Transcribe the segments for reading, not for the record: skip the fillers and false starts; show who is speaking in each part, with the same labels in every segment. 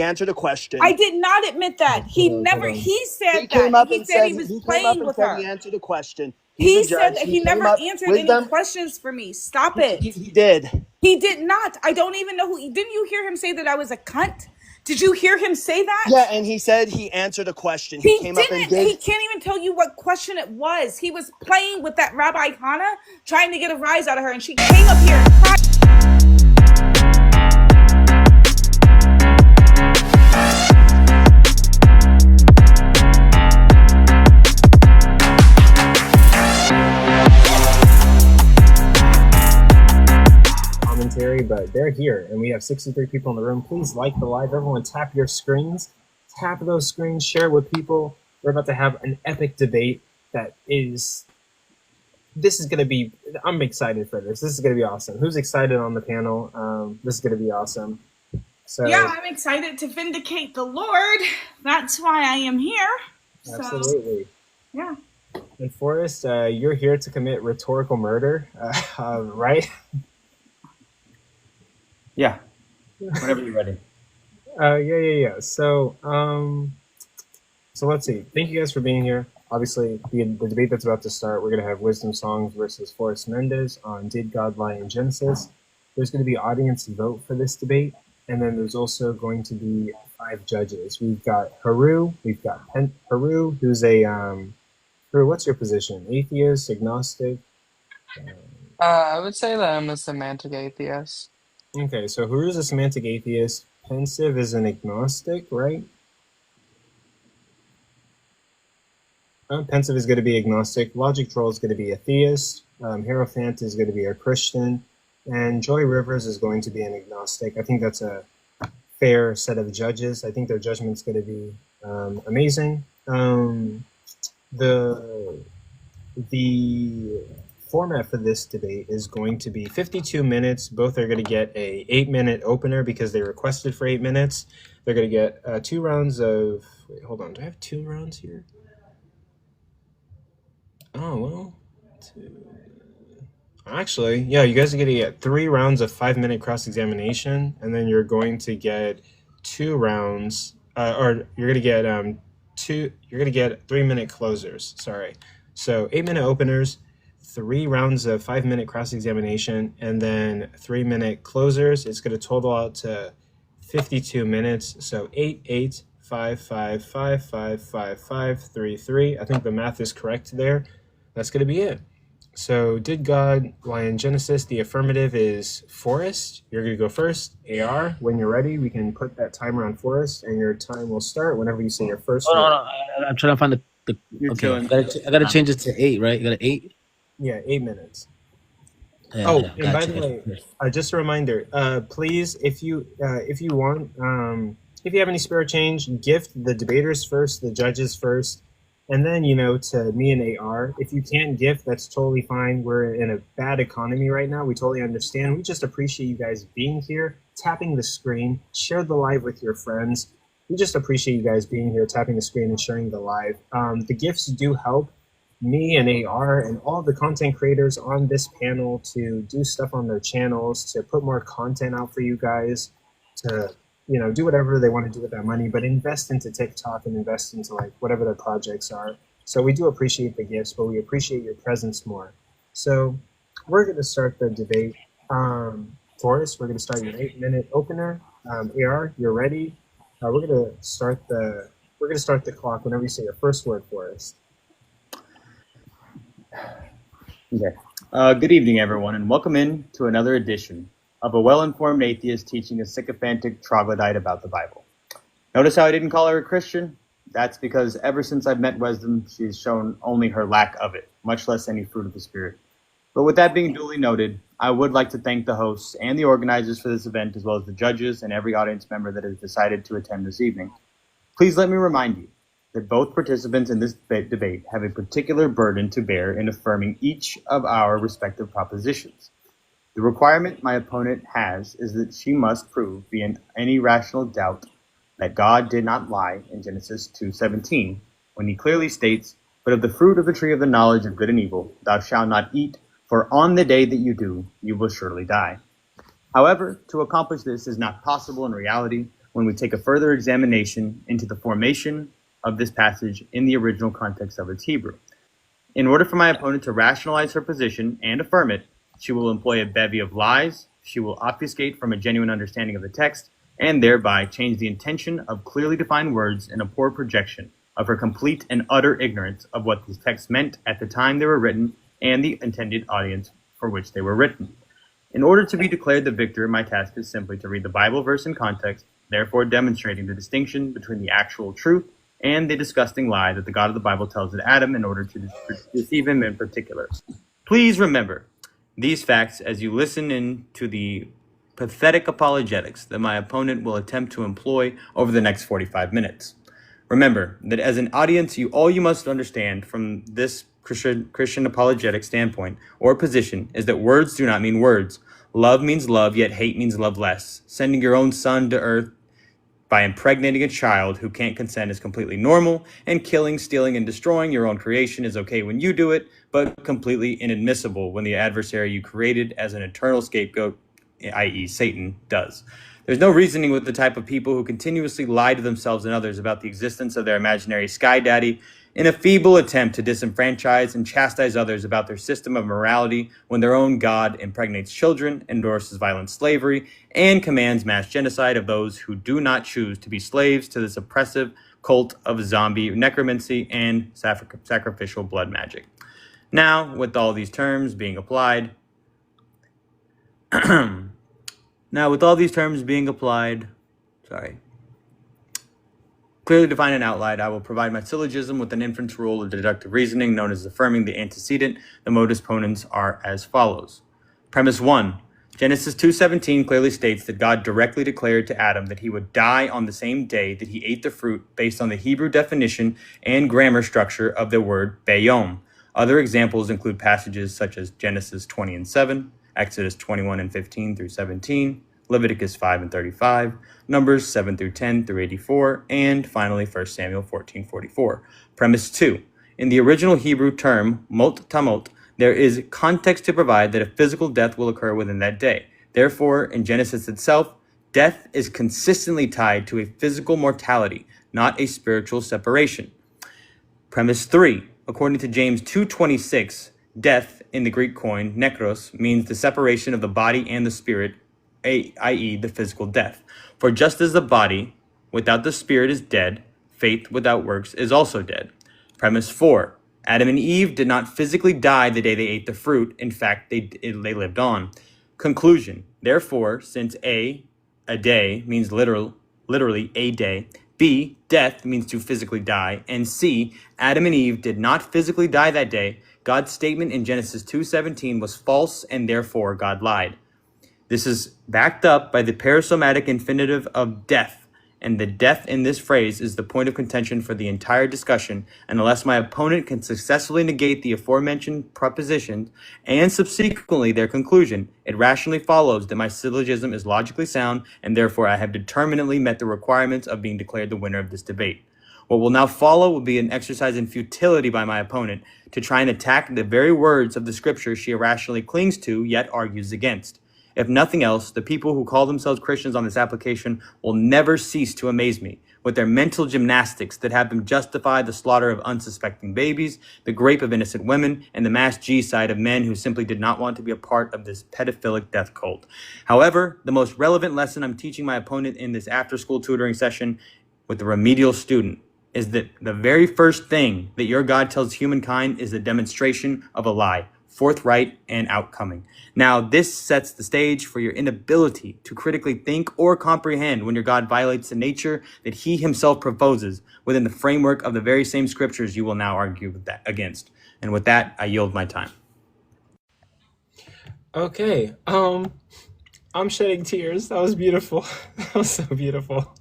Speaker 1: answered a question.
Speaker 2: I did not admit that. He said that. He said he was playing with her.
Speaker 1: He answered a question.
Speaker 2: He said that he never answered any questions for me. Stop it.
Speaker 1: He did.
Speaker 2: He did not. I don't even know who. Didn't you hear him say that I was a cunt? Did you hear him say that?
Speaker 1: Yeah, and he said he answered a question. He came
Speaker 2: didn't.
Speaker 1: Up and did.
Speaker 2: He can't even tell you what question it was. He was playing with that Rabbi Hannah, trying to get a rise out of her, and she came up here and cried.
Speaker 3: But they're here, and we have 63 people in the room. Please like the live. Everyone tap your screens. Tap those screens. Share it with people. We're about to have an epic debate this is going to be, I'm excited for this. This is going to be awesome. Who's excited on the panel? This is going to be awesome. So
Speaker 2: yeah, I'm excited to vindicate the Lord. That's why I am here.
Speaker 3: Absolutely.
Speaker 2: So, yeah.
Speaker 3: And Forrest, you're here to commit rhetorical murder, right?
Speaker 4: Yeah, whenever you're ready.
Speaker 3: Yeah. So let's see. Thank you guys for being here. Obviously, the debate that's about to start, we're going to have Wisdom Songs versus Forrest Mendes on Did God Lie in Genesis. There's going to be audience vote for this debate, and then there's also going to be 5 judges. We've got Haru. We've got Haru, who's a Haru. What's your position? Atheist, agnostic?
Speaker 5: I would say that I'm a semantic atheist.
Speaker 3: Okay, so Haru's a semantic atheist. Pensive is an agnostic, right? Pensive is going to be agnostic. Logic Troll is going to be a theist. Hierophant is going to be a Christian. And Joy Rivers is going to be an agnostic. I think that's a fair set of judges. I think their judgment's going to be amazing. The format for this debate is going to be 52 minutes. Both are going to get a 8-minute opener because they requested for 8 minutes. They're going to get 2 rounds of... Wait, hold on. Do I have 2 rounds here? Oh, well... Actually, yeah, you guys are going to get 3 rounds of 5-minute cross-examination, and then you're going to get 2 rounds... or you're going to get 3-minute closers. Sorry. So 8-minute openers, 3 rounds of 5-minute cross-examination, and then 3-minute closers. It's going to total out to 52 minutes. So 8, 8, 5, 5, 5, 5, 5, 5, 3, 3. I think the math is correct there. That's going to be it. So did God lie in Genesis? The affirmative is Forrest. You're going to go first. AR, when you're ready, we can put that timer on Forrest, and your time will start whenever you say your first word.
Speaker 6: No. I'm trying to find the okay. I gotta change it to 8, right? You got 8?
Speaker 3: Yeah, 8 minutes.
Speaker 6: Yeah,
Speaker 3: and by the way, just a reminder, please, if you want, if you have any spare change, gift the debaters first, the judges first, and then, to me and AR. If you can't gift, that's totally fine. We're in a bad economy right now. We totally understand. We just appreciate you guys being here, tapping the screen, share the live with your friends. We just appreciate you guys being here, tapping the screen and sharing the live. The gifts do help me and AR and all the content creators on this panel to do stuff on their channels, to put more content out for you guys, to do whatever they want to do with that money, but invest into TikTok and invest into whatever their projects are. So we do appreciate the gifts, but we appreciate your presence more. So we're going to start the debate. Forrest, we're going to start your 8-minute opener. AR, you're ready. We're going to start the clock whenever you say your first word, Forrest.
Speaker 4: Okay. Good evening, everyone, and welcome in to another edition of a well-informed atheist teaching a sycophantic troglodyte about the Bible. Notice how I didn't call her a Christian? That's because ever since I've met Wisdom, she's shown only her lack of it, much less any fruit of the Spirit. But with that being duly noted, I would like to thank the hosts and the organizers for this event, as well as the judges and every audience member that has decided to attend this evening. Please let me remind you that both participants in this debate have a particular burden to bear in affirming each of our respective propositions. The requirement my opponent has is that she must prove beyond any rational doubt that God did not lie in Genesis 2:17, when he clearly states, "But of the fruit of the tree of the knowledge of good and evil thou shalt not eat, for on the day that you do, you will surely die." However, to accomplish this is not possible in reality, when we take a further examination into the formation of this passage in the original context of its Hebrew. In order for my opponent to rationalize her position and affirm it, she will employ a bevy of lies, she will obfuscate from a genuine understanding of the text, and thereby change the intention of clearly defined words in a poor projection of her complete and utter ignorance of what these texts meant at the time they were written and the intended audience for which they were written. In order to be declared the victor, my task is simply to read the Bible verse in context, therefore demonstrating the distinction between the actual truth and the disgusting lie that the God of the Bible tells to Adam in order to deceive him in particular. Please remember these facts as you listen in to the pathetic apologetics that my opponent will attempt to employ over the next 45 minutes. Remember that as an audience, all you must understand from this Christian apologetic standpoint or position is that words do not mean words. Love means love, yet hate means love less. Sending your own son to earth by impregnating a child who can't consent is completely normal, and killing, stealing, and destroying your own creation is okay when you do it, but completely inadmissible when the adversary you created as an eternal scapegoat, i.e. Satan, does. There's no reasoning with the type of people who continuously lie to themselves and others about the existence of their imaginary sky daddy in a feeble attempt to disenfranchise and chastise others about their system of morality when their own God impregnates children, endorses violent slavery, and commands mass genocide of those who do not choose to be slaves to this oppressive cult of zombie necromancy and sacrificial blood magic. Now, with all these terms being applied, clearly defined and outlined, I will provide my syllogism with an inference rule of deductive reasoning known as affirming the antecedent. The modus ponens are as follows. Premise 1. Genesis 2:17 clearly states that God directly declared to Adam that he would die on the same day that he ate the fruit based on the Hebrew definition and grammar structure of the word bayom. Other examples include passages such as Genesis 20:7, Exodus 21:15 through 17, Leviticus 5:35, Numbers 7 through 10 through 84, and finally 1 Samuel 14:44. Premise 2. In the original Hebrew term, mot tamot, there is context to provide that a physical death will occur within that day. Therefore, in Genesis itself, death is consistently tied to a physical mortality, not a spiritual separation. Premise 3. According to James 2:26, death in the Greek coin, nekros, means the separation of the body and the spirit, i.e. the physical death. For just as the body without the spirit is dead, faith without works is also dead. Premise 4. Adam and Eve did not physically die the day they ate the fruit. In fact, they lived on. Conclusion. Therefore, since a day means literally a day, B, death means to physically die, and C, Adam and Eve did not physically die that day, God's statement in Genesis 2:17 was false, and therefore God lied. This is backed up by the parasomatic infinitive of death, and the death in this phrase is the point of contention for the entire discussion, and unless my opponent can successfully negate the aforementioned propositions and subsequently their conclusion, it rationally follows that my syllogism is logically sound, and therefore I have determinately met the requirements of being declared the winner of this debate. What will now follow will be an exercise in futility by my opponent to try and attack the very words of the scripture she irrationally clings to yet argues against. If nothing else, the people who call themselves Christians on this application will never cease to amaze me with their mental gymnastics that have them justify the slaughter of unsuspecting babies, the rape of innocent women, and the mass G-side of men who simply did not want to be a part of this pedophilic death cult. However, the most relevant lesson I'm teaching my opponent in this after-school tutoring session with the remedial student is that the very first thing that your God tells humankind is a demonstration of a lie, forthright and outcoming. Now, this sets the stage for your inability to critically think or comprehend when your God violates the nature that he himself proposes within the framework of the very same scriptures you will now argue against. And with that, I yield my time.
Speaker 3: Okay. I'm shedding tears. That was beautiful. That was so beautiful.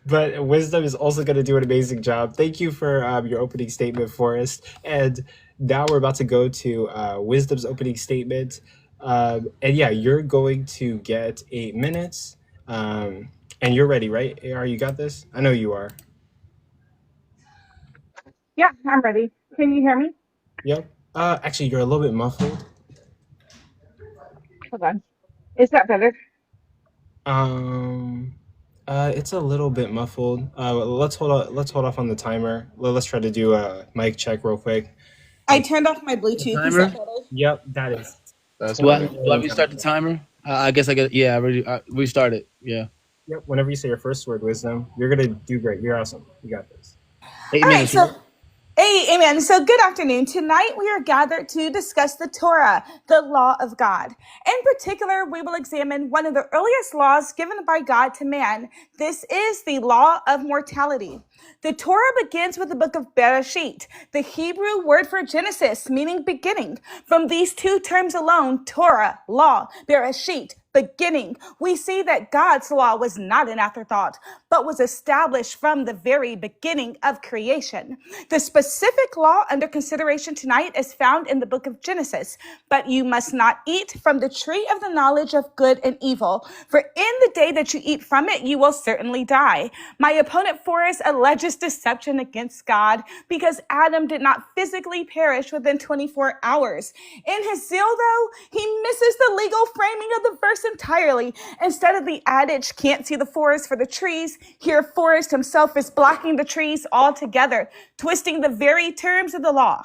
Speaker 3: But Wisdom is also going to do an amazing job. Thank you for your opening statement, Forrest. And now we're about to go to Wisdom's opening statement. And yeah, you're going to get 8 minutes. And you're ready, right? AR, you got this? I know you are.
Speaker 2: Yeah, I'm ready. Can you hear me?
Speaker 3: Yep. Actually, you're a little bit muffled.
Speaker 2: Hold on. Is that better?
Speaker 3: It's a little bit muffled. Let's hold off on the timer. Let's try to do a mic check real quick.
Speaker 2: I turned off my Bluetooth. Is that better?
Speaker 3: Yep, that is.
Speaker 6: Do I restart the timer? I guess I got. Yeah, I already restarted. Yeah.
Speaker 3: Yep. Whenever you say your first word, wisdom, you're gonna do great. You're awesome. You got this.
Speaker 6: 8
Speaker 2: All right,
Speaker 6: minutes.
Speaker 2: so amen. So good afternoon. Tonight we are gathered to discuss the Torah, the law of God. In particular, we will examine one of the earliest laws given by God to man. This is the law of mortality. The Torah begins with the book of Bereshit, the Hebrew word for Genesis, meaning beginning. From these two terms alone, Torah, law, Bereshit, beginning, we see that God's law was not an afterthought, but was established from the very beginning of creation. The specific law under consideration tonight is found in the book of Genesis, but you must not eat from the tree of the knowledge of good and evil, for in the day that you eat from it, you will certainly die. My opponent Forrest alleges deception against God because Adam did not physically perish within 24 hours. In his zeal, though, he misses the legal framing of the verse entirely. Instead of the adage, can't see the forest for the trees, here Forrest himself is blocking the trees altogether, twisting the very terms of the law.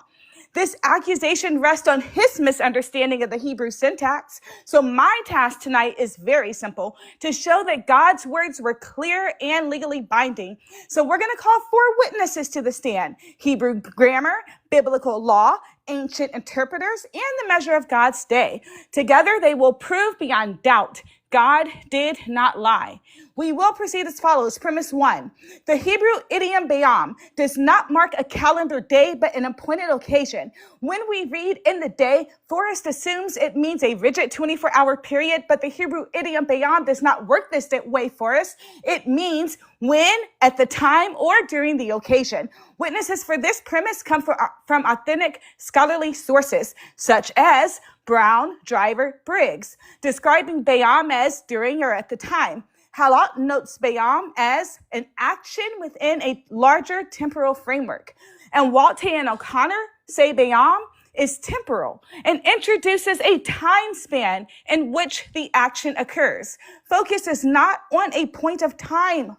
Speaker 2: This accusation rests on his misunderstanding of the Hebrew syntax. So my task tonight is very simple, to show that God's words were clear and legally binding. So we're going to call 4 witnesses to the stand: Hebrew grammar, biblical law, ancient interpreters, and the measure of God's day. Together, they will prove beyond doubt God did not lie. We will proceed as follows. Premise 1. The Hebrew idiom bayam does not mark a calendar day, but an appointed occasion. When we read in the day, Forrest assumes it means a rigid 24-hour period, but the Hebrew idiom bayam does not work this way, Forrest. It means when, at the time, or during the occasion. Witnesses for this premise come from authentic scholarly sources, such as Brown, Driver, Briggs, describing bayam as during or at the time. Halot notes bayam as an action within a larger temporal framework. And Walte and O'Connor say bayam is temporal and introduces a time span in which the action occurs. Focus is not on a point of time,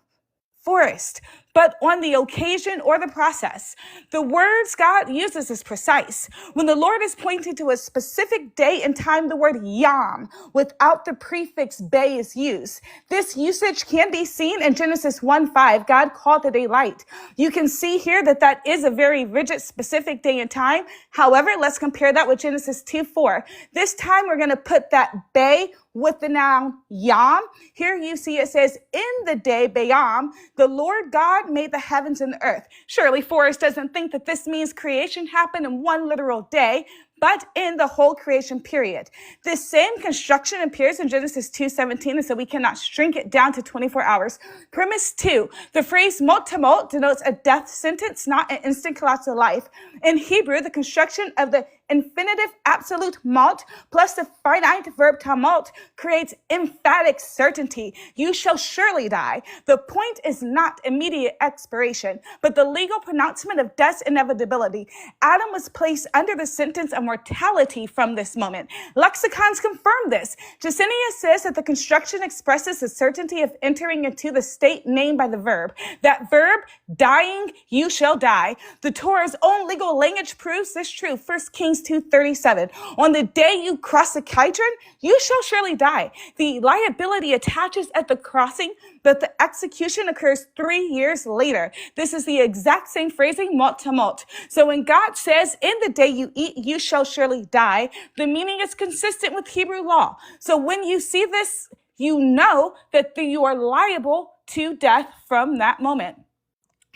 Speaker 2: Forrest, but on the occasion or the process. The words God uses is precise. When the Lord is pointing to a specific day and time, the word yom without the prefix bay is used. This usage can be seen in Genesis 1:5. God called the day light. You can see here that is a very rigid, specific day and time. However, let's compare that with Genesis 2:4. This time we're going to put that bay with the noun yom. Here you see it says, in the day, bayam, the Lord God made the heavens and the earth. Surely Forrest doesn't think that this means creation happened in one literal day, but in the whole creation period. This same construction appears in Genesis 2:17, and so we cannot shrink it down to 24 hours. Premise 2, the phrase mot tamot denotes a death sentence, not an instant collapse of life. In Hebrew, the construction of the infinitive absolute mot plus the finite verb tamot creates emphatic certainty. You shall surely die. The point is not immediate expiration, but the legal pronouncement of death's inevitability. Adam was placed under the sentence of mortality from this moment. Lexicons confirm this. Jasenius says that the construction expresses the certainty of entering into the state named by the verb. That verb, dying, you shall die. The Torah's own legal language proves this true. 1 Kings 2:37. On the day you cross the Kidron, you shall surely die. The liability attaches at the crossing, but the execution occurs 3 years later. This is the exact same phrasing, mot tamot. So when God says, in the day you eat, you shall surely die, the meaning is consistent with Hebrew law. So when you see this, you know that you are liable to death from that moment.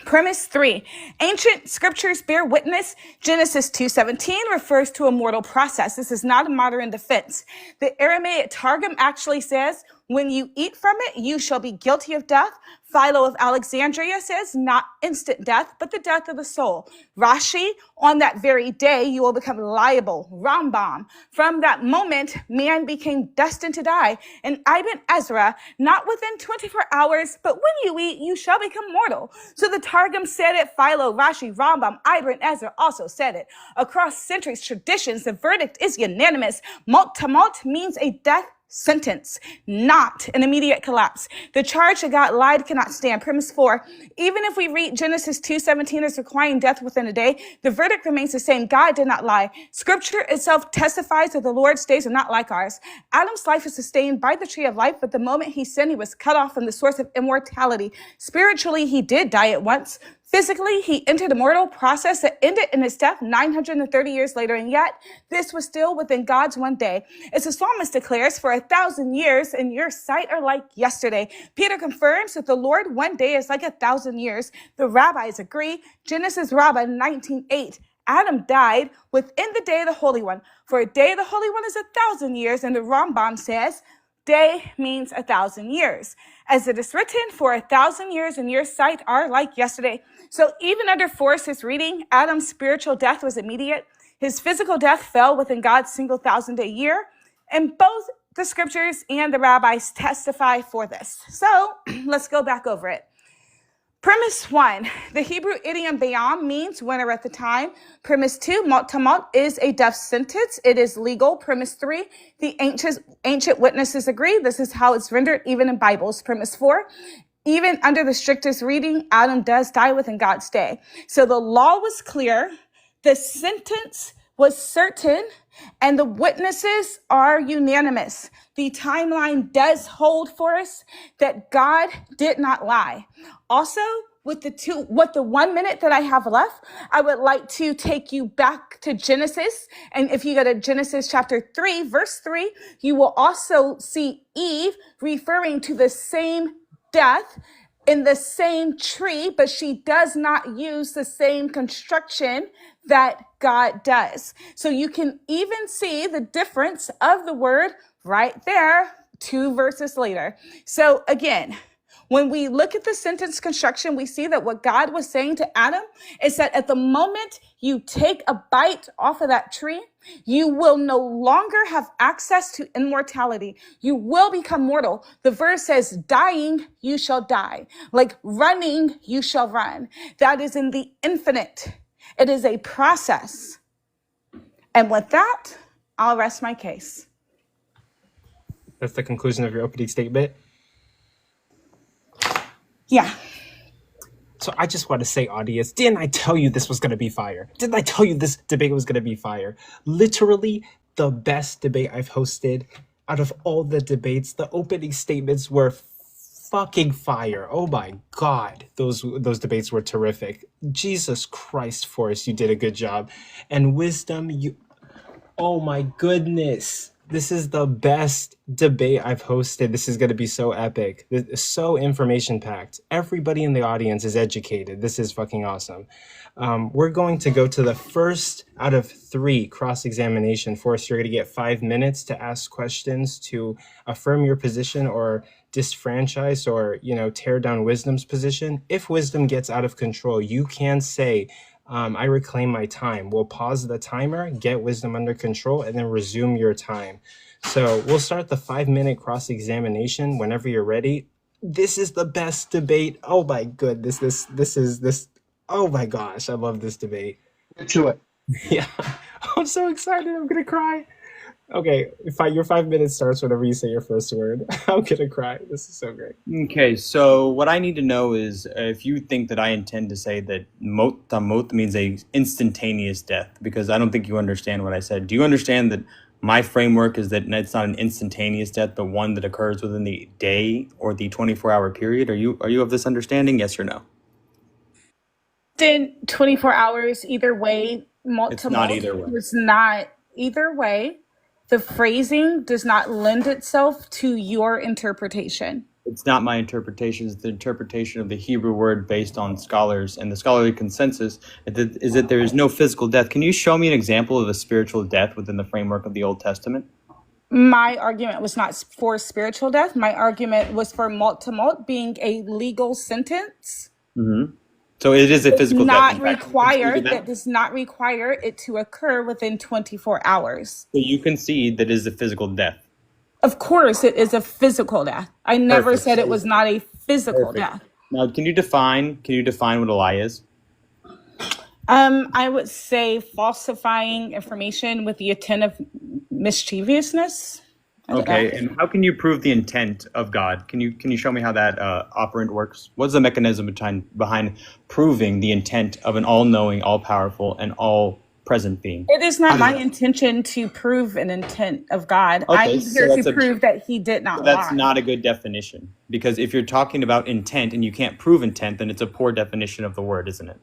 Speaker 2: Premise 3, ancient scriptures bear witness. Genesis 2:17 refers to a mortal process. This is not a modern defense. The Aramaic Targum actually says, when you eat from it, you shall be guilty of death. Philo of Alexandria says, not instant death, but the death of the soul. Rashi, on that very day, you will become liable. Rambam, from that moment, man became destined to die. And Ibn Ezra, not within 24 hours, but when you eat, you shall become mortal. So the Targum said it, Philo, Rashi, Rambam, Ibn Ezra also said it. Across centuries, traditions, the verdict is unanimous. Mot tamot means a death sentence, not an immediate collapse. The charge that God lied cannot stand. Premise 4, even if we read Genesis 2:17 as requiring death within a day, the verdict remains the same. God did not lie. Scripture itself testifies that the Lord's days are not like ours. Adam's life is sustained by the tree of life, but the moment he sinned, he was cut off from the source of immortality. Spiritually, he did die at once. Physically, he entered a mortal process that ended in his death 930 years later, and yet this was still within God's one day. As the psalmist declares, for 1,000 years in your sight are like yesterday. Peter confirms that the Lord one day is like 1,000 years. The rabbis agree. Genesis Rabbah 19:8. Adam died within the day of the Holy One. For a day of the Holy One is 1,000 years, and the Rambam says, day means 1,000 years. As it is written, for 1,000 years in your sight are like yesterday. So even under Forrest's reading, Adam's spiritual death was immediate. His physical death fell within God's single 1,000-day year. And both the scriptures and the rabbis testify for this. So let's go back over it. Premise 1, the Hebrew idiom bayam means winner at the time. Premise 2, mot tamot is a death sentence. It is legal. Premise 3, the ancient witnesses agree. This is how it's rendered even in Bibles. Premise 4, even under the strictest reading, Adam does die within God's day. So the law was clear, the sentence was certain, and the witnesses are unanimous. The timeline does hold for us that God did not lie. Also, with the 1 minute that I have left, I would like to take you back to Genesis. And if you go to Genesis chapter 3, verse 3, you will also see Eve referring to the same death in the same tree, but she does not use the same construction that God does. So you can even see the difference of the word right there 2 verses later. So again, when we look at the sentence construction, we see that what God was saying to Adam is that at the moment you take a bite off of that tree, you will no longer have access to immortality. You will become mortal. The verse says, dying, you shall die. Like running, you shall run. That is in the infinite. It is a process. And with that, I'll rest my case.
Speaker 3: That's the conclusion of your opening statement.
Speaker 2: Yeah.
Speaker 3: So I just want to say, audience, didn't I tell you this was going to be fire? Didn't I tell you this debate was going to be fire? Literally the best debate I've hosted out of all the debates. The opening statements were fucking fire. Oh my God. Those debates were terrific. Jesus Christ, Forrest, you did a good job. And Wisdom, oh my goodness. This is the best debate I've hosted. This is going to be so epic. This is so information-packed. Everybody in the audience is educated. This is fucking awesome. We're going to go to the first out of 3 cross-examination. Forrest, you're going to get 5 minutes to ask questions to affirm your position or disfranchise or, tear down Wisdom's position. If Wisdom gets out of control, you can say, I reclaim my time. We'll pause the timer, get Wisdom under control, and then resume your time. So we'll start the 5-minute cross-examination whenever you're ready. This is the best debate. Oh my goodness. This. Oh my gosh. I love this debate.
Speaker 1: Get to it.
Speaker 3: Yeah. I'm so excited. I'm going to cry. Okay. Your 5 minutes starts whenever you say your first word. I'm going to cry. This is so great.
Speaker 4: Okay, so what I need to know is if you think that I intend to say that mot tamot means a instantaneous death, because I don't think you understand what I said. Do you understand that my framework is that it's not an instantaneous death, but one that occurs within the day or the 24-hour period? Are you of this understanding? Yes or no?
Speaker 2: Then 24 hours either way.
Speaker 4: It's not either way.
Speaker 2: It's not either way. The phrasing does not lend itself to your interpretation.
Speaker 4: It's not my interpretation. It's the interpretation of the Hebrew word based on scholars. And the scholarly consensus is that there is no physical death. Can you show me an example of a spiritual death within the framework of the Old Testament?
Speaker 2: My argument was not for spiritual death. My argument was for mot tamot being a legal sentence.
Speaker 4: Mm-hmm. So it is a physical death.
Speaker 2: That does not require it to occur within 24 hours.
Speaker 4: So you concede that it is a physical death.
Speaker 2: Of course, it is a physical death. I never said it was not a physical death.
Speaker 4: Now, can you define what a lie is?
Speaker 2: I would say falsifying information with the intent of mischievousness.
Speaker 4: Okay, and how can you prove the intent of God? Can you show me how that operant works? What's the mechanism behind proving the intent of an all-knowing, all-powerful, and all-present being?
Speaker 2: It is not my intention to prove an intent of God.
Speaker 4: Okay,
Speaker 2: I'm here to prove that he did not lie.
Speaker 4: That's not a good definition, because if you're talking about intent and you can't prove intent, then it's a poor definition of the word, isn't it?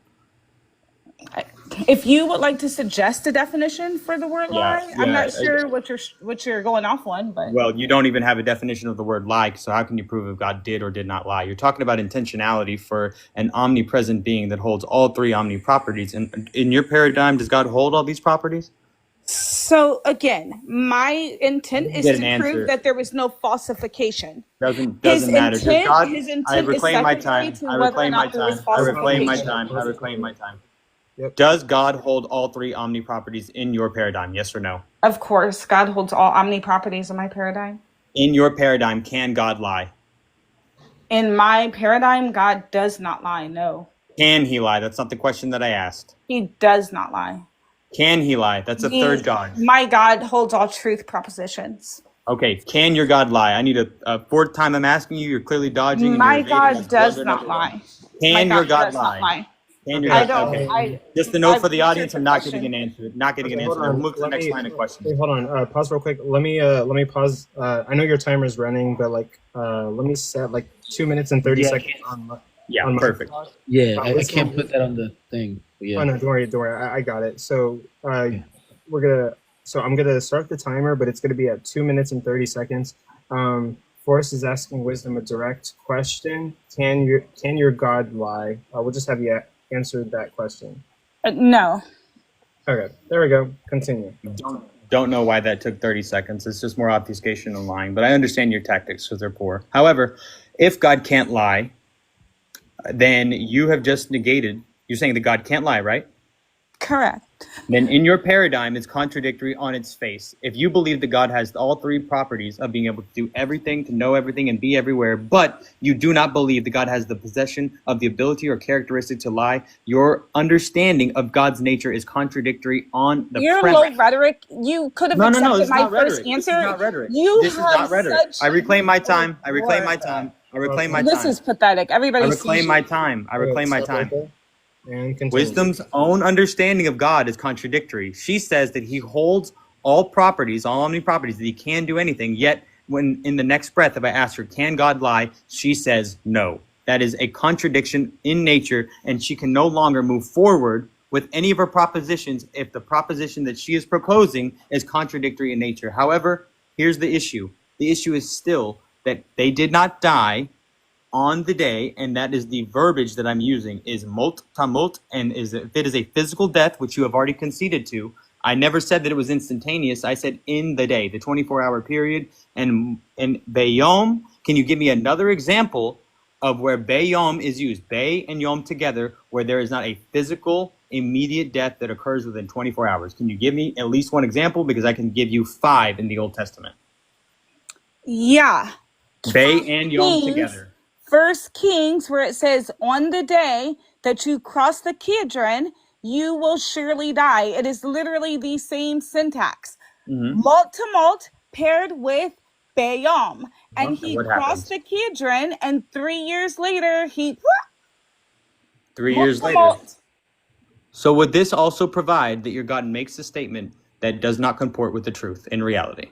Speaker 2: If you would like to suggest a definition for the word lie, I'm not sure what you're going off on, but
Speaker 4: well, you don't even have a definition of the word lie, so how can you prove if God did or did not lie? You're talking about intentionality for an omnipresent being that holds all three omni-properties. And in your paradigm, does God hold all these properties?
Speaker 2: So again, my intent is to prove that there was no falsification.
Speaker 4: Doesn't matter.
Speaker 2: His intent
Speaker 4: I reclaim my time. I reclaim my time. Yep. Does God hold all three omni-properties in your paradigm? Yes or no?
Speaker 2: Of course, God holds all omni-properties in my paradigm.
Speaker 4: In your paradigm, can God lie?
Speaker 2: In my paradigm, God does not lie, no.
Speaker 4: Can he lie? That's not the question that I asked.
Speaker 2: He does not lie.
Speaker 4: Can he lie? That's a third God.
Speaker 2: My God holds all truth propositions.
Speaker 4: Okay, can your God lie? I need a fourth time I'm asking you. You're clearly dodging.
Speaker 2: My God does not lie.
Speaker 4: Can your God lie? Just a note for the audience, I'm not getting an answer. We'll move to the next line of questions.
Speaker 3: Hold on. Pause real quick. Let me pause. I know your timer is running, but let me set 2 minutes and 30 seconds on.
Speaker 4: Yeah, perfect.
Speaker 6: Yeah, I can't put that on the thing. Yeah.
Speaker 3: Oh no, don't worry. I got it. So I'm gonna start the timer, but it's gonna be at 2 minutes and 30 seconds. Forrest is asking Wisdom a direct question. Can your God lie? We'll just have you answer that question.
Speaker 2: No.
Speaker 3: Okay, there we go. Continue.
Speaker 4: Don't know why that took 30 seconds. It's just more obfuscation and lying, but I understand your tactics because they're poor. However, if God can't lie, then you have just negated. You're saying that God can't lie, right?
Speaker 2: Correct.
Speaker 4: Then in your paradigm, it's contradictory on its face. If you believe that God has all three properties of being able to do everything, to know everything, and be everywhere, but you do not believe that God has the possession of the ability or characteristic to lie, your understanding of God's nature is contradictory on the
Speaker 2: Your low rhetoric. You could have accepted my first answer.
Speaker 4: This is not rhetoric.
Speaker 2: This is not
Speaker 4: rhetoric. I reclaim my time.
Speaker 2: This is pathetic. Everybody
Speaker 4: I reclaim my time.
Speaker 3: And
Speaker 4: Wisdom's own understanding of God is contradictory. She says that he holds all properties, all omni-properties, that he can do anything. Yet, when in the next breath, if I ask her, can God lie? She says no. That is a contradiction in nature, and she can no longer move forward with any of her propositions if the proposition that she is proposing is contradictory in nature. However, here's the issue. The issue is still that they did not die on the day, and that is the verbiage that I'm using, is mot tamot, and if it is a physical death, which you have already conceded to. I never said that it was instantaneous. I said in the day, the 24-hour period. And Bayom, can you give me another example of where Bayom is used, Bay and Yom together, where there is not a physical, immediate death that occurs within 24 hours? Can you give me at least one example? Because I can give you 5 in the Old Testament.
Speaker 2: Yeah.
Speaker 4: Bay and Yom together.
Speaker 2: 1 Kings, where it says, on the day that you cross the Kidron, you will surely die. It is literally the same syntax. Malt to malt paired with Bayom. And he crossed the Kidron, and 3 years later,
Speaker 4: 3 years later. So would this also provide that your God makes a statement that does not comport with the truth in reality?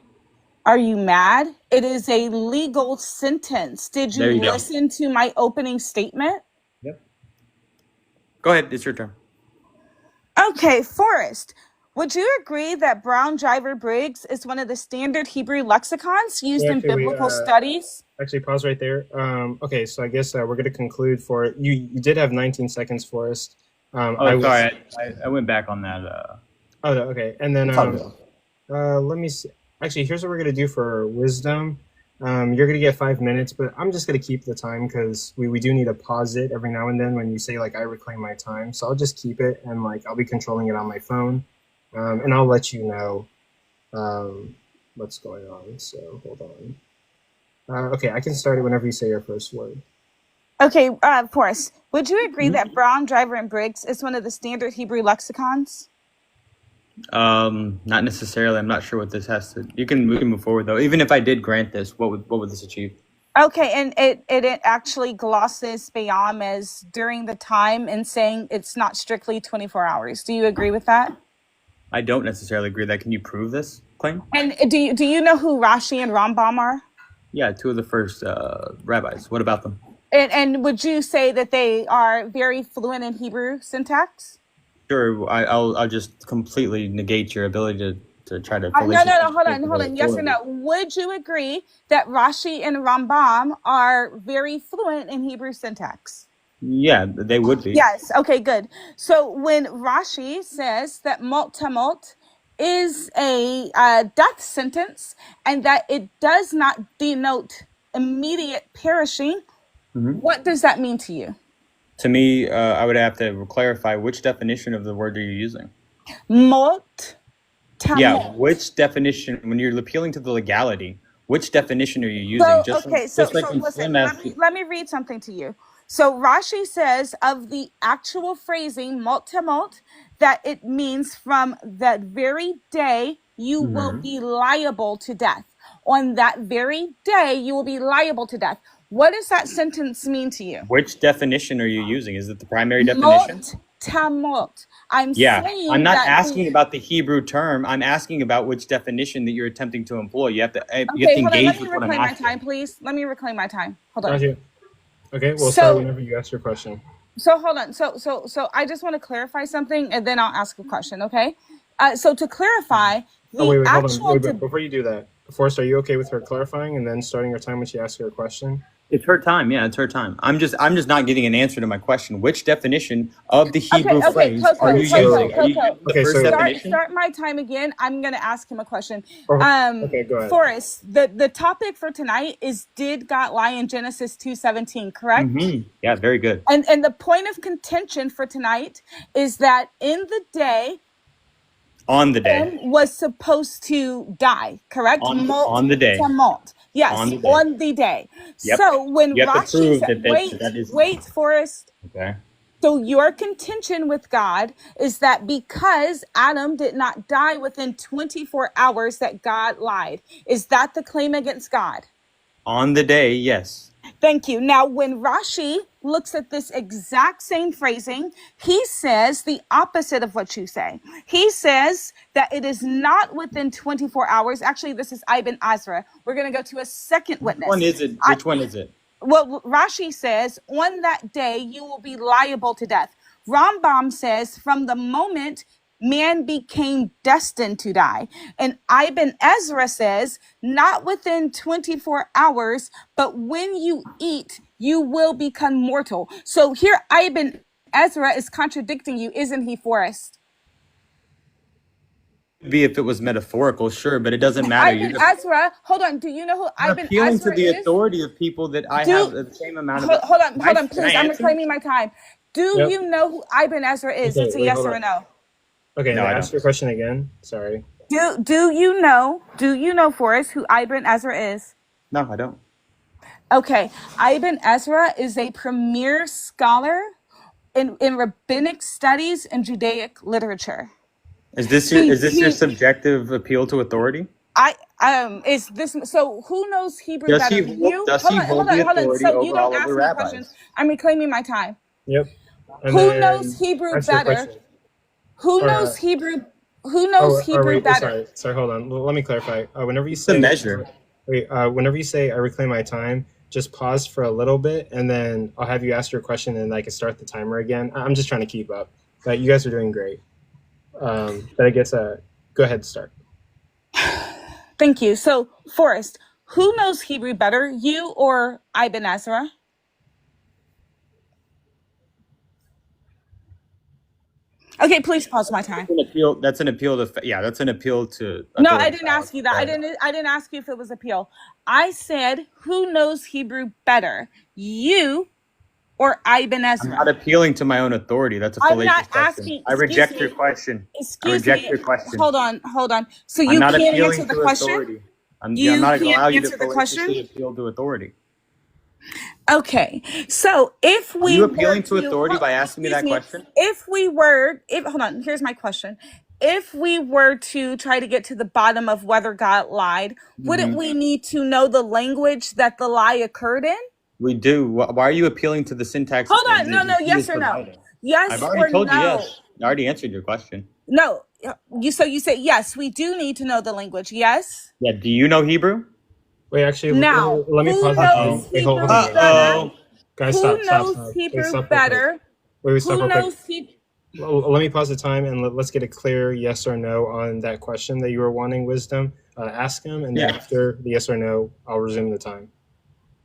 Speaker 2: Are you mad? It is a legal sentence. Did you listen to my opening statement?
Speaker 4: Yep. Go ahead. It's your turn.
Speaker 2: Okay, Forrest, would you agree that Brown Driver Briggs is one of the standard Hebrew lexicons used in biblical studies?
Speaker 3: Actually, pause right there. Okay, so I guess we're going to conclude for you. You did have 19 seconds, Forrest.
Speaker 4: Sorry. I went back on that.
Speaker 3: Okay. And then let me see. Actually, here's what we're going to do for Wisdom. You're going to get 5 minutes, but I'm just going to keep the time because we do need to pause it every now and then when you say, I reclaim my time. So I'll just keep it, and, I'll be controlling it on my phone. And I'll let you know what's going on. So hold on. Okay, I can start it whenever you say your first word.
Speaker 2: Okay, Forrest, would you agree that Brown, Driver, and Briggs is one of the standard Hebrew lexicons?
Speaker 4: Not necessarily. I'm not sure what this has to. We can move forward though. Even if I did grant this, what would this achieve?
Speaker 2: Okay, and it actually glosses beyond as during the time and saying it's not strictly 24 hours. Do you agree with that?
Speaker 4: I don't necessarily agree with that. Can you prove this claim?
Speaker 2: And do you know who Rashi and Rambam are?
Speaker 4: Yeah, two of the first rabbis. What about them?
Speaker 2: And would you say that they are very fluent in Hebrew syntax?
Speaker 4: Sure, I'll just completely negate your ability to try to.
Speaker 2: No, hold on. Yes or no? Would you agree that Rashi and Rambam are very fluent in Hebrew syntax?
Speaker 4: Yeah, they would be.
Speaker 2: Yes. Okay, good. So when Rashi says that mot is a death sentence and that it does not denote immediate perishing, what does that mean to you?
Speaker 4: To me, I would have to clarify which definition of the word are you using?
Speaker 2: Mot.
Speaker 4: Yeah, which definition, when you're appealing to the legality, which definition are you using?
Speaker 2: Listen, let me read something to you. So Rashi says of the actual phrasing, mot, that it means from that very day you will be liable to death. On that very day, you will be liable to death. What does that sentence mean to you?
Speaker 4: Which definition are you using? Is it the primary definition?
Speaker 2: Tamot. I'm
Speaker 4: not asking about the Hebrew term. I'm asking about which definition that you're attempting to employ. You have to engage with what I'm asking. Let me reclaim
Speaker 2: my time, please. Let me reclaim my time. Hold on.
Speaker 3: Okay, we'll start whenever you ask your question.
Speaker 2: So hold on. So I just want to clarify something, and then I'll ask a question. Okay. So to clarify,
Speaker 3: hold on. Wait, before you do that, Forrest, are you okay with her clarifying and then starting her time when she asks her question?
Speaker 4: It's her time. Yeah, it's her time. I'm just not getting an answer to my question. Which definition of the Hebrew phrase are you using?
Speaker 2: Start my time again. I'm going to ask him a question.
Speaker 3: Okay, go ahead.
Speaker 2: Forrest, the topic for tonight is, did God lie in Genesis 2:17, correct?
Speaker 4: Yeah, very good.
Speaker 2: And the point of contention for tonight is that on the day was supposed to die, correct?
Speaker 4: On the day.
Speaker 2: Yes, on the day. Yep. So when Rashi said, wait, Forrest.
Speaker 4: Okay.
Speaker 2: So your contention with God is that because Adam did not die within 24 hours that God lied. Is that the claim against God?
Speaker 4: On the day, yes.
Speaker 2: Thank you. Now, when Rashi looks at this exact same phrasing, he says the opposite of what you say. He says that it is not within 24 hours. Actually, this is Ibn Azra. We're going to go to a second witness.
Speaker 4: Which one is it?
Speaker 2: Well, Rashi says, on that day, you will be liable to death. Rambam says, from the moment man became destined to die. And Ibn Ezra says, not within 24 hours, but when you eat, you will become mortal. So here Ibn Ezra is contradicting you, isn't he, Forrest?
Speaker 4: Be if it was metaphorical, sure, but it doesn't matter.
Speaker 2: Ibn Ezra, hold on. Do you know who Ibn Ezra is?
Speaker 4: Appealing to the authority of people that I have the same amount of.
Speaker 2: Hold on, please. I'm reclaiming my time. Do you know who Ibn Ezra is? It's a yes or a no.
Speaker 3: Okay, no, ask your question again. Sorry.
Speaker 2: Do you know, Forrest, who Ibn Ezra is?
Speaker 4: No, I don't.
Speaker 2: Okay, Ibn Ezra is a premier scholar in rabbinic studies and Judaic literature.
Speaker 4: Is this your subjective appeal to authority?
Speaker 2: Is this so? Who knows Hebrew better? Hold on. So you don't ask me questions. I'm reclaiming my time.
Speaker 3: Yep.
Speaker 2: Who knows Hebrew better? Who knows Hebrew? Who knows Hebrew better?
Speaker 3: Sorry, hold on. Let me clarify. Whenever you say
Speaker 4: the measure,
Speaker 3: whenever you say I reclaim my time, just pause for a little bit, and then I'll have you ask your question, and I can start the timer again. I'm just trying to keep up. But you guys are doing great. But I guess go ahead, start.
Speaker 2: Thank you. So, Forrest, who knows Hebrew better, you or Ibn Ezra? Okay, please pause my time.
Speaker 4: That's an appeal to.
Speaker 2: No, I didn't ask you that. I didn't ask you if it was appeal. I said, who knows Hebrew better, you or Ibn Ezra?
Speaker 4: I'm not appealing to my own authority. That's a fallacious question. I reject your question. Your question.
Speaker 2: Hold on. So you can't answer the question?
Speaker 4: I'm not going to allow you to falsely appeal to authority.
Speaker 2: Okay, so if we
Speaker 4: are you appealing to authority by asking me that question?
Speaker 2: Hold on, here's my question. if we were to try to get to the bottom of whether God lied, wouldn't we need to know the language that the lie occurred in?
Speaker 4: We do. Why are you appealing to the syntax?
Speaker 2: Hold on. No. Yes or no? Yes
Speaker 4: I've
Speaker 2: or
Speaker 4: already told you
Speaker 2: no?
Speaker 4: yes. I already answered your question.
Speaker 2: No. You say yes, we do need to know the language. Yes?
Speaker 4: Yeah. Do you know Hebrew?
Speaker 3: Wait, actually,
Speaker 2: Now,
Speaker 3: let me
Speaker 2: who
Speaker 3: pause the
Speaker 2: knows
Speaker 3: time. Wait, hold
Speaker 2: Hebrew
Speaker 3: on.
Speaker 2: better?
Speaker 3: Guys,
Speaker 2: Who
Speaker 3: stop.
Speaker 2: knows
Speaker 3: Wait,
Speaker 2: Hebrew
Speaker 3: stop real quick.
Speaker 2: better?
Speaker 3: Wait, stop
Speaker 2: Who
Speaker 3: real quick.
Speaker 2: knows Hebrew?
Speaker 3: Let me pause the time and let's get a clear yes or no on that question that you were wanting, Wisdom. Ask him, and then after the yes or no, I'll resume the time.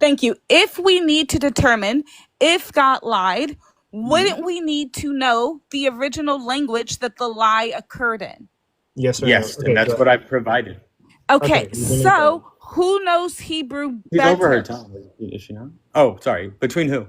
Speaker 2: Thank you. If we need to determine if God lied, wouldn't we need to know the original language that the lie occurred in?
Speaker 3: Yes or
Speaker 4: yes,
Speaker 3: no?
Speaker 4: and that's what I provided.
Speaker 2: Okay, so who knows Hebrew better?
Speaker 4: She's over her time, is she not? Oh, sorry. Between who?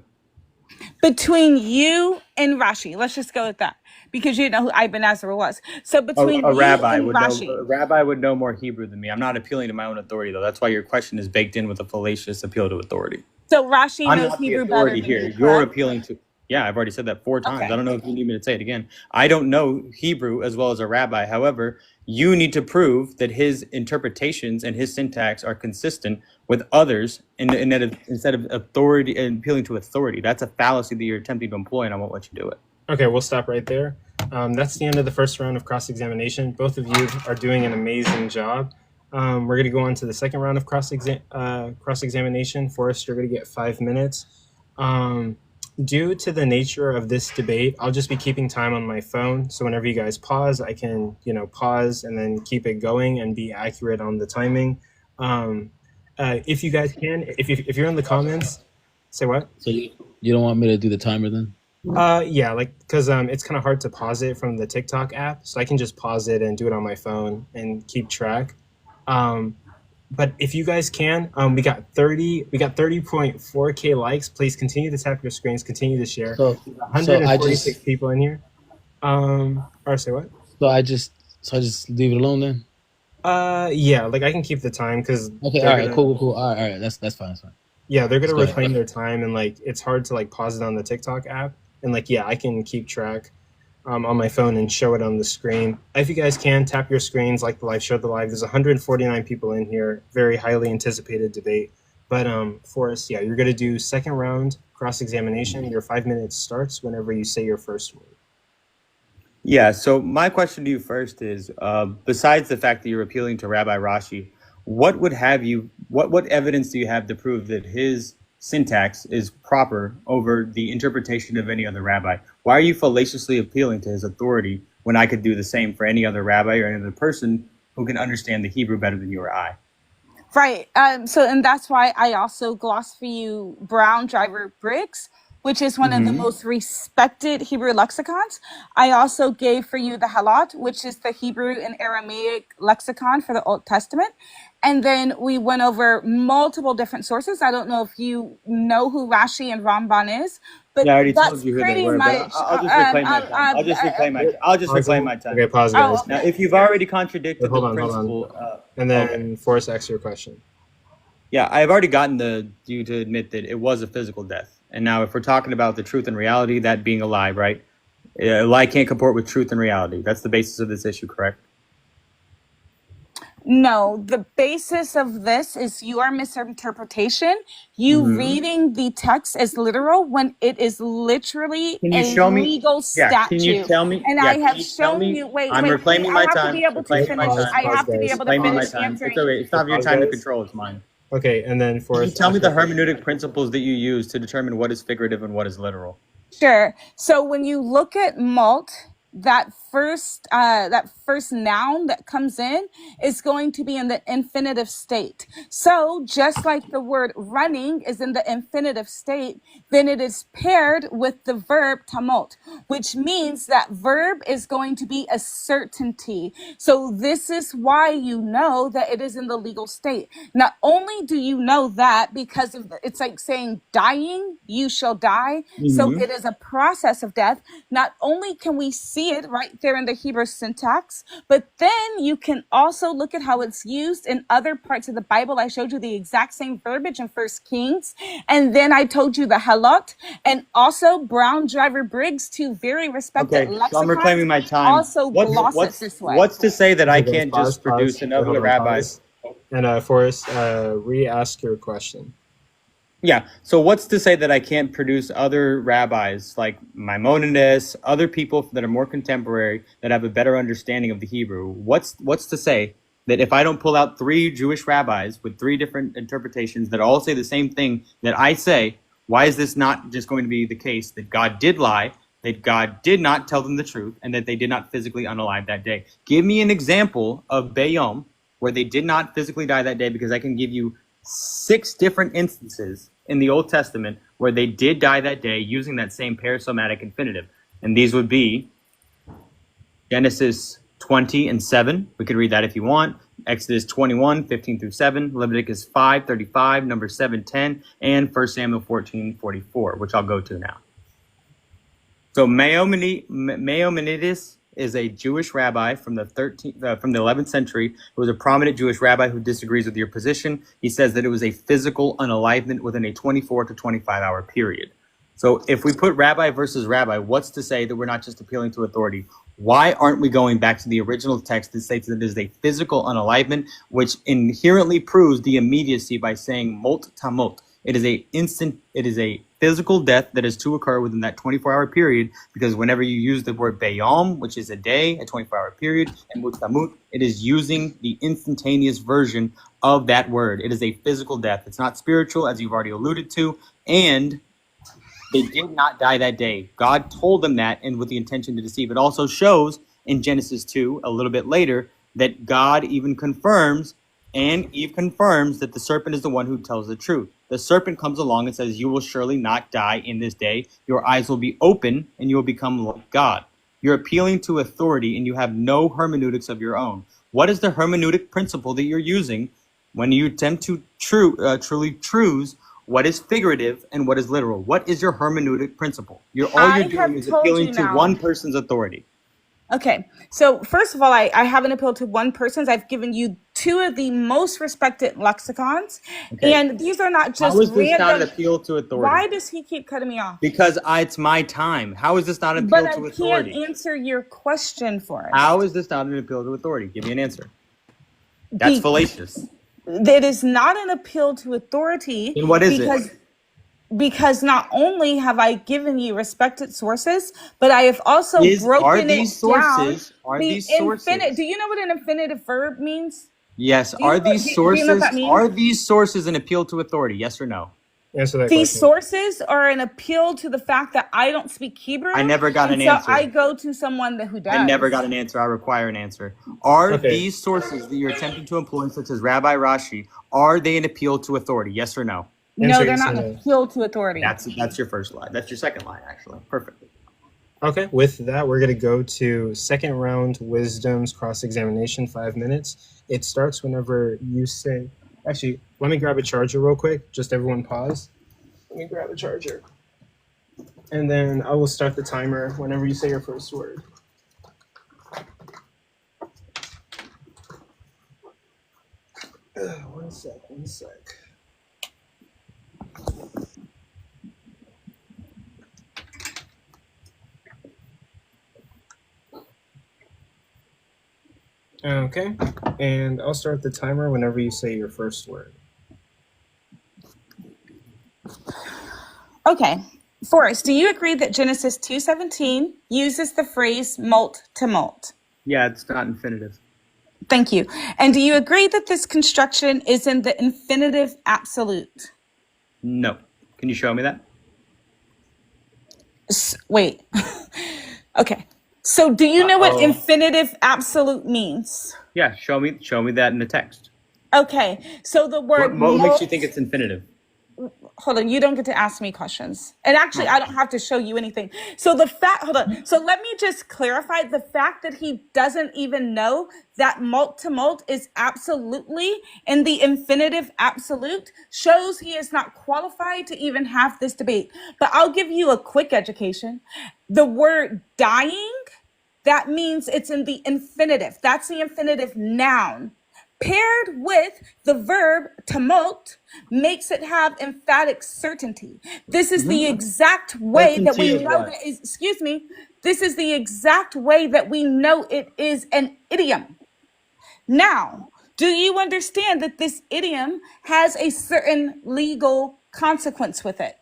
Speaker 2: Between you and Rashi. Let's just go with that, because you know who Ibn Ezra was. So between
Speaker 4: a
Speaker 2: you
Speaker 4: rabbi
Speaker 2: and
Speaker 4: would
Speaker 2: Rashi.
Speaker 4: know. A rabbi would know more Hebrew than me. I'm not appealing to my own authority, though. That's why your question is baked in with a fallacious appeal to authority.
Speaker 2: So Rashi
Speaker 4: I'm
Speaker 2: knows
Speaker 4: not
Speaker 2: Hebrew
Speaker 4: the authority
Speaker 2: better than
Speaker 4: here.
Speaker 2: you,
Speaker 4: You're
Speaker 2: correct?
Speaker 4: appealing to. Yeah, I've already said that 4 times.
Speaker 2: Okay.
Speaker 4: I don't know if you need me to say it again. I don't know Hebrew as well as a rabbi. However, you need to prove that his interpretations and his syntax are consistent with others, instead of authority and appealing to authority. That's a fallacy that you're attempting to employ, and I won't let you do it.
Speaker 3: Okay, we'll stop right there. That's the end of the first round of cross-examination. Both of you are doing an amazing job. We're going to go on to the second round of cross-examination. Forrest, you're going to get 5 minutes. Due to the nature of this debate, I'll just be keeping time on my phone. So whenever you guys pause, I can, pause and then keep it going and be accurate on the timing. If you guys can, if you're in the comments, say what?
Speaker 6: So you don't want me to do the timer then?
Speaker 3: Yeah, because it's kind of hard to pause it from the TikTok app, so I can just pause it and do it on my phone and keep track. But if you guys can, we got 30.4K likes. Please continue to tap your screens, continue to share.
Speaker 6: So
Speaker 3: 146 people in here. Or say what?
Speaker 6: So I just leave it alone then?
Speaker 3: Yeah, I can keep the time because.
Speaker 6: Okay, all right, cool. All right, that's fine.
Speaker 3: Yeah, they're gonna reclaim their time, and it's hard to pause it on the TikTok app, and I can keep track on my phone and show it on the screen. If you guys can, tap your screens like the live, show the live. There's 149 people in here. Very highly anticipated debate. But Forrest, yeah, you're gonna do second round cross-examination. Your 5 minutes starts whenever you say your first word.
Speaker 4: Yeah, so my question to you first is, besides the fact that you're appealing to Rabbi Rashi, what evidence do you have to prove that his syntax is proper over the interpretation of any other rabbi? Why are you fallaciously appealing to his authority when I could do the same for any other rabbi or any other person who can understand the Hebrew better than you or I?
Speaker 2: Right. And that's why I also glossed for you Brown Driver Briggs, which is one of the most respected Hebrew lexicons. I also gave for you the Halot, which is the Hebrew and Aramaic lexicon for the Old Testament. And then we went over multiple different sources. I don't know if you know who Rashi and Ramban is, but
Speaker 4: yeah, I already
Speaker 2: that's
Speaker 4: told you who
Speaker 2: pretty
Speaker 4: they were,
Speaker 2: much.
Speaker 4: But I'll just reclaim my time. I'll just reclaim my time.
Speaker 3: Okay, pause, guys.
Speaker 4: Now, if you've already contradicted the principle,
Speaker 3: and then Forrest asks your question.
Speaker 4: Yeah, I've already gotten you to admit that it was a physical death. And now if we're talking about the truth and reality, that being a lie, right? A lie can't comport with truth and reality. That's the basis of this issue, correct?
Speaker 2: No, the basis of this is your misinterpretation. You reading the text as literal when it is literally legal statute.
Speaker 4: Can you tell me?
Speaker 2: And I have shown you. Wait,
Speaker 4: I'm reclaiming my time.
Speaker 2: I have to be able to finish. I have to be able to finish answering.
Speaker 4: It's okay. It's not your time to control. It's mine.
Speaker 3: Okay, and then Forrest.
Speaker 4: Can you tell me the hermeneutic principles that you use to determine what is figurative and what is literal?
Speaker 2: Sure. So when you look at malt, that first noun that comes in is going to be in the infinitive state. So just like the word running is in the infinitive state, then it is paired with the verb tamot, which means that verb is going to be a certainty. So this is why you know that it is in the legal state. Not only do you know that because it's like saying dying, you shall die. So it is a process of death. Not only can we see see it right there in the Hebrew syntax, but then you can also look at how it's used in other parts of the Bible. I showed you the exact same verbiage in First Kings, and then I told you the halot, and also Brown Driver Briggs, two very respected
Speaker 4: Okay, so I'm reclaiming
Speaker 2: lexicons,
Speaker 4: my time.
Speaker 2: also gloss it this way.
Speaker 4: What's to say that I
Speaker 3: Okay, guys,
Speaker 4: can't
Speaker 3: pause,
Speaker 4: just produce
Speaker 3: pause.
Speaker 4: another
Speaker 3: Hold on,
Speaker 4: rabbis?
Speaker 3: pause. And Forrest, re-ask your question.
Speaker 4: Yeah. So what's to say that I can't produce other rabbis like Maimonides, other people that are more contemporary that have a better understanding of the Hebrew? What's to say that if I don't pull out 3 Jewish rabbis with 3 different interpretations that all say the same thing that I say, why is this not just going to be the case that God did lie, that God did not tell them the truth, and that they did not physically unalive that day? Give me an example of Bayom where they did not physically die that day, because I can give you 6 different instances in the Old Testament where they did die that day using that same parasomatic infinitive. And these would be Genesis 20:7. We could read that if you want. Exodus 21:15-7, Leviticus 5:35, Numbers 7:10, and 1 Samuel 14:44, which I'll go to now. So Maimonides is a Jewish rabbi from the 11th century, who was a prominent Jewish rabbi who disagrees with your position. He says that it was a physical unalivement within a 24 to 25 hour period. So if we put rabbi versus rabbi, what's to say that we're not just appealing to authority? Why aren't we going back to the original text that states that it is a physical unalivement, which inherently proves the immediacy by saying molt tamot? It is a physical death that is to occur within that 24-hour period, because whenever you use the word bayom, which is a day, a 24-hour period, and mutamut, it is using the instantaneous version of that word. It is a physical death. It's not spiritual, as you've already alluded to, and they did not die that day. God told them that, and with the intention to deceive. It also shows in Genesis 2, a little bit later, that God even confirms, and Eve confirms, that the serpent is the one who tells the truth. The serpent comes along and says, "You will surely not die in this day. Your eyes will be open, and you will become like God." You're appealing to authority, and you have no hermeneutics of your own. What is the hermeneutic principle that you're using when you attempt to truly choose what is figurative and what is literal? What is your hermeneutic principle? All you're doing is appealing to one person's authority.
Speaker 2: Okay, so first of all, I haven't appealed to one person's. I've given you 2 of the most respected lexicons,
Speaker 4: okay.
Speaker 2: And these are not just
Speaker 4: How is this
Speaker 2: random.
Speaker 4: not an appeal to authority?
Speaker 2: Why does he keep cutting me off?
Speaker 4: Because it's my time. How is this not an appeal to authority?
Speaker 2: But I can't answer your question for it.
Speaker 4: How is this not an appeal to authority? Give me an answer. That's fallacious.
Speaker 2: It is not an appeal to authority.
Speaker 4: Then what is it?
Speaker 2: Because not only have I given you respected sources, but I have also broken it down.
Speaker 4: Are these sources?
Speaker 2: Do you know what an infinitive verb means?
Speaker 4: Yes. Are these sources an appeal to authority? Yes or no?
Speaker 3: Answer that
Speaker 2: These
Speaker 3: question.
Speaker 2: sources are an appeal to the fact that I don't speak Hebrew.
Speaker 4: I never got an answer.
Speaker 2: So I go to someone who does.
Speaker 4: I never got an answer. I require an answer. Are these sources that you're attempting to employ, such as Rabbi Rashi, are they an appeal to authority? Yes or no?
Speaker 2: No, they're not an appeal to authority.
Speaker 4: That's your first line. That's your second line, actually. Perfect.
Speaker 3: Okay, with that, we're going to go to second round wisdoms cross-examination, 5 minutes. It starts whenever you say... Actually, let me grab a charger real quick. Just everyone pause. Let me grab a charger. And then I will start the timer whenever you say your first word. One sec. Okay, and I'll start the timer whenever you say your first word.
Speaker 2: Okay, Forrest, do you agree that Genesis 2:17 uses the phrase molt to molt?
Speaker 4: Yeah, it's not infinitive.
Speaker 2: Thank you. And do you agree that this construction is in the infinitive absolute?
Speaker 4: No. Can you show me that?
Speaker 2: Wait. Okay. So do you know what infinitive absolute means?
Speaker 4: Yeah, show me that in the text.
Speaker 2: Okay. So the word
Speaker 4: what makes you think it's infinitive?
Speaker 2: Hold on, you don't get to ask me questions. And actually, I don't have to show you anything. So hold on. So let me just clarify the fact that he doesn't even know that molt to molt is absolutely in the infinitive absolute shows he is not qualified to even have this debate. But I'll give you a quick education. The word dying That means it's in the infinitive. That's the infinitive noun. Paired with the verb tumult makes it have emphatic certainty. This is the exact way that we know that is, excuse me, this is the exact way that we know it is an idiom. Now, do you understand that this idiom has a certain legal consequence with it?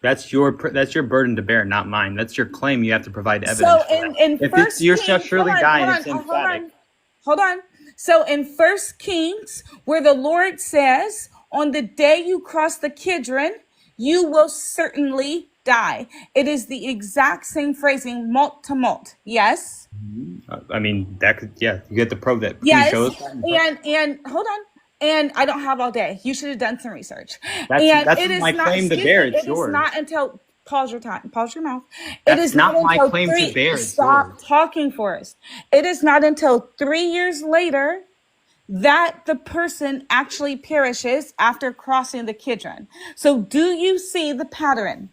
Speaker 4: That's your burden to bear, not mine. That's your claim. You have to provide evidence.
Speaker 2: So
Speaker 4: for
Speaker 2: in
Speaker 4: if
Speaker 2: First
Speaker 4: you
Speaker 2: Kings,
Speaker 4: shall surely die, and it's
Speaker 2: hold
Speaker 4: emphatic.
Speaker 2: on. So in First Kings, where the Lord says, on the day you cross the Kidron, you will certainly die. It is the exact same phrasing, mult to mult. Yes?
Speaker 4: I mean, that could, yeah, you get to prove that. Can
Speaker 2: Yes.
Speaker 4: you show us that?
Speaker 2: And hold on. And I don't have all day. You should have done some research.
Speaker 4: That's
Speaker 2: it is
Speaker 4: my
Speaker 2: not,
Speaker 4: claim to bear. It's
Speaker 2: it
Speaker 4: yours.
Speaker 2: is not until, pause your time, pause your mouth.
Speaker 4: That's
Speaker 2: it is
Speaker 4: not my
Speaker 2: until
Speaker 4: claim to bear. It's
Speaker 2: Stop
Speaker 4: yours.
Speaker 2: talking, Forrest. It is not until 3 years later that the person actually perishes after crossing the Kidron. So do you see the pattern?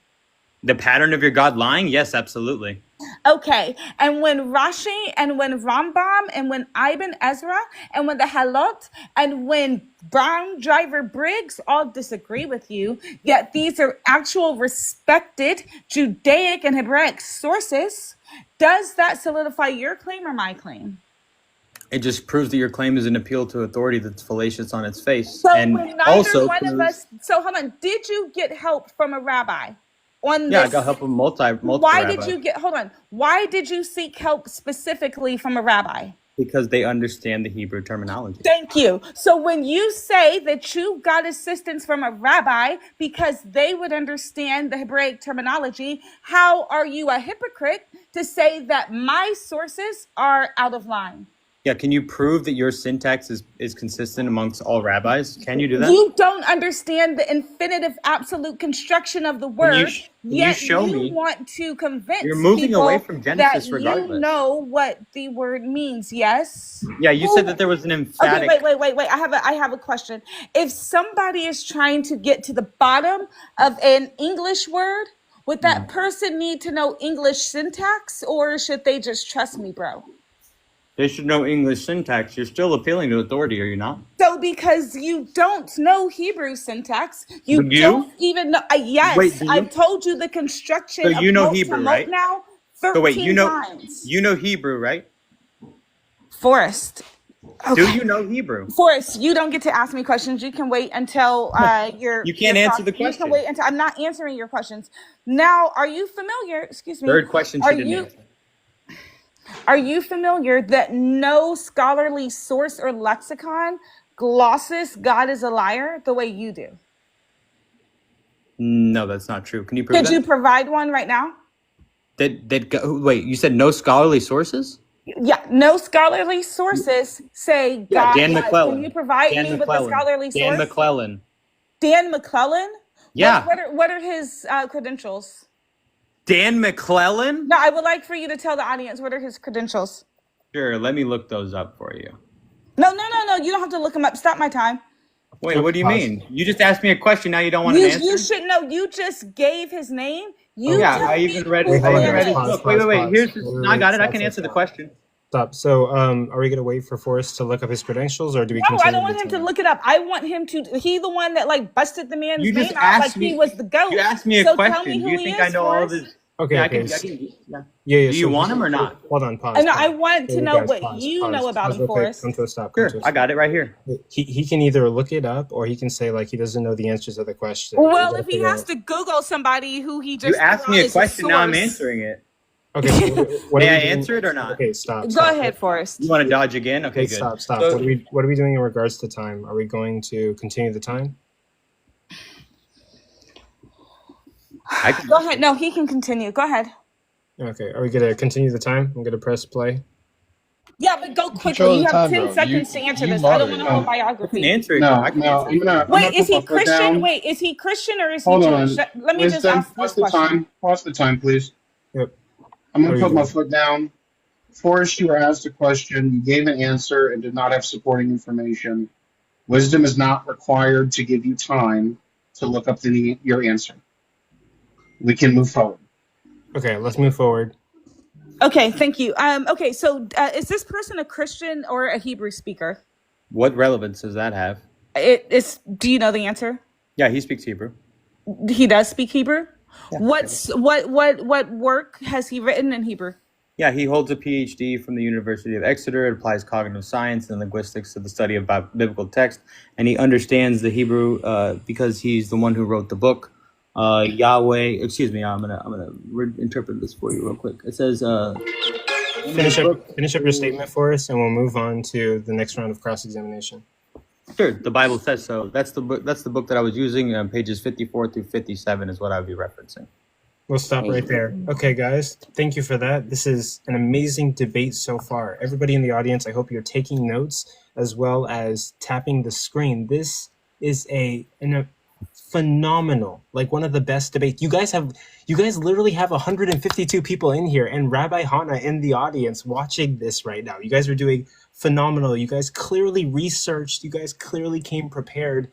Speaker 4: The pattern of your God lying? Yes, absolutely.
Speaker 2: Okay, and when Rashi and when Rambam and when Ibn Ezra and when the Halot and when Brown Driver Briggs all disagree with you, yet these are actual respected Judaic and Hebraic sources, does that solidify your claim or my claim?
Speaker 4: It just proves that your claim is an appeal to authority that's fallacious on its face.
Speaker 2: So
Speaker 4: and
Speaker 2: when neither
Speaker 4: also
Speaker 2: one of us, so hold on, did you get help from a rabbi on
Speaker 4: yeah,
Speaker 2: this?
Speaker 4: I got help from multiple
Speaker 2: Why
Speaker 4: rabbis.
Speaker 2: did you get, hold on, why did you seek help specifically from a rabbi?
Speaker 4: Because they understand the Hebrew terminology.
Speaker 2: Thank you. So when you say that you got assistance from a rabbi because they would understand the Hebraic terminology, how are you a hypocrite to say that my sources are out of line?
Speaker 4: Yeah, can you prove that your syntax is consistent amongst all rabbis? Can you do that?
Speaker 2: You don't understand the infinitive absolute construction of the word, yet you want to convince
Speaker 4: You're moving
Speaker 2: people
Speaker 4: away from Genesis
Speaker 2: that
Speaker 4: regardless.
Speaker 2: you know what the word means, yes?
Speaker 4: Yeah, you said that there was an emphatic...
Speaker 2: Okay, wait. I have a question. If somebody is trying to get to the bottom of an English word, would that person need to know English syntax, or should they just trust me, bro?
Speaker 4: They should know English syntax. You're still appealing to authority, are you not?
Speaker 2: So because you don't know Hebrew syntax, you don't even know. Yes,
Speaker 4: Wait,
Speaker 2: I've told you the construction
Speaker 4: So you
Speaker 2: of
Speaker 4: know
Speaker 2: mult
Speaker 4: Hebrew,
Speaker 2: to mult
Speaker 4: right?
Speaker 2: now 13
Speaker 4: So wait, you know
Speaker 2: times.
Speaker 4: Hebrew, right?
Speaker 2: Forrest. Okay.
Speaker 4: Do you know Hebrew?
Speaker 2: Forrest, you don't get to ask me questions. You can wait until
Speaker 4: You can't answer the question.
Speaker 2: You can wait until I'm not answering your questions. Now, are you familiar? Excuse me.
Speaker 4: Third question she didn't answer.
Speaker 2: Are you familiar that no scholarly source or lexicon glosses God is a liar the way you do?
Speaker 4: No, that's not true. Can you prove that?
Speaker 2: Could you provide one right now?
Speaker 4: Wait, you said no scholarly sources?
Speaker 2: Yeah, no scholarly sources say God.
Speaker 4: Dan McClellan.
Speaker 2: Can you provide me with a scholarly source?
Speaker 4: Dan McClellan.
Speaker 2: Dan McClellan?
Speaker 4: Yeah.
Speaker 2: What are his credentials?
Speaker 4: Dan McClellan?
Speaker 2: No, I would like for you to tell the audience what are his credentials.
Speaker 4: Sure, let me look those up for you.
Speaker 2: No. You don't have to look them up. Stop my time.
Speaker 4: Wait, what do you mean? You just asked me a question. Now you don't want an answer?
Speaker 2: You should know. You just gave his name.
Speaker 4: I even read it. Look, wait. No, I got it. I can answer the question.
Speaker 3: Stop. So, are we gonna wait for Forrest to look up his credentials, or do we?
Speaker 2: No, I don't want him to look it up. I want him to. He the one that like busted the man's name out like he was the GOAT.
Speaker 4: You asked me a question. Do you think I know all of his?
Speaker 3: Okay.
Speaker 4: Yeah,
Speaker 3: Okay.
Speaker 4: Yeah. Do you want him or not?
Speaker 3: Hold on. Pause.
Speaker 2: No, I want to know what you know about him, Forrest.
Speaker 3: Come to a stop.
Speaker 4: Sure, I got it right here.
Speaker 3: He can either look it up or he can say like he doesn't know the answers to the question.
Speaker 2: Well, if he has to Google somebody who he just
Speaker 4: you asked me a question, now I'm answering it.
Speaker 3: Okay.
Speaker 4: May I answer it or not?
Speaker 3: Okay, stop.
Speaker 2: Go ahead, Forrest.
Speaker 4: You want to dodge again? Okay, good.
Speaker 3: Stop.
Speaker 4: So,
Speaker 3: what are we doing in regards to time? Are we going to continue the time?
Speaker 2: Go ahead. No, he can continue. Go ahead.
Speaker 3: Okay. Are we gonna continue the time? I'm gonna press play.
Speaker 2: Yeah, but go quickly. You have 10 seconds to answer this. I don't want to hold biography.
Speaker 4: I can answer it.
Speaker 2: Wait, is he Christian? Wait, is he Christian or is he Jewish? Let me just ask this question.
Speaker 7: Pause the time, please.
Speaker 3: Yep.
Speaker 7: I'm going to put my foot down. Forrest, you were asked a question. You gave an answer and did not have supporting information. Wisdom is not required to give you time to look up your answer. We can move forward.
Speaker 3: Okay, let's move forward.
Speaker 2: Okay, thank you. Okay, so is this person a Christian or a Hebrew speaker?
Speaker 4: What relevance does that have?
Speaker 2: Do you know the answer?
Speaker 4: Yeah, he speaks Hebrew.
Speaker 2: He does speak Hebrew.
Speaker 4: Yeah.
Speaker 2: What work has he written in Hebrew?
Speaker 4: Yeah, he holds a PhD from the University of Exeter. It applies cognitive science and linguistics to the study of biblical text, and he understands the Hebrew because he's the one who wrote the book. Yahweh, excuse me, I'm gonna interpret this for you real quick. It says,
Speaker 3: finish up your statement for us, and we'll move on to the next round of cross-examination.
Speaker 4: Sure, the Bible says so. That's the book. That's the book that I was using. Pages 54 through 57 is what I would be referencing.
Speaker 3: We'll stop right there. Okay, guys, thank you for that. This is an amazing debate so far. Everybody in the audience, I hope you're taking notes as well as tapping the screen. This is a phenomenal, like one of the best debates. You guys literally have 152 people in here and Rabbi Hana in the audience watching this right now. You guys are doing phenomenal. You guys clearly researched. You guys clearly came prepared.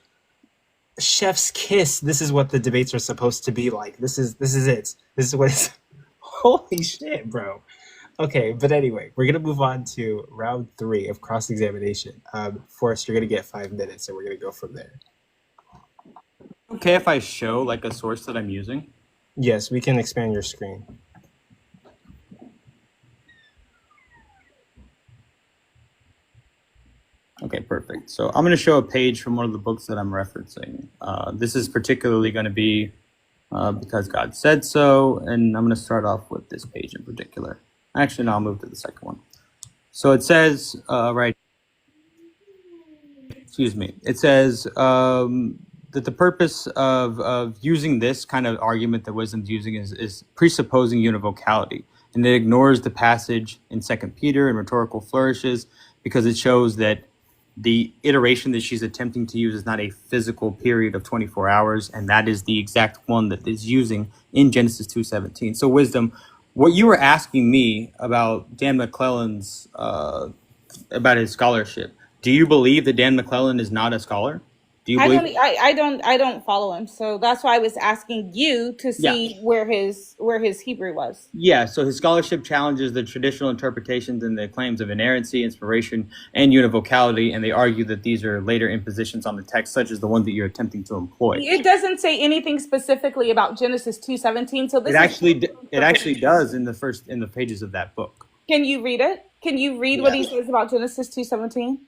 Speaker 3: Chef's kiss. This is what the debates are supposed to be like. This is it. This is what it's. Holy shit, bro. Okay, but anyway, we're gonna move on to round 3 of cross-examination. Forrest, you're gonna get 5 minutes, and we're gonna go from there.
Speaker 4: Okay, if I show like a source that I'm using?
Speaker 3: Yes, we can expand your screen.
Speaker 4: Okay, perfect. So I'm going to show a page from one of the books that I'm referencing. This is particularly going to be because God said so, and I'm going to start off with this page in particular. Actually, no, I'll move to the second one. So it says, it says that the purpose of using this kind of argument that wisdom's using is presupposing univocality, and it ignores the passage in 2 Peter and rhetorical flourishes because it shows that the iteration that she's attempting to use is not a physical period of 24 hours, and that is the exact one that is using in Genesis 2:17. So wisdom, what you were asking me about Dan McClellan's, about his scholarship, do you believe that Dan McClellan is not a scholar? Do you believe?
Speaker 2: I don't follow him, so that's why I was asking you to see where his Hebrew was.
Speaker 4: Yeah, so his scholarship challenges the traditional interpretations and the claims of inerrancy, inspiration, and univocality, and they argue that these are later impositions on the text, such as the one that you're attempting to employ.
Speaker 2: It doesn't say anything specifically about Genesis 2:17, so this
Speaker 4: it actually does in the pages of that book.
Speaker 2: Can you read it? Can you read what he says about Genesis 2:17?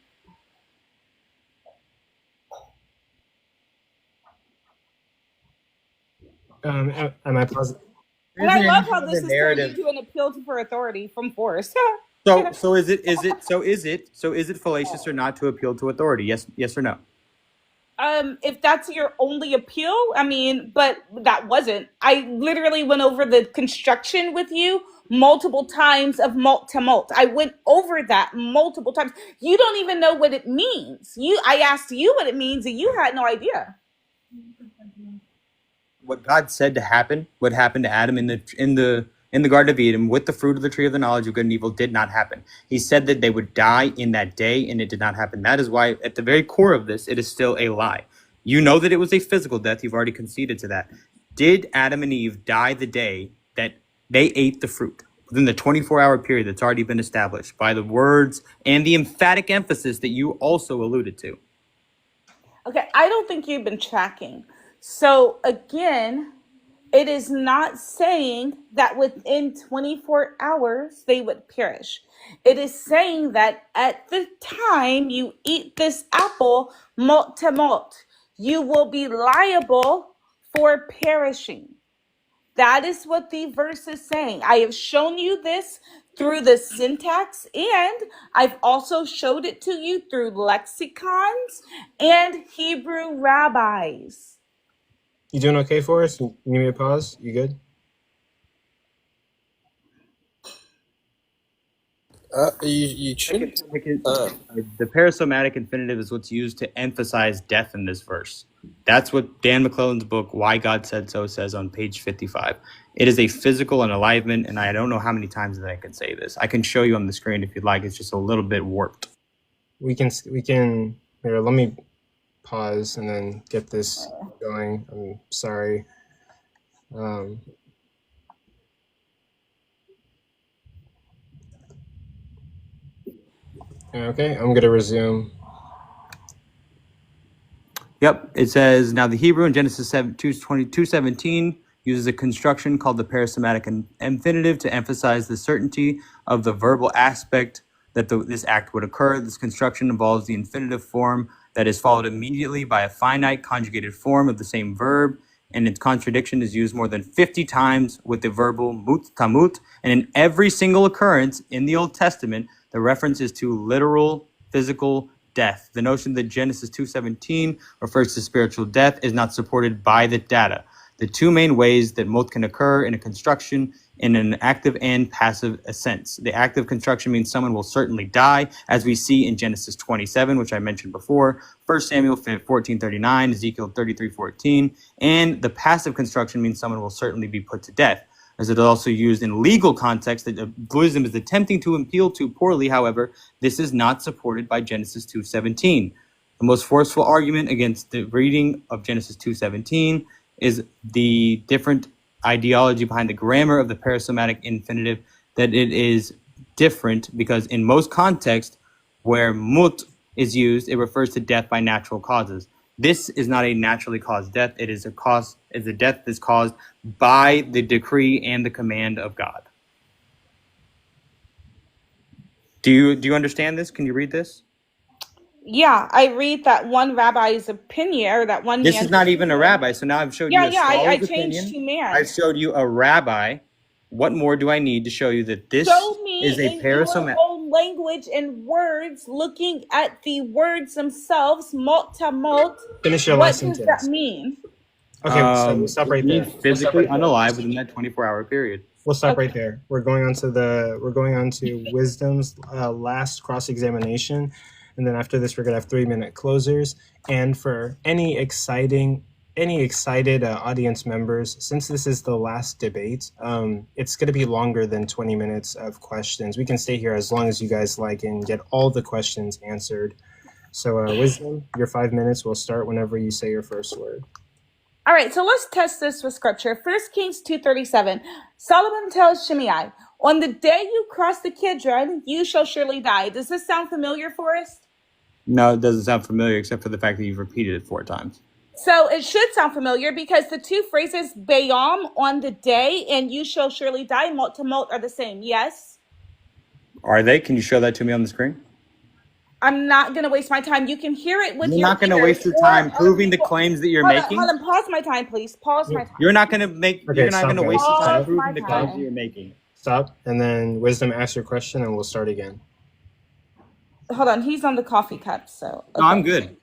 Speaker 3: Am I positive?
Speaker 2: And I love how this is turned into an appeal for authority from Forrest.
Speaker 4: So is it fallacious or not to appeal to authority? Yes or no?
Speaker 2: If that's your only appeal, I mean, but that wasn't. I literally went over the construction with you multiple times of mult to mult. I went over that multiple times. You don't even know what it means. I asked you what it means, and you had no idea.
Speaker 4: What God said to happen, what happened to Adam in the Garden of Eden with the fruit of the tree of the knowledge of good and evil did not happen. He said that they would die in that day, and it did not happen. That is why at the very core of this, it is still a lie. You know that it was a physical death. You've already conceded to that. Did Adam and Eve die the day that they ate the fruit? Within the 24-hour period that's already been established by the words and the emphatic emphasis that you also alluded to.
Speaker 2: Okay, I don't think you've been tracking. So again, it is not saying that within 24 hours they would perish. It is saying that at the time you eat this apple, malt to malt, you will be liable for perishing. That is what the verse is saying. I have shown you this through the syntax, and I've also showed it to you through lexicons and Hebrew rabbis.
Speaker 3: You doing okay for us? You need me to pause? You good?
Speaker 8: You shouldn't.
Speaker 4: The parasomatic infinitive is what's used to emphasize death in this verse. That's what Dan McClellan's book, Why God Said So, says on page 55. It is a physical and alignment, and I don't know how many times that I can say this. I can show you on the screen if you'd like. It's just a little bit warped.
Speaker 3: We can here, let me pause and then get this going. I'm sorry. Okay, I'm gonna resume.
Speaker 4: Yep, it says, now the Hebrew in Genesis 2:17 uses a construction called the parasomatic infinitive to emphasize the certainty of the verbal aspect that this act would occur. This construction involves the infinitive form that is followed immediately by a finite conjugated form of the same verb, and its contradiction is used more than 50 times with the verbal mut tamut, and in every single occurrence in the Old Testament, the reference is to literal physical death. The notion that Genesis 2:17 refers to spiritual death is not supported by the data. The two main ways that mot can occur in a construction in an active and passive sense. The active construction means someone will certainly die, as we see in Genesis 27, which I mentioned before, 1 Samuel 14:39, Ezekiel 33:14, and the passive construction means someone will certainly be put to death, as it is also used in legal context that wisdom is attempting to appeal to poorly. However, this is not supported by Genesis 2:17. The most forceful argument against the reading of Genesis 2:17 is the different ideology behind the grammar of the parasomatic infinitive, that it is different because in most contexts where mut is used, it refers to death by natural causes. This is not a naturally caused death. It is a death that's caused by the decree and the command of God. Do you understand this? Can you read this?
Speaker 2: Yeah, I read that one rabbi's opinion, or that one.
Speaker 4: This is not even a rabbi. So now I've showed you a scholar's
Speaker 2: I
Speaker 4: opinion.
Speaker 2: changed to man.
Speaker 4: I've showed you a rabbi. What more do I need to show you that this is a parasomatic?
Speaker 2: Own language and words, looking at the words themselves, mot to mot.
Speaker 3: Finish your last sentence.
Speaker 2: What does that mean?
Speaker 3: Okay, so we'll stop right there.
Speaker 4: Physically unalive within that 24-hour period.
Speaker 3: We'll stop right there. We're going on to wisdom's last cross-examination, and then after this, we're gonna have 3-minute closers. And for any excited audience members, since this is the last debate, it's gonna be longer than 20 minutes of questions. We can stay here as long as you guys like and get all the questions answered. So, wisdom, your 5 minutes will start whenever you say your first word.
Speaker 2: All right, so let's test this with scripture. 1 Kings 2:37. Solomon tells Shimei, "On the day you cross the Kidron, you shall surely die." Does this sound familiar, Forrest?
Speaker 4: No, it doesn't sound familiar except for the fact that you've repeated it 4 times.
Speaker 2: So it should sound familiar because the two phrases, Bayam, on the day, and you shall surely die, mot to mot, are the same, yes?
Speaker 4: Are they? Can you show that to me on the screen?
Speaker 2: I'm not going to waste my time. You can hear it with your
Speaker 4: You're not going to waste your time proving the claims that you're making.
Speaker 2: Hold on, pause my time, please. Pause my time.
Speaker 4: You're not going to make.
Speaker 3: Okay,
Speaker 4: you're not going to waste your time
Speaker 2: Pause my
Speaker 4: proving the claims
Speaker 2: time.
Speaker 4: that you're making.
Speaker 3: Stop, and then wisdom, ask your question, and we'll start again.
Speaker 2: Hold on, he's on the coffee cup, so. Okay.
Speaker 4: No, I'm good.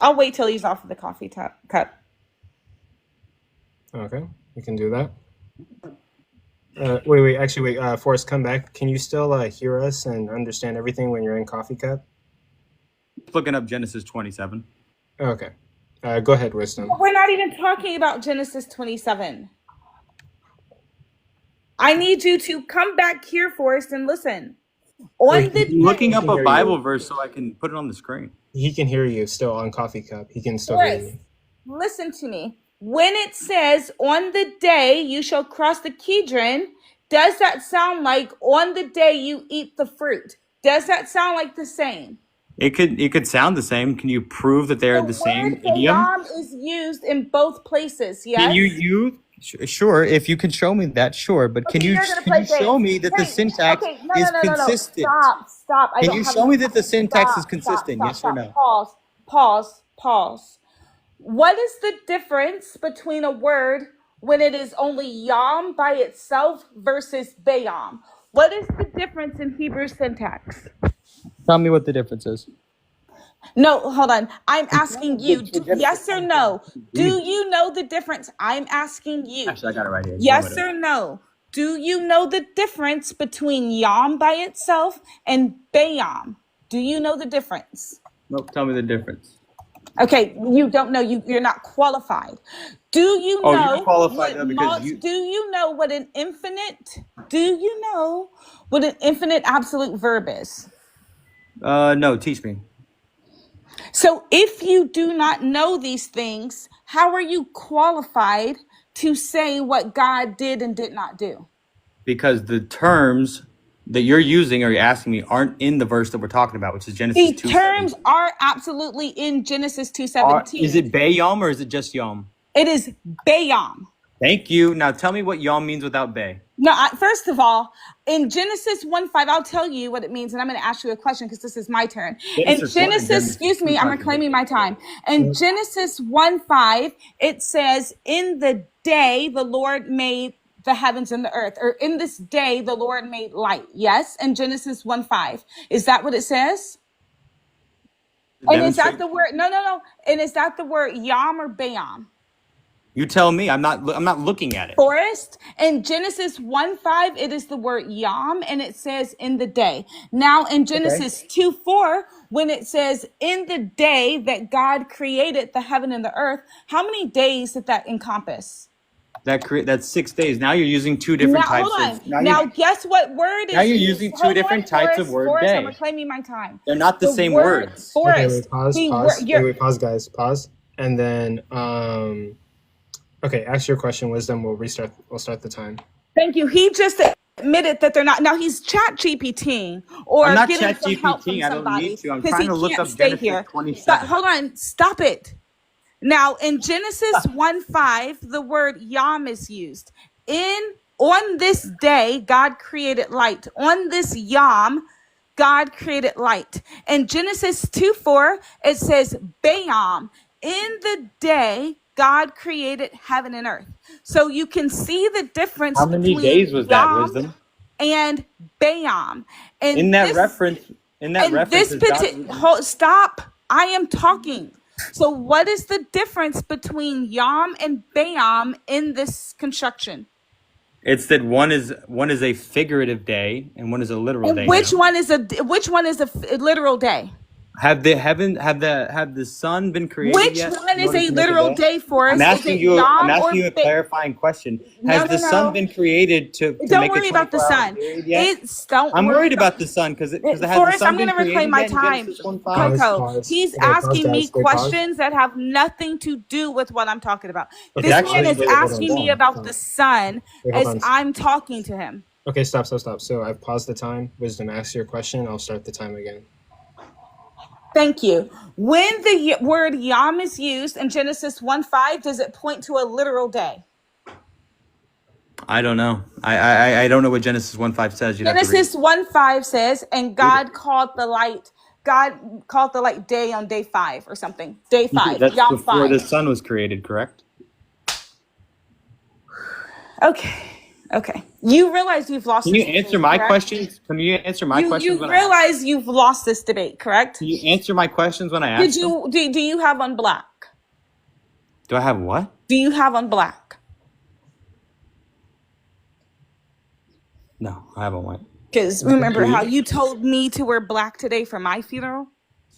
Speaker 2: I'll wait till he's off of the coffee cup.
Speaker 3: Okay, we can do that. Wait, Forrest, come back. Can you still hear us and understand everything when you're in coffee cup?
Speaker 4: Looking up Genesis 27.
Speaker 3: Okay, go ahead, wisdom.
Speaker 2: We're not even talking about Genesis 27. I need you to come back here, Forrest, and listen.
Speaker 4: Looking up a Bible verse so I can put it on the screen.
Speaker 3: He can hear you still on coffee cup. He can still hear you.
Speaker 2: Listen to me. When it says, on the day you shall cross the Kidron, does that sound like on the day you eat the fruit? Does that sound like the same?
Speaker 4: It could sound the same. Can you prove that they're the same idiom?
Speaker 2: Bayam is used in both places, yes?
Speaker 4: Can you sure, if you can show me that, sure. But can you show me that the syntax is consistent?
Speaker 2: Stop.
Speaker 4: Can you show me that the syntax is consistent? Yes or no?
Speaker 2: Pause. What is the difference between a word when it is only yam by itself versus bayam? What is the difference in Hebrew syntax?
Speaker 4: Tell me what the difference is.
Speaker 2: No, hold on. I'm asking you, yes or no? Do you know the difference? I'm asking you.
Speaker 4: Actually, I got it right here.
Speaker 2: Yes or no? Do you know the difference between yam by itself and bayam? Do you know the difference?
Speaker 4: Nope, tell me the difference.
Speaker 2: Okay, you don't know. You're not qualified. Do you know?
Speaker 4: You're qualified though because
Speaker 2: do you know what an infinite? Do you know what an infinite absolute verb is?
Speaker 4: No, teach me.
Speaker 2: So if you do not know these things, how are you qualified to say what God did and did not do?
Speaker 4: Because the terms that you're using or you're asking me aren't in the verse that we're talking about, which is Genesis
Speaker 2: The
Speaker 4: 2:17.
Speaker 2: terms are absolutely in Genesis 2:17.
Speaker 4: Is it Bayom or is it just Yom?
Speaker 2: It is Bayom.
Speaker 4: Thank you. Now tell me what Yom means without Bay.
Speaker 2: No, first of all, in Genesis 1:5, I'll tell you what it means, and I'm going to ask you a question because this is my turn. In Genesis, excuse me, I'm reclaiming my time. In Genesis 1:5, it says, "In the day the Lord made the heavens and the earth," or "In this day the Lord made light." Yes, in Genesis 1:5, is that what it says? And is that the word? No. And is that the word Yom or Bayom?
Speaker 4: You tell me. I'm not looking at it.
Speaker 2: Forrest, in Genesis 1:5, it is the word Yom, and it says "in the day." Now, in Genesis 2:4, when it says "in the day that God created the heaven and the earth," how many days did that encompass?
Speaker 4: That's 6 days. Now you're using two different types of.
Speaker 2: Now, guess what word is?
Speaker 4: Now you're using two different types of word
Speaker 2: Forrest,
Speaker 4: day.
Speaker 2: I'm reclaiming my time.
Speaker 4: They're not the same words.
Speaker 2: Forrest,
Speaker 3: okay, wait, pause, guys, pause, and then okay, ask your question, Wisdom. We'll start the time.
Speaker 2: Thank you. He just admitted that they're not. Now he's chat GPTing or
Speaker 4: I'm not
Speaker 2: getting
Speaker 4: chat
Speaker 2: some help from
Speaker 4: GPTing. I don't
Speaker 2: somebody
Speaker 4: need to. I'm
Speaker 2: because
Speaker 4: trying
Speaker 2: he
Speaker 4: to look
Speaker 2: can't
Speaker 4: up
Speaker 2: stay
Speaker 4: Genesis
Speaker 2: here.
Speaker 4: 27.
Speaker 2: Hold on, stop it. Now in Genesis 1:5, the word Yom is used. On this day, God created light. On this Yom, God created light. In Genesis 2:4, it says Bayom. In the day, God created heaven and earth. So you can see the difference.
Speaker 4: How many
Speaker 2: between
Speaker 4: days was that,
Speaker 2: Yom
Speaker 4: Wisdom?
Speaker 2: and Bayom. And
Speaker 4: In that reference,
Speaker 2: stop. I am talking. So what is the difference between Yom and Bayom in this construction?
Speaker 4: It's that one is a figurative day and one is a literal day.
Speaker 2: Which one is a literal day?
Speaker 4: Have the sun been created
Speaker 2: Which
Speaker 4: yet?
Speaker 2: one is a literal day for us?
Speaker 4: I'm asking you a clarifying question. Has the sun been created to
Speaker 2: don't
Speaker 4: make
Speaker 2: worry
Speaker 4: a
Speaker 2: about the sun. I'm
Speaker 4: worried about the sun because
Speaker 2: Forrest, I'm going to reclaim my time. Coco, he's asking me questions that have nothing to do with what I'm talking about. This man is asking me about the sun as I'm talking to him.
Speaker 3: Okay, stop. So I've paused the time. Wisdom, ask your question. I'll start the time again.
Speaker 2: Thank you. When the word Yom is used in Genesis 1:5, does it point to a literal day?
Speaker 4: I don't know. I don't know what Genesis 1:5 says.
Speaker 2: Genesis 1:5 says, "And God called the light day on day 5 or something. Day 5.
Speaker 4: That's
Speaker 2: Yom
Speaker 4: before
Speaker 2: 5.
Speaker 4: the sun was created, correct?
Speaker 2: Okay. You realize you've lost.
Speaker 4: Can you answer my questions? Can you answer my questions?
Speaker 2: You realize you've lost this debate, correct?
Speaker 4: Can you answer my questions when I ask them?
Speaker 2: Do you have on black?
Speaker 4: Do I have what?
Speaker 2: Do you have on black?
Speaker 4: No, I haven't white.
Speaker 2: Because remember how you told me to wear black today for my funeral?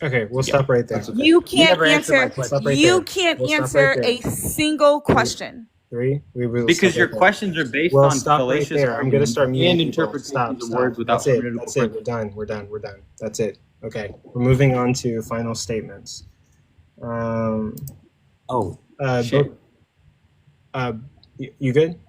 Speaker 3: Okay, we'll stop right there.
Speaker 4: Okay.
Speaker 2: You can't answer. You can't answer a single question.
Speaker 4: Because your questions are based on fallacious.
Speaker 3: Right I'm going to start muting
Speaker 4: and
Speaker 3: people.
Speaker 4: interpreting the words without.
Speaker 3: That's it. We're done. That's it. Okay, we're moving on to final statements.
Speaker 4: Shit.
Speaker 3: You good?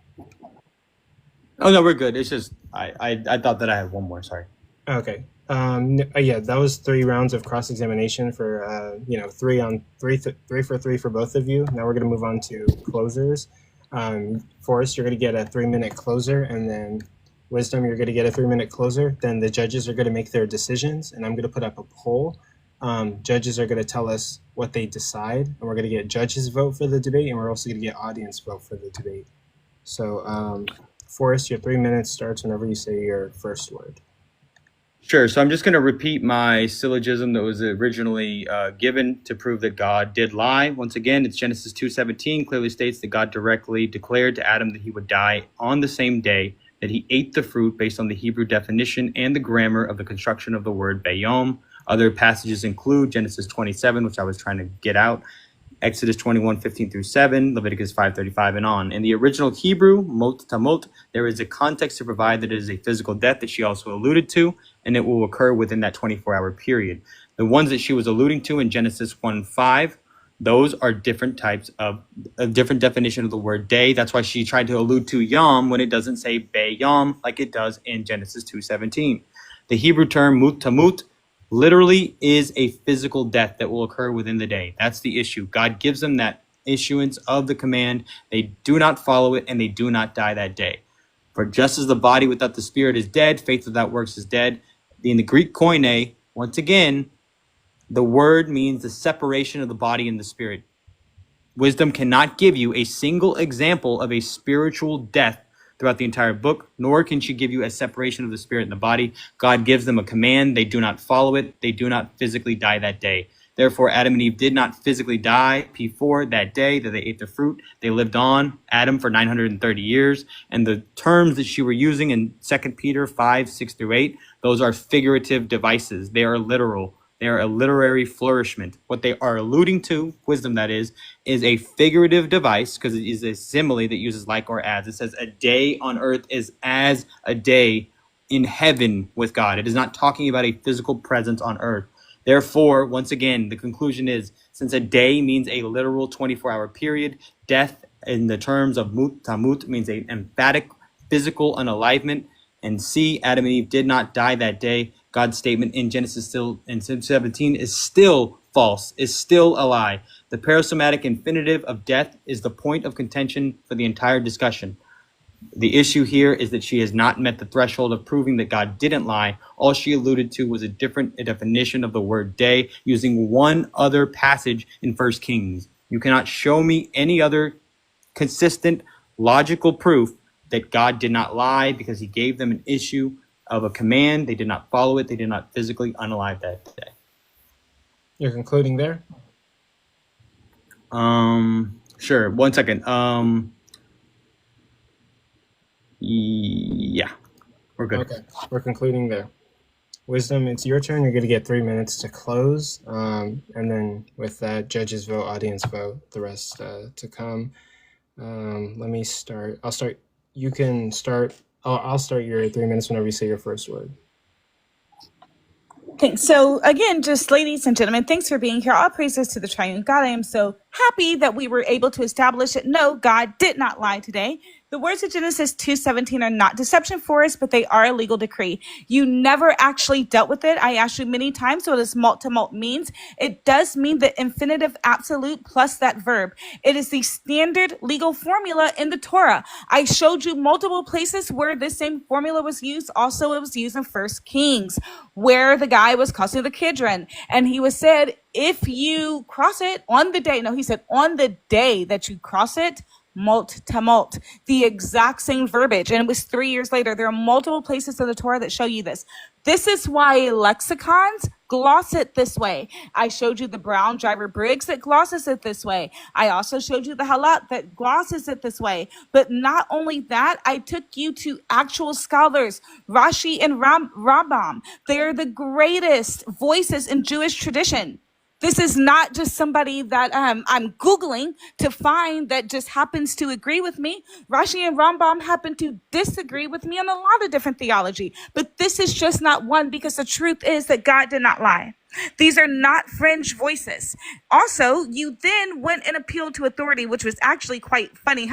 Speaker 4: Oh no, we're good. It's just I thought that I had one more. Sorry.
Speaker 3: Okay. Yeah, that was 3 rounds of cross-examination for 3 for 3 for both of you. Now we're going to move on to closers. Forrest, you're going to get a 3-minute closer, and then Wisdom, you're going to get a 3-minute closer. Then the judges are going to make their decisions, and I'm going to put up a poll. Judges are going to tell us what they decide, and we're going to get judges' vote for the debate, and we're also going to get audience vote for the debate. So, Forrest, your 3 minutes starts whenever you say your first word.
Speaker 4: Sure. So I'm just going to repeat my syllogism that was originally given to prove that God did lie. Once again, it's Genesis 2:17 clearly states that God directly declared to Adam that he would die on the same day that he ate the fruit based on the Hebrew definition and the grammar of the construction of the word bayom. Other passages include Genesis 27, which I was trying to get out, Exodus 21:15-7, Leviticus 5:35 and on. In the original Hebrew, mot tamot, there is a context to provide that it is a physical death that she also alluded to, and it will occur within that 24-hour period. The ones that she was alluding to in Genesis 1:5, Those are different types of a different definition of the word day. That's why she tried to allude to yom when it doesn't say be-yom like it does in Genesis 2:17. The Hebrew term mut tamut literally is a physical death that will occur within the day. That's the issue. God gives them that issuance of the command. They do not follow it, and they do not die that day. For just as the body without the spirit is dead, faith without works is dead. In the Greek koine, once again, the word means the separation of the body and the spirit. Wisdom cannot give you a single example of a spiritual death throughout the entire book, nor can she give you a separation of the spirit and the body. God gives them a command. They do not follow it. They do not physically die that day. Therefore, Adam and Eve did not physically die P4 that day that they ate the fruit. They lived on, Adam, for 930 years. And the terms that she were using in 2 Peter 5:6-8, those are figurative devices. They are literal. They are a literary flourishment. What they are alluding to, wisdom that is a figurative device, because it is a simile that uses like or as. It says a day on earth is as a day in heaven with God. It is not talking about a physical presence on earth. Therefore, once again, the conclusion is, since a day means a literal 24-hour period, death in the terms of mut tamut means an emphatic physical unalivement. And C, Adam and Eve did not die that day. God's statement in Genesis 17 is still false, is still a lie. The parasomatic infinitive of death is the point of contention for the entire discussion. The issue here is that she has not met the threshold of proving that God didn't lie. All she alluded to was a different definition of the word day using one other passage in 1 Kings. You cannot show me any other consistent, logical proof that God did not lie because he gave them an issue of a command. They did not follow it. They did not physically unalive that day.
Speaker 3: You're concluding there?
Speaker 4: Sure. 1 second. Yeah, we're good.
Speaker 3: Okay, we're concluding there. Wisdom, it's your turn. You're going to get 3 minutes to close. And then with that, judges vote, audience vote, the rest to come. Let me start. I'll start. You can start. I'll start your 3 minutes whenever you say your first word.
Speaker 2: Thanks. So again, just ladies and gentlemen, thanks for being here. All praises to the triune God. I am so happy that we were able to establish that no, God did not lie today. The words of Genesis 2:17 are not deception for us, but they are a legal decree. You never actually dealt with it. I asked you many times what does malt to malt means. It does mean the infinitive absolute plus that verb. It is the standard legal formula in the Torah. I showed you multiple places where this same formula was used. Also, it was used in 1 Kings, where the guy was crossing the Kidron, and he was said, if you cross it on the day, no, he said, on the day that you cross it, malt to malt, the exact same verbiage. And it was 3 years later. There are multiple places in the Torah that show you this. This is why lexicons gloss it this way. I showed you the Brown Driver Briggs that glosses it this way. I also showed you the Halat that glosses it this way. But not only that, I took you to actual scholars, Rashi and Rambam. They are the greatest voices in Jewish tradition. This is not just somebody that I'm Googling to find that just happens to agree with me. Rashi and Rambam happen to disagree with me on a lot of different theology. But this is just not one, because the truth is that God did not lie. These are not fringe voices. Also, you then went and appealed to authority, which was actually quite funny,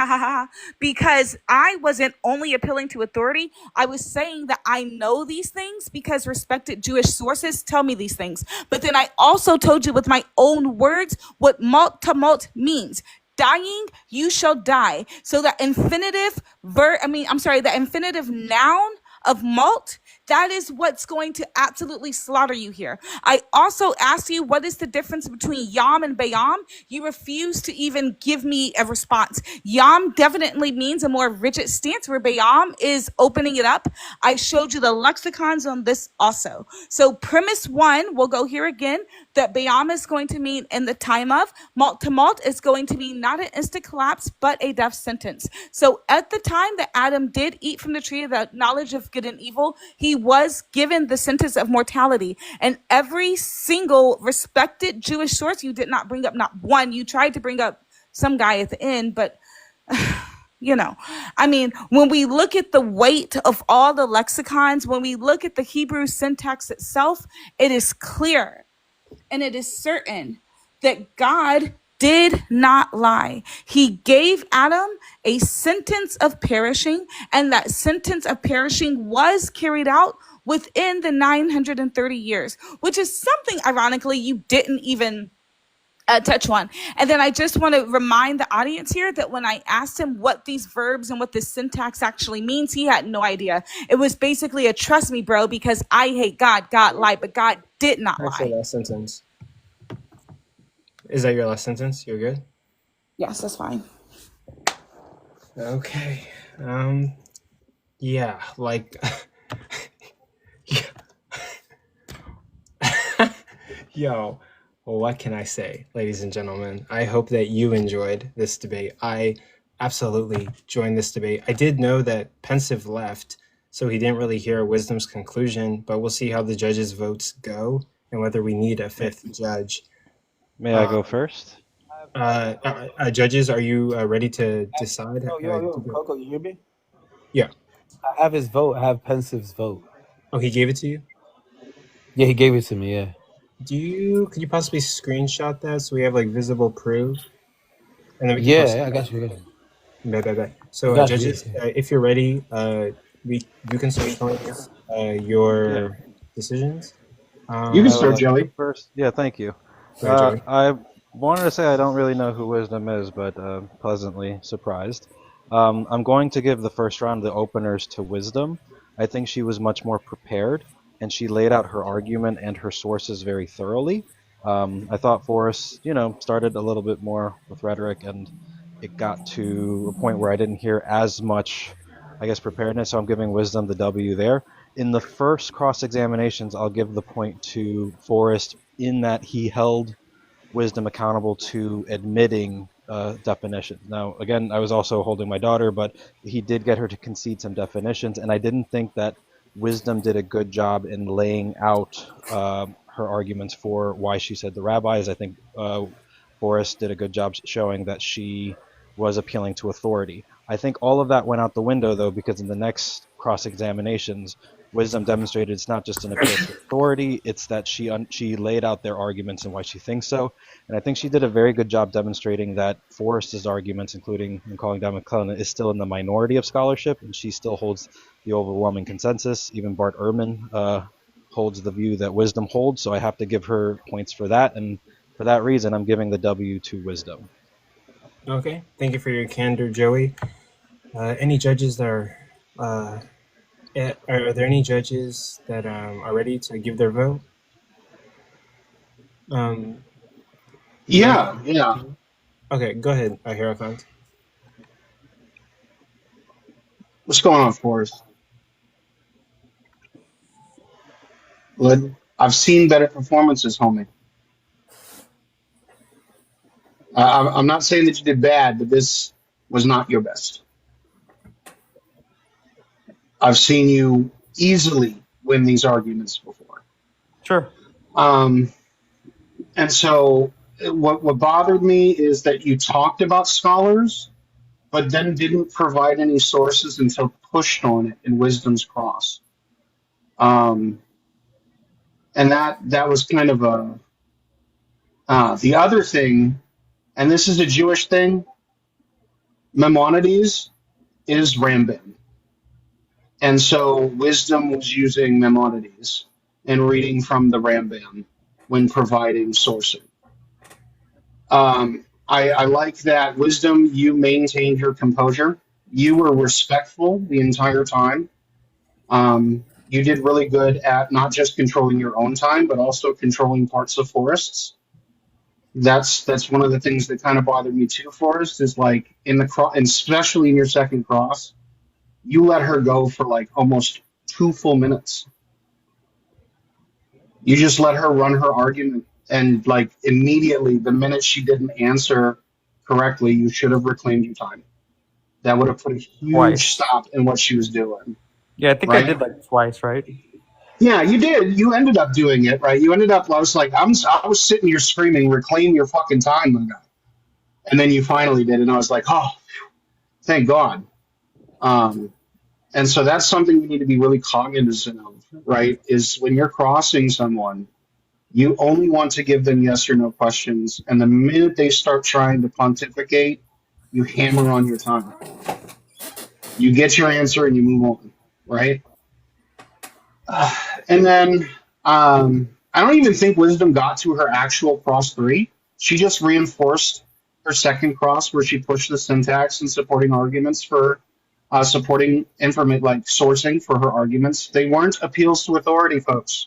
Speaker 2: because I wasn't only appealing to authority. I was saying that I know these things because respected Jewish sources tell me these things. But then I also told you with my own words what malt to malt means. Dying, you shall die. So the infinitive the infinitive noun of malt, that is what's going to absolutely slaughter you here. I also asked you, what is the difference between yam and bayam? You refuse to even give me a response. Yam definitely means a more rigid stance, where bayam is opening it up. I showed you the lexicons on this also. So premise one, we'll go here again, that bayam is going to mean in the time of. Malt to malt is going to be not an instant collapse, but a death sentence. So at the time that Adam did eat from the tree of the knowledge of good and evil, he was given the sentence of mortality. And every single respected Jewish source, you did not bring up, not one. You tried to bring up some guy at the end, but when we look at the weight of all the lexicons, when we look at the Hebrew syntax itself, it is clear and it is certain that God did not lie. He gave Adam a sentence of perishing, and that sentence of perishing was carried out within the 930 years, which is something, ironically, you didn't even touch on. And then I just want to remind the audience here that when I asked him what these verbs and what this syntax actually means, he had no idea. It was basically a trust me, bro, because I hate God. God lied, but God did not
Speaker 3: That's the
Speaker 2: lie.
Speaker 3: last sentence. Is that your last sentence? You're good?
Speaker 2: Yes, that's fine.
Speaker 3: Okay. Yeah, like yo, well, what can I say, ladies and gentlemen? I hope that you enjoyed this debate. I absolutely joined this debate. I did know that Pensive left, so he didn't really hear Wisdom's conclusion, but we'll see how the judges' votes go and whether we need a fifth judge.
Speaker 9: May I go first?
Speaker 3: Judges, are you ready to decide?
Speaker 6: Yo, Coco, you hear me?
Speaker 3: Yeah.
Speaker 6: I have his vote. I have Pensive's vote.
Speaker 3: Oh, he gave it to you?
Speaker 6: Yeah, he gave it to me, yeah.
Speaker 3: Could you possibly screenshot that so we have like visible proof? And then we can
Speaker 6: Yeah, I got you.
Speaker 3: Bet. So
Speaker 6: Got
Speaker 3: judges,
Speaker 6: you.
Speaker 3: if you're ready, you can start telling your decisions.
Speaker 7: You can start, Joey.
Speaker 9: First. Yeah, thank you.
Speaker 3: Go ahead, Joey.
Speaker 9: I wanted to say I don't really know who Wisdom is, but pleasantly surprised. I'm going to give the first round of the openers to Wisdom. I think she was much more prepared, and she laid out her argument and her sources very thoroughly. I thought Forrest, started a little bit more with rhetoric, and it got to a point where I didn't hear as much, preparedness, so I'm giving Wisdom the W there. In the first cross-examinations, I'll give the point to Forrest in that he held Wisdom accountable to admitting definitions. Now, again, I was also holding my daughter, but he did get her to concede some definitions, and I didn't think that Wisdom did a good job in laying out her arguments for why she said the rabbis. I think Forrest did a good job showing that she was appealing to authority. I think all of that went out the window, though, because in the next cross-examinations, Wisdom demonstrated it's not just an appeal to authority, it's that she laid out their arguments and why she thinks so. And I think she did a very good job demonstrating that Forrest's arguments, including in calling down McClellan, is still in the minority of scholarship, and she still holds the overwhelming consensus. Even Bart Ehrman holds the view that Wisdom holds, so I have to give her points for that, and for that reason, I'm giving the W to Wisdom.
Speaker 3: Okay, thank you for your candor, Joey. Any judges that are there any judges that are ready to give their vote?
Speaker 7: Yeah.
Speaker 3: Okay, go ahead, Hierophant.
Speaker 7: What's going on, Forrest? I've seen better performances, homie. I'm not saying that you did bad, but this was not your best. I've seen you easily win these arguments before.
Speaker 6: Sure.
Speaker 7: And so what bothered me is that you talked about scholars, but then didn't provide any sources until pushed on it in Wisdom's Cross. And that was kind of the other thing, and this is a Jewish thing, Maimonides is Rambam. And so Wisdom was using Maimonides and reading from the Rambam when providing sourcing. I like that Wisdom, you maintained your composure. You were respectful the entire time. You did really good at not just controlling your own time, but also controlling parts of Forrest's. That's one of the things that kind of bothered me too, Forrest, is like in the cross, and especially in your second cross, you let her go for like almost 2 full minutes. You just let her run her argument, and like immediately, the minute she didn't answer correctly, you should have reclaimed your time. That would have put a huge stop in what she was doing.
Speaker 10: Yeah, I think I did like twice, right?
Speaker 7: Yeah, you did. You ended up doing it, right? You ended up, I was like, I was sitting here screaming, reclaim your fucking time, my guy. And then you finally did, and I was like, oh, thank God. And so that's something you need to be really cognizant of, right? Is when you're crossing someone, You only want to give them yes or no questions, and the minute they start trying to pontificate, you hammer on your time. You get your answer and you move on, right? And then I don't even think Wisdom got to her actual cross 3. She just reinforced her second cross where she pushed the syntax and supporting arguments for supporting like sourcing for her arguments. They weren't appeals to authority, folks.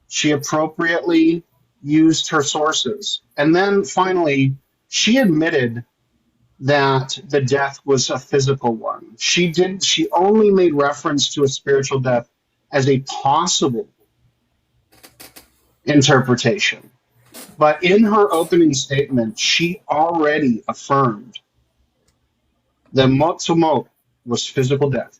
Speaker 7: She appropriately used her sources. And then finally, she admitted that the death was a physical one. She only made reference to a spiritual death as a possible interpretation. But in her opening statement, she already affirmed that Motsumo was physical death.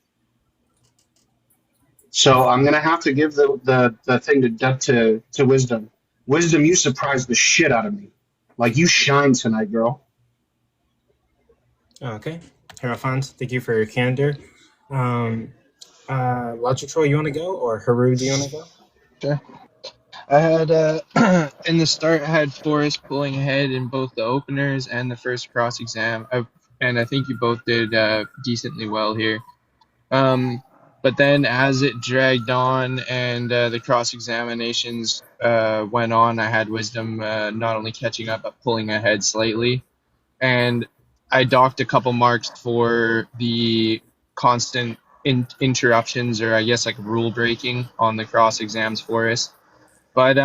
Speaker 7: So I'm gonna have to give the thing to Wisdom. Wisdom, you surprised the shit out of me. Like, you shine tonight, girl.
Speaker 3: Okay. Hierophant, thank you for your candor. Logic Troll, you want to go? Or Haru, do you want to go?
Speaker 5: Sure. I had, in the start, I had Forrest pulling ahead in both the openers and the first cross exam. And I think you both did decently well here. But then as it dragged on and the cross-examinations went on, I had Wisdom not only catching up, but pulling ahead slightly. And I docked a couple marks for the constant interruptions, or I guess like rule breaking on the cross-exams for us. But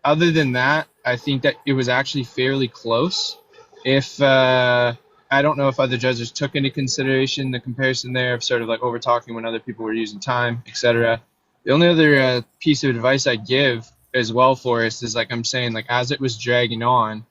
Speaker 5: other than that, I think that it was actually fairly close. If I don't know if other judges took into consideration the comparison there of sort of like over talking when other people were using time, etc. The only other piece of advice I'd give as well for us is, like I'm saying, like as it was dragging on,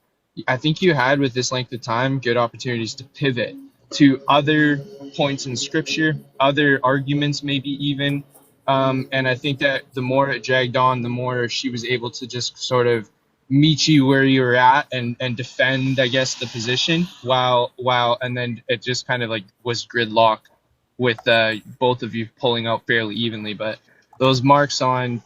Speaker 5: I think you had with this length of time good opportunities to pivot to other points in scripture, other arguments maybe even. And I think that the more it dragged on, the more she was able to just sort of meet you where you were at and defend, I guess, the position while and then it just kind of like was gridlock with both of you pulling out fairly evenly. But those marks on,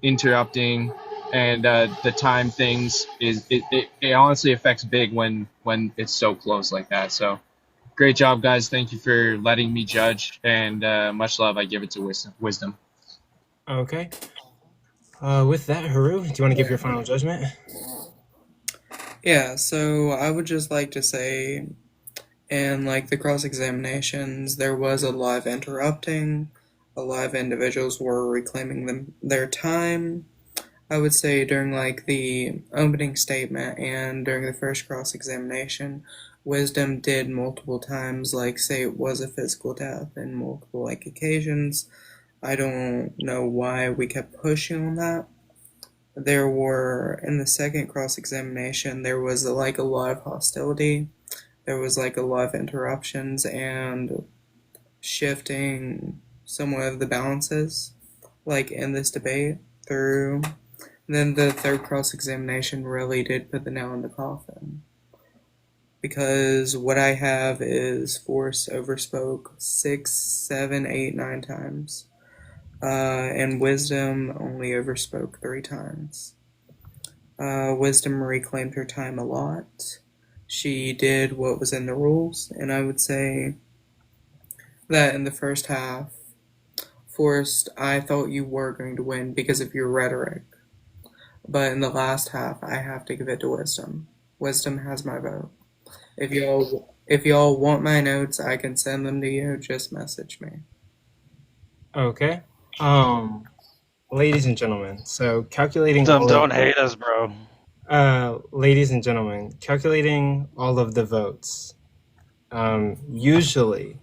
Speaker 5: interrupting and the time things it honestly affects big when it's so close like that. So great job, guys. Thank you for letting me judge, and much love. I give it to Wisdom.
Speaker 3: Okay. With that, Haru, do you want to give your final judgment?
Speaker 11: Yeah, so I would just like to say, in like the cross-examinations, there was a lot of interrupting. A lot of individuals were reclaiming their time. I would say during like the opening statement and during the first cross-examination, Wisdom did multiple times like say it was a physical death in multiple like occasions. I don't know why we kept pushing on that. There were, in the second cross-examination, there was like a lot of hostility. There was like a lot of interruptions and shifting somewhat of the balances, like in this debate through. And then the third cross-examination really did put the nail in the coffin. Because what I have is Forrest overspoke 6, 7, 8, 9 times. And Wisdom only overspoke 3 times. Wisdom reclaimed her time a lot. She did what was in the rules, and I would say that in the first half, Forrest, I thought you were going to win because of your rhetoric. But in the last half, I have to give it to Wisdom. Wisdom has my vote. If y'all want my notes, I can send them to you. Just message me.
Speaker 3: Okay. Ladies and gentlemen, so calculating
Speaker 9: Don't hate us, bro.
Speaker 3: Ladies and gentlemen, calculating all of the votes. Usually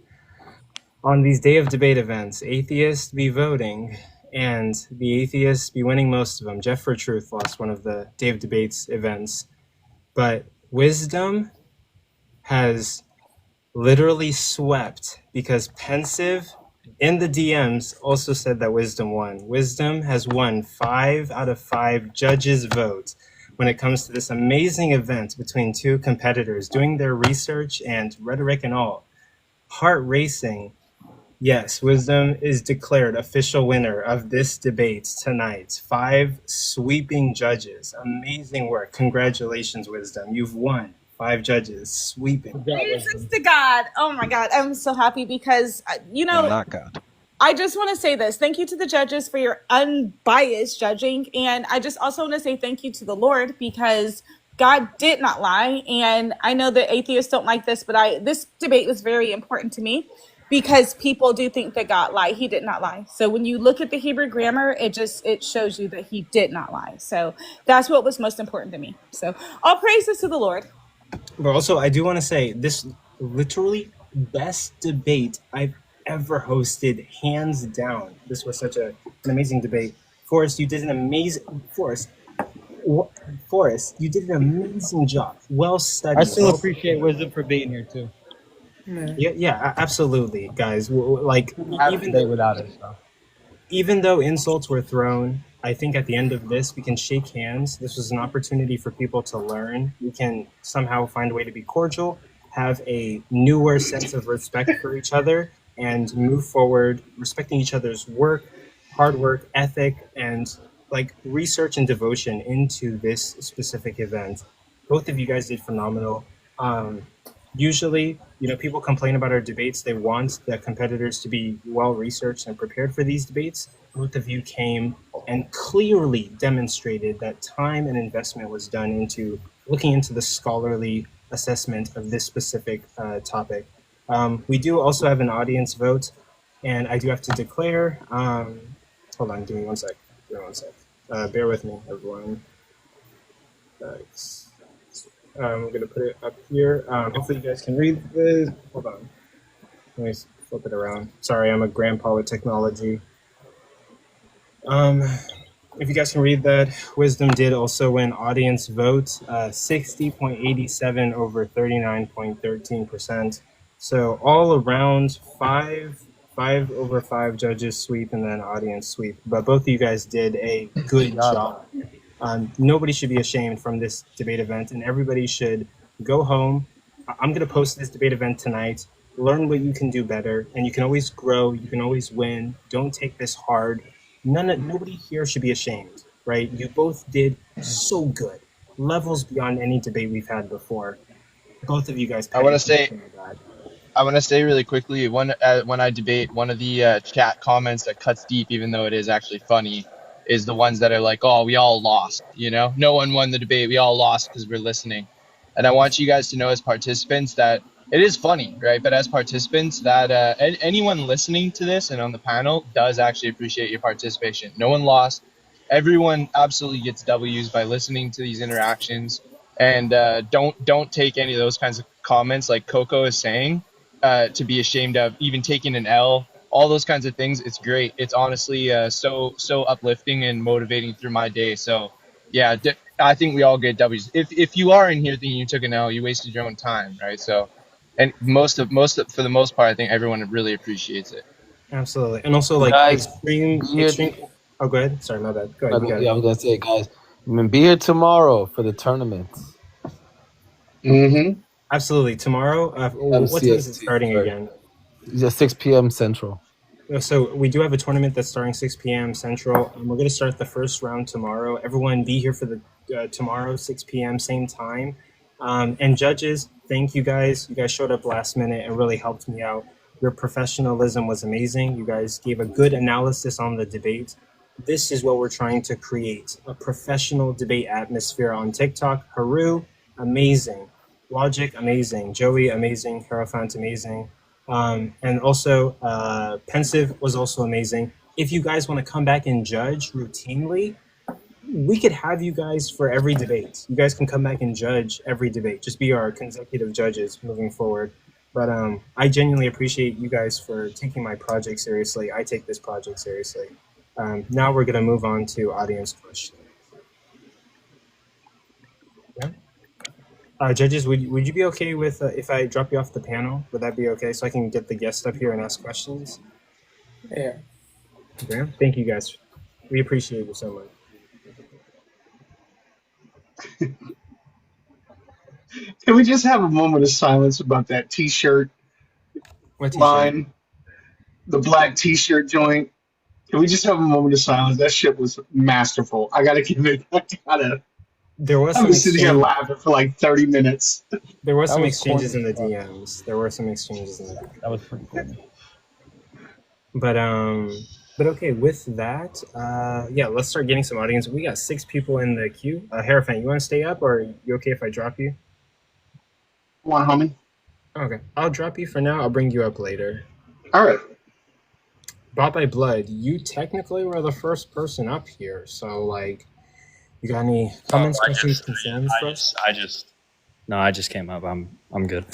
Speaker 3: on these day of debate events, atheists be voting and the atheists be winning most of them. Jeff for Truth lost one of the day of debates events, but Wisdom has literally swept because Pensive in the DMs also said that Wisdom won. Wisdom has won 5 out of 5 judges' votes when it comes to this amazing event between two competitors doing their research and rhetoric and all. Heart racing. Yes, Wisdom is declared official winner of this debate tonight. 5 sweeping judges. Amazing work. Congratulations, Wisdom. You've won. 5 judges. Sweeping.
Speaker 2: Jesus to God. Oh my God. I'm so happy because,
Speaker 9: I'm not God.
Speaker 2: I just want to say this. Thank you to the judges for your unbiased judging. And I just also want to say thank you to the Lord because God did not lie. And I know that atheists don't like this, but this debate was very important to me because people do think that God lied. He did not lie. So when you look at the Hebrew grammar, it shows you that he did not lie. So that's what was most important to me. So all praises to the Lord.
Speaker 3: But also, I do want to say this literally best debate I've ever hosted, hands down. This was such an amazing debate. Forrest, you did an amazing Forrest, you did an amazing job. Well studied.
Speaker 6: I still appreciate Wisdom for being here too.
Speaker 3: Yeah, absolutely, guys. Like
Speaker 6: without it. So.
Speaker 3: Even though insults were thrown, I think at the end of this, we can shake hands. This was an opportunity for people to learn. We can somehow find a way to be cordial, have a newer sense of respect for each other, and move forward, respecting each other's work, hard work, ethic, and like research and devotion into this specific event. Both of you guys did phenomenal. Usually, people complain about our debates. They want the competitors to be well-researched and prepared for these debates. Both of you came and clearly demonstrated that time and investment was done into looking into the scholarly assessment of this specific topic. We do also have an audience vote, and I do have to declare, hold on, give me one sec. Bear with me, everyone. Thanks. I'm going to put it up here. Hopefully you guys can read this. Hold on. Let me flip it around. Sorry, I'm a grandpa with technology. If you guys can read that, Wisdom did also win audience vote, 60.87 over 39.13%. So all around 5 over 5 judges sweep and then audience sweep. But both of you guys did a good job. Nobody should be ashamed from this debate event, and everybody should go home. I'm going to post this debate event tonight. Learn what you can do better, and you can always grow. You can always win. Don't take this hard. Nobody here should be ashamed, right? You both did so good. Levels beyond any debate we've had before. Both of you guys.
Speaker 5: I want to say really quickly, when I debate, one of the chat comments that cuts deep, even though it is actually funny, is the ones that are like, oh, we all lost, no one won the debate, we all lost because we're listening. And I want you guys to know as participants that it is funny, right? But as participants, that anyone listening to this and on the panel does actually appreciate your participation. No one lost. Everyone absolutely gets W's by listening to these interactions. And don't take any of those kinds of comments like Coco is saying to be ashamed of, even taking an L. All those kinds of things, it's great. It's honestly so uplifting and motivating through my day. So, yeah, I think we all get W's. If you are in here thinking you took an L, you wasted your own time, right? So, and for the most part, I think everyone really appreciates it.
Speaker 3: Absolutely, and also like
Speaker 6: guys,
Speaker 3: extreme. Oh, go ahead. Sorry, my bad. Go ahead.
Speaker 6: I was gonna say, guys, be here tomorrow for the tournaments.
Speaker 7: Mm-hmm.
Speaker 3: Absolutely, tomorrow. What time is it starting again?
Speaker 6: It's 6 p.m. Central.
Speaker 3: So we do have a tournament that's starting 6 p.m. Central. We're going to start the first round tomorrow. Everyone be here for the tomorrow, 6 p.m., same time. And judges, thank you guys. You guys showed up last minute and really helped me out. Your professionalism was amazing. You guys gave a good analysis on the debate. This is what we're trying to create, a professional debate atmosphere on TikTok. Haru, amazing. Logic, amazing. Joey, amazing. Hierophant, amazing. And also, Pensive was also amazing. If you guys want to come back and judge routinely, we could have you guys for every debate. You guys can come back and judge every debate. Just be our consecutive judges moving forward. But I genuinely appreciate you guys for taking my project seriously. I take this project seriously. Now we're going to move on to audience questions. Yeah. Judges, would you be okay with if I drop you off the panel? Would that be okay so I can get the guest up here and ask questions?
Speaker 11: Yeah.
Speaker 3: Okay. Thank you guys. We appreciate you so much.
Speaker 7: Can we just have a moment of silence about that T-shirt
Speaker 3: what
Speaker 7: line? the black T-shirt joint. Can we just have a moment of silence? That shit was masterful. I gotta give it.
Speaker 3: There was
Speaker 7: I
Speaker 3: some
Speaker 7: was sitting here
Speaker 3: exchange.
Speaker 7: laughing for like 30 minutes.
Speaker 3: There were some
Speaker 10: was
Speaker 3: exchanges in
Speaker 10: corny
Speaker 3: the
Speaker 10: as fuck.
Speaker 3: DMs. There were some exchanges in the DMs.
Speaker 10: That was pretty corny.
Speaker 3: But okay. With that, yeah, let's start getting some audience. We got 6 people in the queue. Hierophant, you want to stay up, or are you okay if I drop you?
Speaker 7: Come on, homie.
Speaker 3: Okay, I'll drop you for now. I'll bring you up later.
Speaker 7: All right.
Speaker 3: Bought by Blood, you technically were the first person up here, so like, you got any comments, questions, concerns for us?
Speaker 12: No, I just came up. I'm good.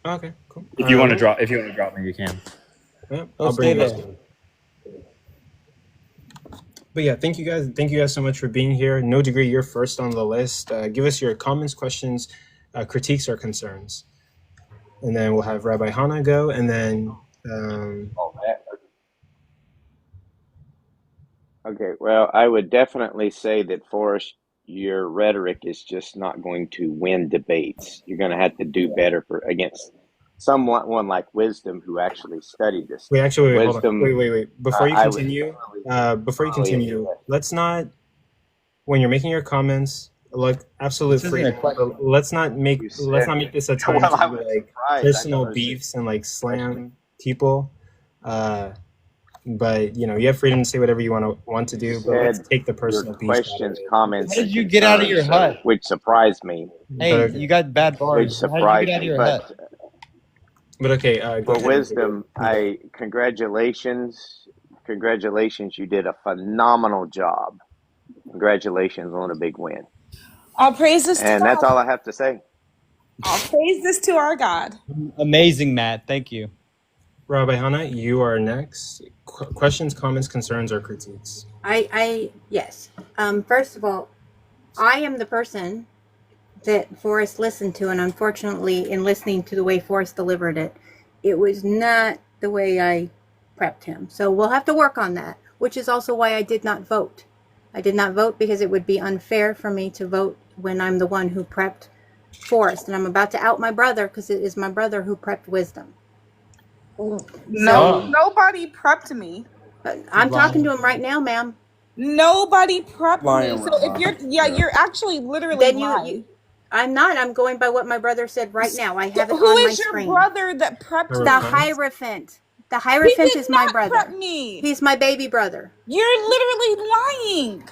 Speaker 3: Okay, cool.
Speaker 12: If you want to drop me, you can.
Speaker 3: Yeah, I'll bring you guys. But yeah, thank you guys so much for being here. No Degree, you're first on the list. Give us your comments, questions, critiques, or concerns, and then we'll have Rabbi Hannah go, and then.
Speaker 13: Okay, well, I would definitely say that, Forrest, your rhetoric is just not going to win debates. You're going to have to do better against someone like Wisdom who actually studied this.
Speaker 3: Wait, actually, wait,
Speaker 13: Wisdom,
Speaker 3: hold on. Wait. Before you continue, let's not, when you're making your comments, like absolute freedom. Let's not make this a time to like personal beefs and like slam people. But you know, you have freedom to say whatever you want to do. But let's take the personal beef.
Speaker 13: Questions, comments.
Speaker 14: How did you get out of your hut?
Speaker 13: Which surprised me.
Speaker 14: Hey, you got bad bars.
Speaker 13: Which surprised me.
Speaker 3: But okay.
Speaker 13: But Wisdom, congratulations. You did a phenomenal job. Congratulations on a big win.
Speaker 2: All praises
Speaker 13: and that's all I have to say.
Speaker 2: All praises to our God.
Speaker 14: Amazing, Matt. Thank you.
Speaker 3: Rabbi Hannah, you are next. Questions, comments, concerns, or critiques?
Speaker 15: Yes. First of all, I am the person that Forrest listened to, and unfortunately, in listening to the way Forrest delivered it, it was not the way I prepped him. So we'll have to work on that, which is also why I did not vote. I did not vote because it would be unfair for me to vote when I'm the one who prepped Forrest, and I'm about to out my brother because it is my brother who prepped Wisdom.
Speaker 2: No, nobody prepped me.
Speaker 15: I'm talking to him right now, ma'am.
Speaker 2: Nobody prepped me. So if you're actually literally lying.
Speaker 15: I'm not. I'm going by what my brother said right now. I have it
Speaker 2: Who
Speaker 15: on my
Speaker 2: is your
Speaker 15: screen.
Speaker 2: brother that prepped me?
Speaker 15: The Hierophant. The Hierophant is my brother.
Speaker 2: Prep me.
Speaker 15: He's my baby brother.
Speaker 2: You're literally lying.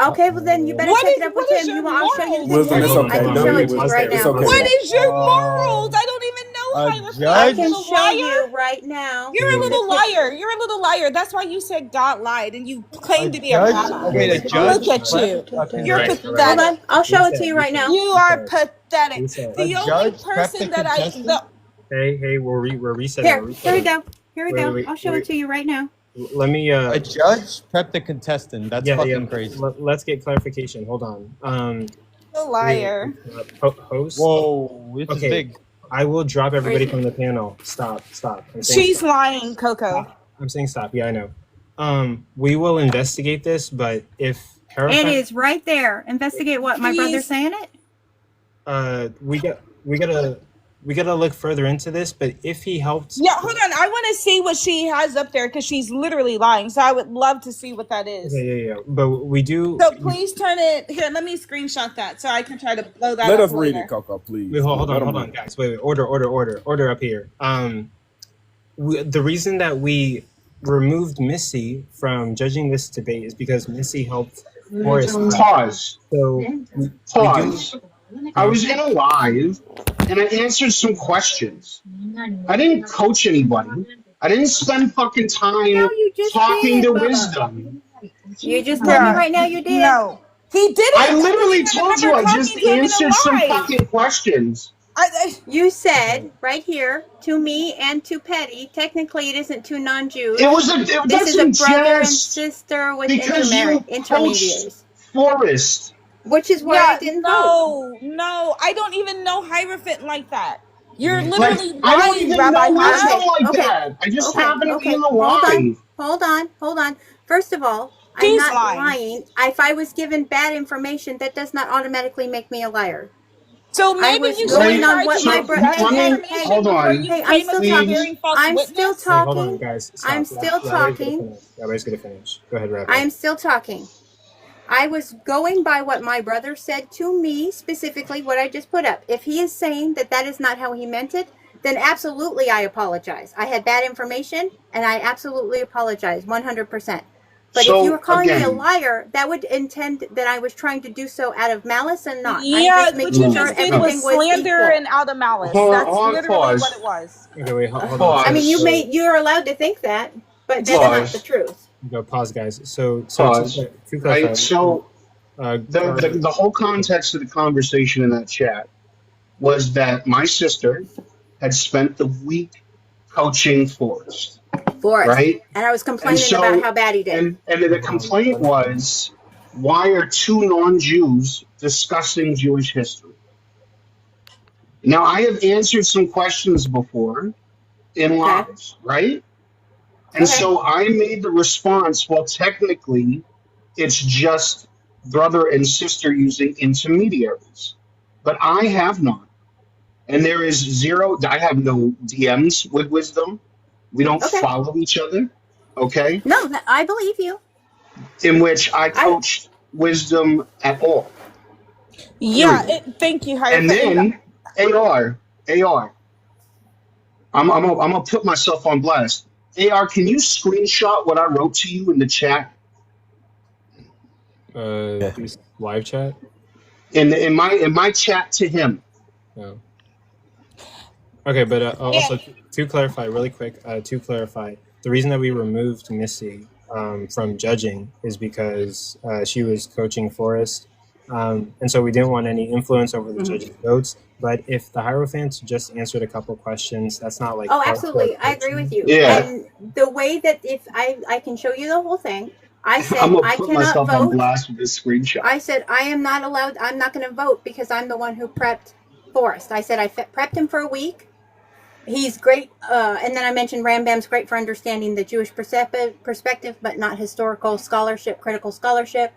Speaker 15: Okay, well then you better take it up with him. I'll show you the
Speaker 16: Wisdom, it's okay.
Speaker 15: I can show it to you right now.
Speaker 16: Okay.
Speaker 2: What is your morals? I don't even know Hierophant.
Speaker 15: I can show you right now.
Speaker 2: You're a little liar. You're a little liar. That's why you said God lied and you claim to be a rabbi.
Speaker 14: Okay, the judge.
Speaker 2: Look at you. You're pathetic.
Speaker 15: Hold on. I'll show it to you right now.
Speaker 2: You are pathetic. The only person that
Speaker 3: Hey, we're resetting.
Speaker 15: Here we go. Here we go. I'll show it to you right now.
Speaker 3: Let me.
Speaker 14: A judge prepped the contestant. That's fucking crazy.
Speaker 3: Let's get clarification. Hold on.
Speaker 2: A liar.
Speaker 3: Host.
Speaker 14: Whoa, this is big.
Speaker 3: I will drop everybody from the panel. Stop.
Speaker 2: She's lying, Coco.
Speaker 3: I'm saying stop. Yeah, I know. We will investigate this, but if
Speaker 15: It is right there. Investigate what? My brother's saying it?
Speaker 3: We gotta look further into this, but if he helped...
Speaker 2: Yeah, hold on. I want to see what she has up there because she's literally lying. So I would love to see what that is.
Speaker 3: Yeah. But we do...
Speaker 2: So please turn it... Here, let me screenshot that so I can try to blow that up.
Speaker 16: Let us read it, Coco, please.
Speaker 3: Wait, hold on, guys. Wait. Order up here. The reason that we removed Missy from judging this debate is because Missy helped Forrest.
Speaker 7: Pause.
Speaker 3: So...
Speaker 7: Pause. I was in a live, and I answered some questions. I didn't coach anybody. I didn't spend fucking time talking to Wisdom.
Speaker 15: You just told me right now you did.
Speaker 2: No. He didn't.
Speaker 7: I literally told you I just answered some fucking questions.
Speaker 15: You said right here to me and to Petty. Technically, it isn't two non-Jews. This is a brother and sister with intermediaries.
Speaker 7: Forrest.
Speaker 15: Which is why I didn't vote.
Speaker 2: No, I don't even know Hierophant like that. You're literally
Speaker 7: I don't even
Speaker 2: Rabbi
Speaker 7: know Wisdom
Speaker 2: Hierophant.
Speaker 7: like that. I just happen to be in the line.
Speaker 15: Hold on. First of all, I'm not lying. If I was given bad information, that does not automatically make me a liar.
Speaker 2: So
Speaker 15: I
Speaker 2: maybe
Speaker 15: was
Speaker 2: you
Speaker 15: going
Speaker 2: should
Speaker 15: on
Speaker 2: try
Speaker 15: what
Speaker 2: to
Speaker 15: my
Speaker 2: get
Speaker 15: brother.
Speaker 2: that
Speaker 15: Hey,
Speaker 2: information
Speaker 7: hold
Speaker 2: before
Speaker 7: on.
Speaker 2: you
Speaker 15: hey, I'm
Speaker 2: came
Speaker 15: still
Speaker 2: as a
Speaker 15: talking.
Speaker 2: bearing false
Speaker 15: I'm
Speaker 2: witness.
Speaker 15: still
Speaker 3: Wait, hold on,
Speaker 15: talking.
Speaker 3: guys. Stop.
Speaker 15: I'm still
Speaker 3: Rabbi's gonna
Speaker 15: talking.
Speaker 3: finish. Rabbi's gonna finish. Go ahead, Rabbi.
Speaker 15: I'm still talking. I was going by what my brother said to me, specifically what I just put up. If he is saying that that is not how he meant it, then absolutely I apologize. I had bad information, and I absolutely apologize, 100%. But if you were
Speaker 7: So
Speaker 15: calling me a
Speaker 7: again,
Speaker 15: liar, that would intend that I was trying to do so out of malice and not. I'm
Speaker 2: Yeah,
Speaker 15: just
Speaker 2: what
Speaker 15: making
Speaker 2: you
Speaker 15: sure
Speaker 2: just did was
Speaker 15: everything was
Speaker 2: slander
Speaker 15: equal.
Speaker 2: and out of malice.
Speaker 7: hold on,
Speaker 2: That's literally what it was.
Speaker 3: Okay, wait, hold on.
Speaker 15: I mean,
Speaker 7: pause,
Speaker 15: you're allowed to think that, but that's not the
Speaker 7: pause,
Speaker 15: truth.
Speaker 3: Go pause, guys. So
Speaker 7: pause.
Speaker 3: to clarify,
Speaker 7: Right. So the whole context of the conversation in that chat was that my sister had spent the week coaching Forrest, right?
Speaker 15: And I was
Speaker 7: And
Speaker 15: complaining about
Speaker 7: so,
Speaker 15: how bad he did.
Speaker 7: and the complaint was, why are two non-Jews discussing Jewish history? Now, I have answered some questions before in lives, right? And so I made the response, well, technically, it's just brother and sister using intermediaries. But I have not. And there is zero, I have no DMs with wisdom. We don't follow each other, okay?
Speaker 15: No, I believe you.
Speaker 7: In which I coached wisdom at all.
Speaker 2: Yeah,
Speaker 7: Period.
Speaker 2: thank you,
Speaker 7: And then AR, I'm gonna put myself on blast. AR, can you screenshot what I wrote to you in the chat?
Speaker 3: This live chat.
Speaker 7: In my chat to him.
Speaker 3: Oh. Okay, but also to clarify, really quick, the reason that we removed Missy from judging is because she was coaching Forrest, and so we didn't want any influence over the judges' votes. But if the Hierophants just answered a couple questions, that's not like
Speaker 15: absolutely, I agree with you.
Speaker 7: Yeah.
Speaker 15: And the way that if I can show you the whole thing, I said
Speaker 7: I'm gonna
Speaker 15: I
Speaker 7: put
Speaker 15: cannot
Speaker 7: myself on
Speaker 15: vote.
Speaker 7: blast with this screenshot.
Speaker 15: I said I am not allowed. I'm not going to vote because I'm the one who prepped Forrest. I said I prepped him for a week. He's great, and then I mentioned Rambam's great for understanding the Jewish perspective, but not historical scholarship, critical scholarship.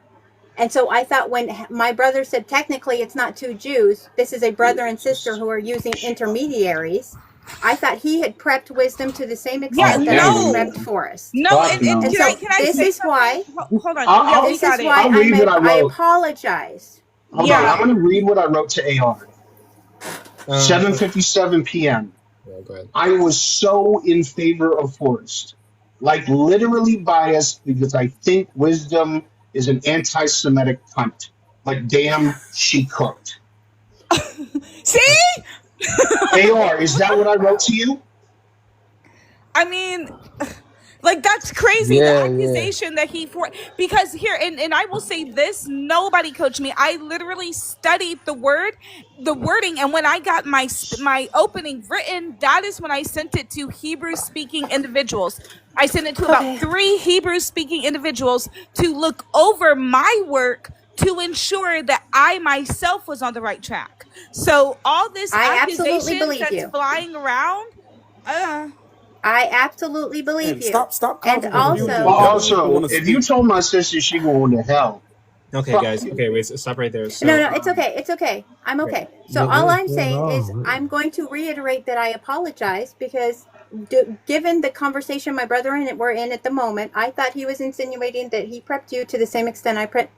Speaker 15: And so I thought when my brother said technically it's not two Jews, this is a brother and sister who are using intermediaries, I thought he had prepped wisdom to the same extent that I had prepped Forrest.
Speaker 2: No, and
Speaker 15: And so this is why.
Speaker 2: Hold on.
Speaker 15: This is why
Speaker 7: I'll read what I
Speaker 15: I
Speaker 7: wrote.
Speaker 15: apologize.
Speaker 7: Hold on, I'm gonna read what I wrote to AR. 7:57 p.m.
Speaker 3: Yeah, go ahead.
Speaker 7: I was so in favor of Forrest, like literally biased because I think wisdom is an anti-Semitic cunt. Like, damn, she cooked.
Speaker 2: See?
Speaker 7: AR, is that what I wrote to you?
Speaker 2: I mean, like, that's crazy. The accusation that because here, and I will say this, nobody coached me. I literally studied the wording, and when I got my opening written, that is when I sent it to Hebrew-speaking individuals. I sent it to about 3 Hebrew-speaking individuals to look over my work to ensure that I myself was on the right track. So all this accusation that's flying around,
Speaker 15: I absolutely believe you.
Speaker 8: Stop.
Speaker 15: And
Speaker 7: also, if you told my sister she going to hell.
Speaker 3: Okay, guys. Okay, wait. Stop right there. So,
Speaker 15: no, it's okay. It's okay. I'm okay. So all I'm saying is I'm going to reiterate that I apologize because given the conversation my brother and it were in at the moment, I thought he was insinuating that he prepped you to the same extent I prepped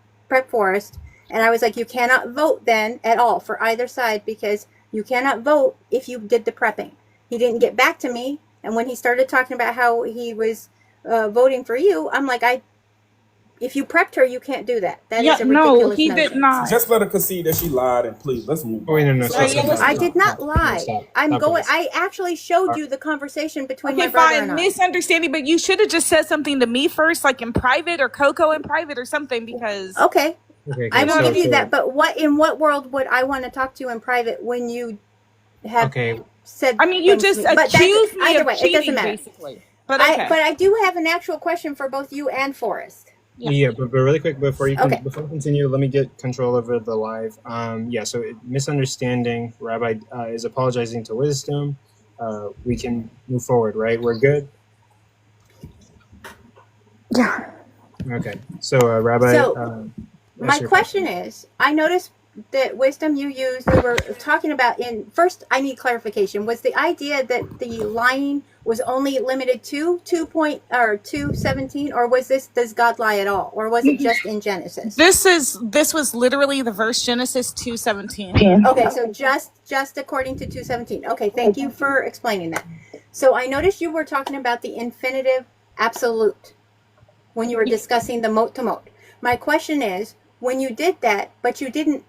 Speaker 15: Forrest. And I was like, you cannot vote then at all for either side because you cannot vote if you did the prepping. He didn't get back to me. And when he started talking about how he was voting for you, I'm like, if you prepped her, you can't do that. That is a ridiculous
Speaker 2: he
Speaker 15: notion.
Speaker 2: did not.
Speaker 8: Just let her concede that she lied, and please let's move on.
Speaker 3: Wait, no.
Speaker 15: I did not lie.
Speaker 3: Stop,
Speaker 15: I actually showed you the conversation between my brother and I.
Speaker 2: Misunderstanding, but you should have just said something to me first, like in private or Coco in private or something, because
Speaker 15: okay, I will give you that. But in what world would I want to talk to you in private when you have said?
Speaker 2: I mean, you just accused me
Speaker 15: either
Speaker 2: of
Speaker 15: way,
Speaker 2: cheating,
Speaker 15: it doesn't matter.
Speaker 2: basically. But okay.
Speaker 15: I do have an actual question for both you and Forrest.
Speaker 3: Yeah, but really quick before you before we continue, let me get control over the live. So misunderstanding. Rabbi is apologizing to wisdom. We can move forward, right? We're good.
Speaker 2: Yeah.
Speaker 3: Okay. So Rabbi.
Speaker 15: So my question is, I noticed that wisdom you used, you were talking about in first. I need clarification. Was the idea that the lying was only limited to 2:17, or was this does God lie at all, or was it just in Genesis?
Speaker 2: This was literally the verse Genesis 2:17.
Speaker 15: Okay, so just according to 2:17. Okay, thank you for explaining that. So I noticed you were talking about the infinitive absolute when you were discussing the mot to mot. My question is, when you did that, but you didn't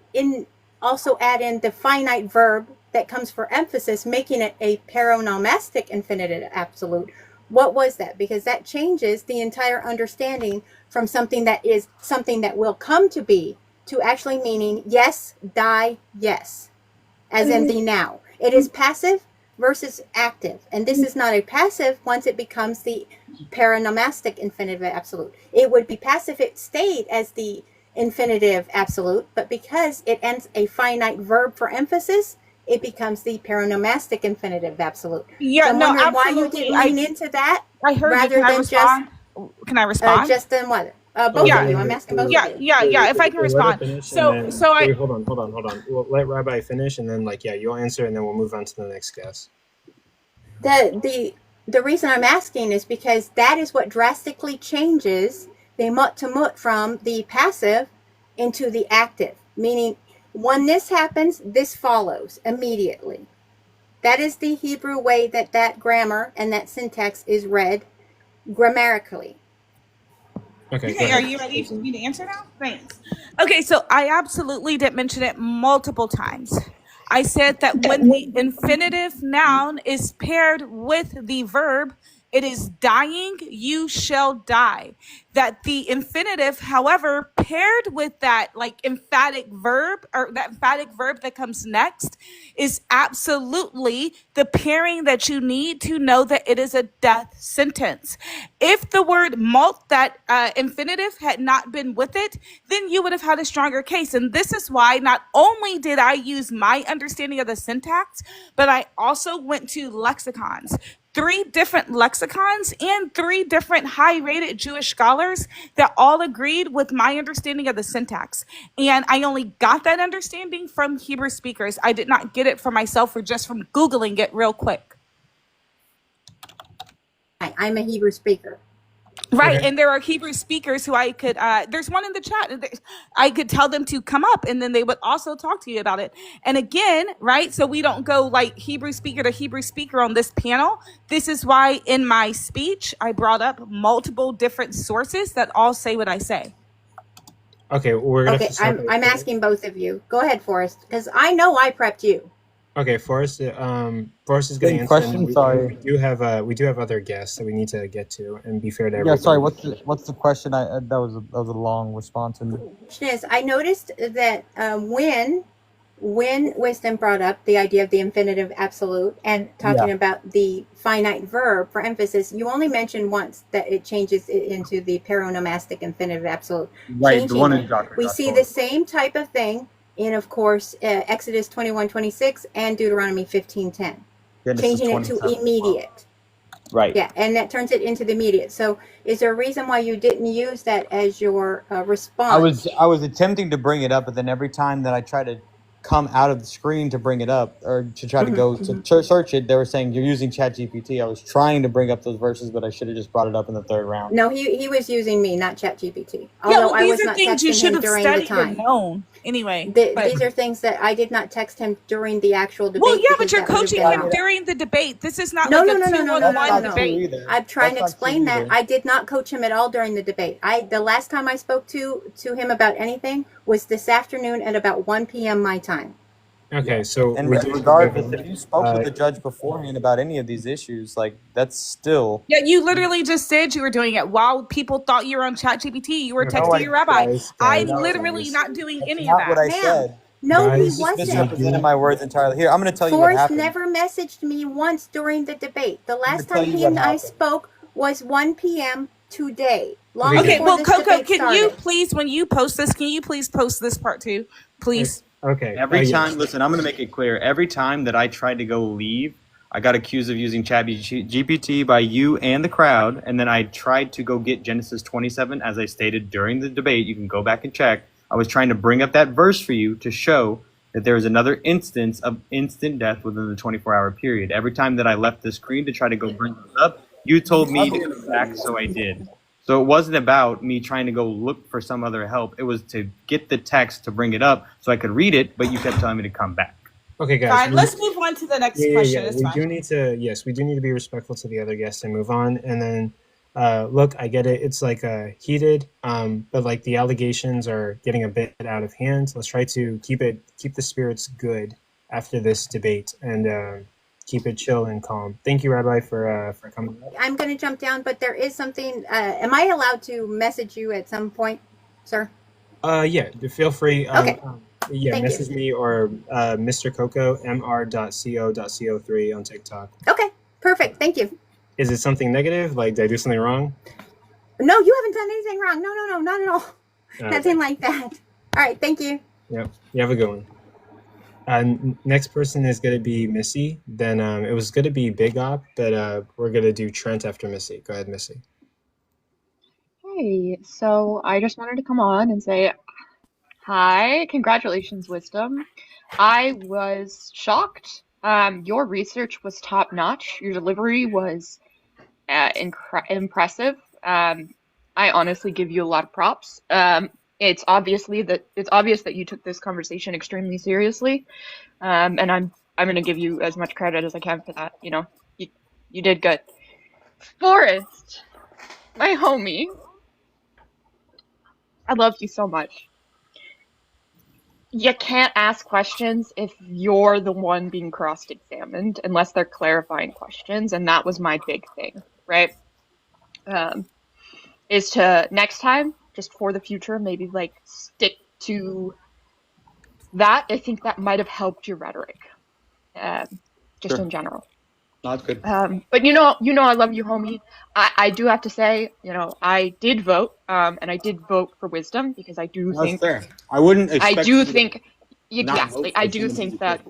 Speaker 15: also add in the finite verb that comes for emphasis, making it a paronomastic infinitive absolute, what was that? Because that changes the entire understanding from something that is something that will come to be to actually meaning yes, die, yes, as in the now. It is passive versus active, and this is not a passive once it becomes the paronomastic infinitive absolute. It would be passive if it stayed as the infinitive absolute, but because it ends a finite verb for emphasis, it becomes the paronomastic infinitive absolute.
Speaker 2: Yeah,
Speaker 15: so I'm
Speaker 2: no,
Speaker 15: wondering
Speaker 2: absolutely.
Speaker 15: why you didn't lean into that.
Speaker 2: I heard
Speaker 15: rather
Speaker 2: you. Can I
Speaker 15: than
Speaker 2: respond? Can I respond?
Speaker 15: Just then what? Both of you. I'm asking both of you.
Speaker 2: Yeah. If I can respond.
Speaker 3: Wait, hold on. We'll let Rabbi finish, and then you'll answer, and then we'll move on to the next guest.
Speaker 15: The reason I'm asking is because that is what drastically changes the mut to mut from the passive into the active, meaning when this happens, this follows immediately. That is the Hebrew way that grammar and that syntax is read grammatically.
Speaker 2: Okay, are you ready for me to answer now? Thanks. Okay, so I absolutely did mention it multiple times. I said that when the infinitive noun is paired with the verb, it is dying, you shall die. That the infinitive, however, paired with that emphatic verb or that emphatic verb that comes next is absolutely the pairing that you need to know that it is a death sentence. If the word mult, that infinitive, had not been with it, then you would have had a stronger case. And this is why not only did I use my understanding of the syntax, but I also went to lexicons. 3 different lexicons and 3 different high-rated Jewish scholars that all agreed with my understanding of the syntax. And I only got that understanding from Hebrew speakers. I did not get it for myself or just from Googling it real quick.
Speaker 15: I'm a Hebrew speaker.
Speaker 2: Right, and there are Hebrew speakers who I could, there's one in the chat, I could tell them to come up and then they would also talk to you about it. And again, right, so we don't go Hebrew speaker to Hebrew speaker on this panel. This is why in my speech, I brought up multiple different sources that all say what I say.
Speaker 3: Okay,
Speaker 15: I'm asking both of you. Go ahead, Forrest, because I know I prepped you.
Speaker 3: Okay, Forrest is going to answer.
Speaker 14: Question, sorry.
Speaker 3: We do have other guests that we need to get to and be fair to everybody.
Speaker 14: Yeah, sorry. What's the question? That was a long response. And
Speaker 15: The question is, I noticed that when Wisdom brought up the idea of the infinitive absolute and talking about the finite verb for emphasis, you only mentioned once that it changes it into the paronomastic infinitive absolute.
Speaker 14: Right, the one in
Speaker 15: we see the same type of thing in, of course, Exodus 21:26 and Deuteronomy 15:10, changing it to immediate.
Speaker 4: Right.
Speaker 15: Yeah, and that turns it into the immediate. So is there a reason why you didn't use that as your response?
Speaker 14: I was attempting to bring it up, but then every time that I tried to come out of the screen to bring it up or to try to go to search it, they were saying you're using ChatGPT. I was trying to bring up those verses, but I should have just brought it up in the 3rd round.
Speaker 15: No, he was using me, not ChatGPT. Although I was not texting him during the time.
Speaker 2: Known. Anyway,
Speaker 15: these are things that I did not text him during the actual debate.
Speaker 2: Well, yeah, but you're coaching him during the debate. This is not
Speaker 15: no,
Speaker 2: like a 2-on-1 debate.
Speaker 15: I'm trying to explain that. I did not coach him at all during the debate. The last time I spoke to him about anything was this afternoon at about 1 p.m. my time.
Speaker 3: Okay, so
Speaker 14: and regardless, if you spoke with the judge beforehand about any of these issues, that's still
Speaker 2: you literally just said you were doing it while people thought you were on ChatGPT. You were texting your rabbi. I'm literally not doing any of that.
Speaker 14: What I said.
Speaker 15: No, he
Speaker 14: wasn't. Misrepresented my words entirely. Here, I'm going to tell you what happened.
Speaker 15: Forrest never messaged me once during the debate. The last time he and I spoke was 1 p.m. today.
Speaker 2: Okay, well, Coco, can you please, when you post this, can you please post this part too, please?
Speaker 3: Okay.
Speaker 4: Every time, listen, I'm going to make it clear. Every time that I tried to go leave, I got accused of using ChatGPT by you and the crowd, and then I tried to go get Genesis 27, as I stated during the debate. You can go back and check. I was trying to bring up that verse for you to show that there is another instance of instant death within the 24-hour period. Every time that I left the screen to try to go bring this up, you told me to come back, so I did. So it wasn't about me trying to go look for some other help. It was to get the text to bring it up so I could read it, but you kept telling me to come back.
Speaker 3: Okay, guys.
Speaker 2: Fine. Let's move on to the next question.
Speaker 3: Yeah. We do need to be respectful to the other guests and move on. And then, look, I get it. It's like heated, but like the allegations are getting a bit out of hand. Let's try to keep the spirits good after this debate and keep it chill and calm. Thank you, Rabbi, for coming.
Speaker 15: I'm going to jump down, but there is something. Am I allowed to message you at some point, sir?
Speaker 3: Yeah, feel free.
Speaker 15: Okay.
Speaker 3: Yeah, message me or Mr. Coco, mr.co.co3 on TikTok.
Speaker 15: Okay, perfect. Thank you.
Speaker 3: Is it something negative? Like, did I do something wrong?
Speaker 15: No, you haven't done anything wrong. No, not at all. Nothing like that. All right, thank you.
Speaker 3: Yep, you have a good one. Next person is going to be Missy. Then it was going to be Big Op, but we're going to do Trent after Missy. Go ahead, Missy.
Speaker 16: Hey, so I just wanted to come on and say, hi, congratulations, Wisdom. I was shocked. Your research was top notch. Your delivery was impressive. I honestly give you a lot of props. It's obvious that you took this conversation extremely seriously, and I'm going to give you as much credit as I can for that. You know, you did good. Forrest, my homie, I love you so much. You can't ask questions if you're the one being cross-examined unless they're clarifying questions, and that was my big thing, right? Is to next time, just for the future, maybe like stick to that. I think that might have helped your rhetoric, just
Speaker 4: Sure.
Speaker 16: in general.
Speaker 4: Not good.
Speaker 16: But you know, I love you, homie. I do have to say, I did vote, and I did vote for Wisdom because I do think
Speaker 4: fair. I wouldn't expect
Speaker 16: I do think
Speaker 4: exactly.
Speaker 16: I do think that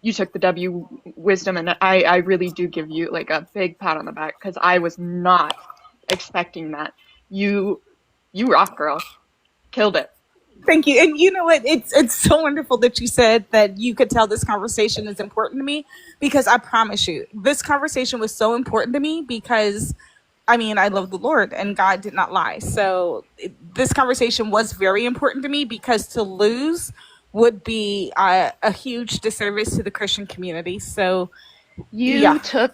Speaker 16: you took the W, Wisdom, and I really do give you like a big pat on the back because I was not expecting that. You rock, girl. Killed it.
Speaker 2: Thank you. And you know what? It's so wonderful that you said that you could tell this conversation is important to me, because I promise you, this conversation was so important to me because, I mean, I love the Lord and God did not lie. So this conversation was very important to me because to lose would be a huge disservice to the Christian community. So
Speaker 16: You took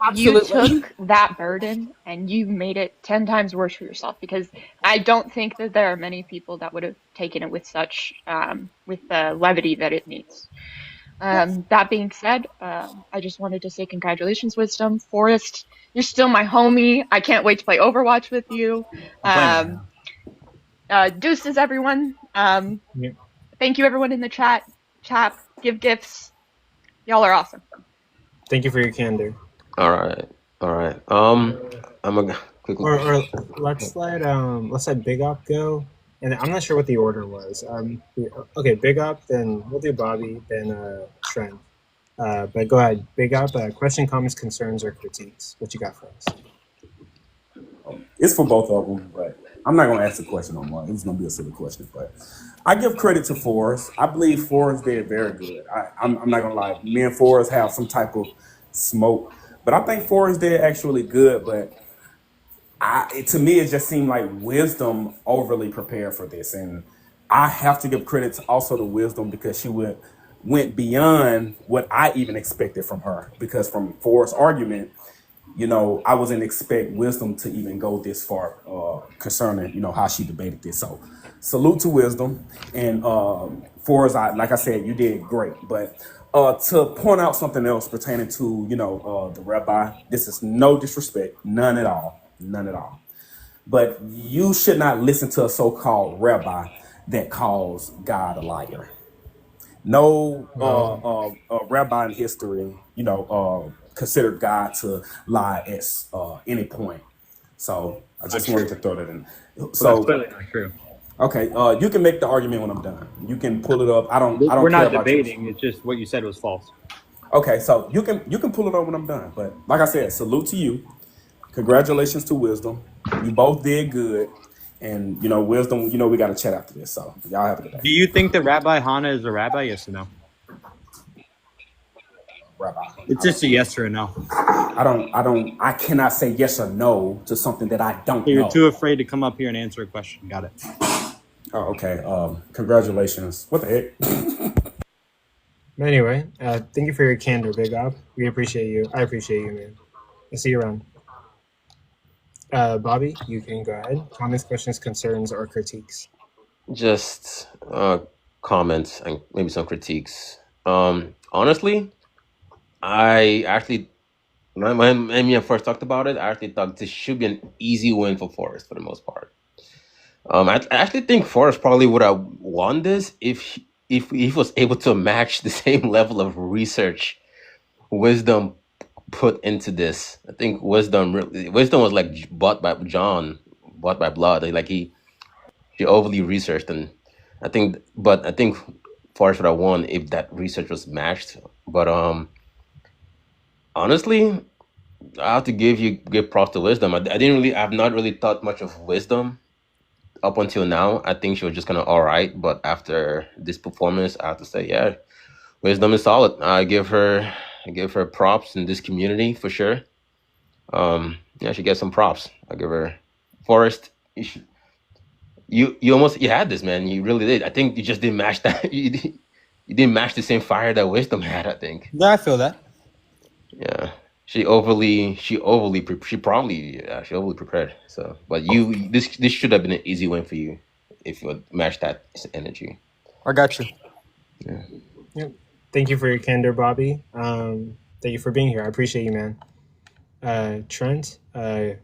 Speaker 16: that burden and you made it 10 times worse for yourself, because I don't think that there are many people that would have taken it with such with the levity that it needs. That being said, I just wanted to say congratulations, Wisdom. Forrest, you're still my homie. I can't wait to play Overwatch with you. Deuces, everyone. Thank you, everyone in the chat. Give gifts. Y'all are awesome.
Speaker 3: Thank you for your candor.
Speaker 17: All right. I'm gonna quickly.
Speaker 3: Or let's let Big Op go, and I'm not sure what the order was. Okay, Big Op, then we'll do Bobby, then Trent. But go ahead, Big Op. Question, comments, concerns, or critiques. What you got for us?
Speaker 8: It's for both of them, but I'm not going to ask the question no more. It's going to be a silly question, but I give credit to Forrest. I believe Forrest did very good. I'm not going to lie. Me and Forrest have some type of smoke, but I think Forrest did actually good. But to me, it just seemed like Wisdom overly prepared for this, and I have to give credit also to Wisdom because she went beyond what I even expected from her. Because from Forrest's argument, I wasn't expect Wisdom to even go this far concerning, how she debated this. So salute to Wisdom. And Forrest, like I said, you did great. But to point out something else pertaining to, the rabbi, this is no disrespect, none at all. But you should not listen to a so-called rabbi that calls God a liar. No rabbi in history, considered God to lie at any point. So I just wanted to throw that in. So
Speaker 12: that's clearly not true.
Speaker 8: Okay, you can make the argument when I'm done. You can pull it up. I don't.
Speaker 12: We're not
Speaker 8: care about
Speaker 12: debating. It's just what you said was false.
Speaker 8: Okay, so you can pull it up when I'm done. But like I said, salute to you. Congratulations to Wisdom. You both did good. And wisdom. We got to chat after this. So y'all have a good day.
Speaker 12: Do you think that Rabbi Hana is a rabbi? Yes or no?
Speaker 8: Rabbi.
Speaker 12: It's just a yes or a no.
Speaker 8: I cannot say yes or no to something that I don't know.
Speaker 12: You're too afraid to come up here and answer a question. Got it.
Speaker 8: Oh, okay. Congratulations. What the heck?
Speaker 3: Anyway, thank you for your candor, Big Op. We appreciate you. I appreciate you, man. I'll see you around. Bobby, you can go ahead. Comments, questions, concerns, or critiques.
Speaker 17: Just comments and maybe some critiques. Honestly, I actually, when me and first talked about it, I actually thought this should be an easy win for Forrest for the most part. I actually think Forrest probably would have won this if he was able to match the same level of research Wisdom put into this. I think Wisdom was like bought by blood. Like he overly researched, and I think Forrest would have won if that research was matched. But honestly, I have to give props to Wisdom. I've not really thought much of Wisdom up until now. I think she was just kind of all right, but after this performance, I have to say, yeah, Wisdom is solid. I give her props in this community for sure. Yeah, she gets some props. I give her Forrest. You had this, man. You really did. I think you just didn't match that. You didn't match the same fire that Wisdom had, I think.
Speaker 14: Yeah, I feel that.
Speaker 17: Yeah. She overly prepared. So, but this should have been an easy win for you if you would match that energy.
Speaker 14: I got you.
Speaker 17: Yeah.
Speaker 3: Yep. Thank you for your candor, Bobby. Thank you for being here. I appreciate you, man. Trent,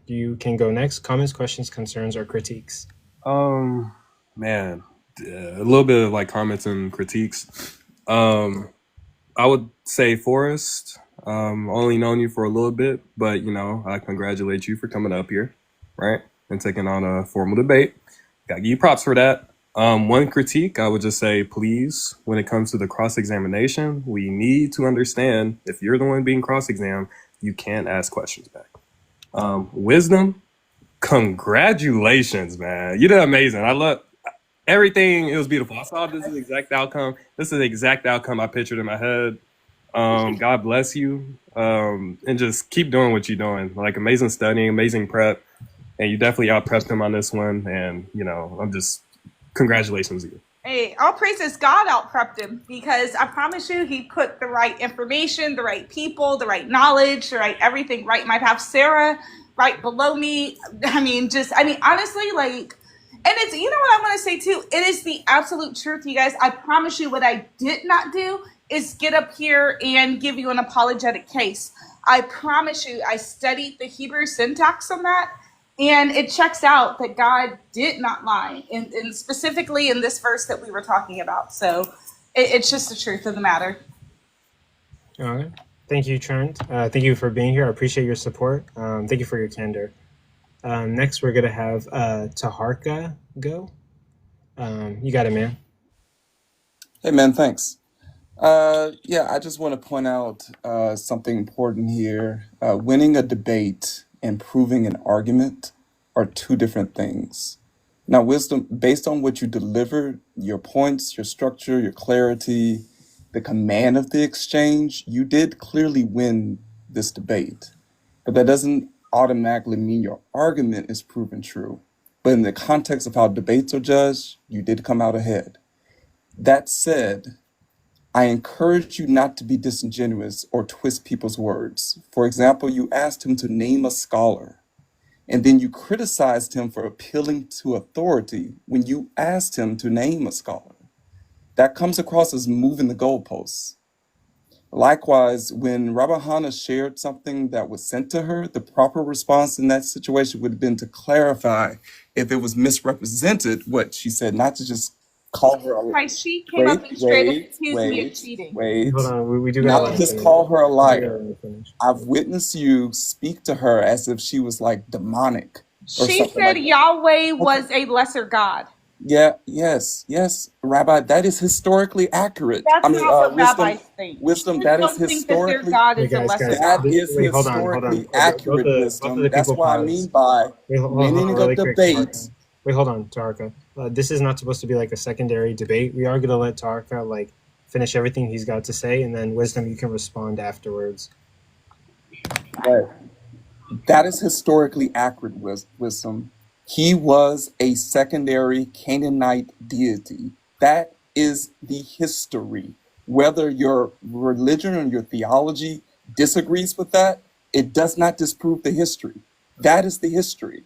Speaker 3: you can go next. Comments, questions, concerns, or critiques.
Speaker 18: Man, a little bit of like comments and critiques. I would say Forrest. Only known you for a little bit, but I congratulate you for coming up here, right, and taking on a formal debate. Gotta give you props for that. One critique, I would just say, please, when it comes to the cross-examination, we need to understand if you're the one being cross-examined, you can't ask questions back. Wisdom, congratulations, man. You did amazing. I love everything. It was beautiful. I saw this is the exact outcome. This is the exact outcome I pictured in my head. God bless you. And just keep doing what you're doing. Like amazing studying, amazing prep. And you definitely out-prepped him on this one. And, I'm just, congratulations to you.
Speaker 2: Hey, all praises God out-prepped him, because I promise you he put the right information, the right people, the right knowledge, the right everything right in my path. Sarah right below me. Honestly, like, and it's, what I want to say too, it is the absolute truth, you guys. I promise you what I did not do is get up here and give you an apologetic case. I promise you, I studied the Hebrew syntax on that, and it checks out that God did not lie, and specifically in this verse that we were talking about. So it's just the truth of the matter.
Speaker 3: All right. Thank you, Trent. Thank you for being here. I appreciate your support. Thank you for your candor. Next, we're going to have Taharka go. You got it, man.
Speaker 19: Hey, man, thanks. I just want to point out something important here. Winning a debate and proving an argument are two different things. Now, Wisdom, based on what you delivered, your points, your structure, your clarity, the command of the exchange, you did clearly win this debate. But that doesn't automatically mean your argument is proven true. But in the context of how debates are judged, you did come out ahead. That said, I encourage you not to be disingenuous or twist people's words. For example, you asked him to name a scholar, and then you criticized him for appealing to authority when you asked him to name a scholar. That comes across as moving the goalposts. Likewise, when Rabbi Hannah shared something that was sent to her, the proper response in that situation would have been to clarify if it was misrepresented what she said, not to just call her a
Speaker 2: She came up and straight up accused me of cheating.
Speaker 3: Hold on, we do
Speaker 19: not
Speaker 3: got
Speaker 19: to just call her a liar. I've witnessed you speak to her as if she was like demonic.
Speaker 2: She said Yahweh was a lesser God.
Speaker 19: Yeah, yes, Rabbi, that is historically accurate.
Speaker 2: That's not what rabbis think.
Speaker 19: Wisdom, that is historically accurate, Wisdom. That's what I mean by winning a debate
Speaker 3: Wait, hold on, Tarka. This is not supposed to be like a secondary debate. We are gonna let Tarka like finish everything he's got to say, and then Wisdom, you can respond afterwards.
Speaker 19: Right. That is historically accurate wisdom. He was a secondary Canaanite deity. That is the history. Whether your religion or your theology disagrees with that, it does not disprove the history. That is the history.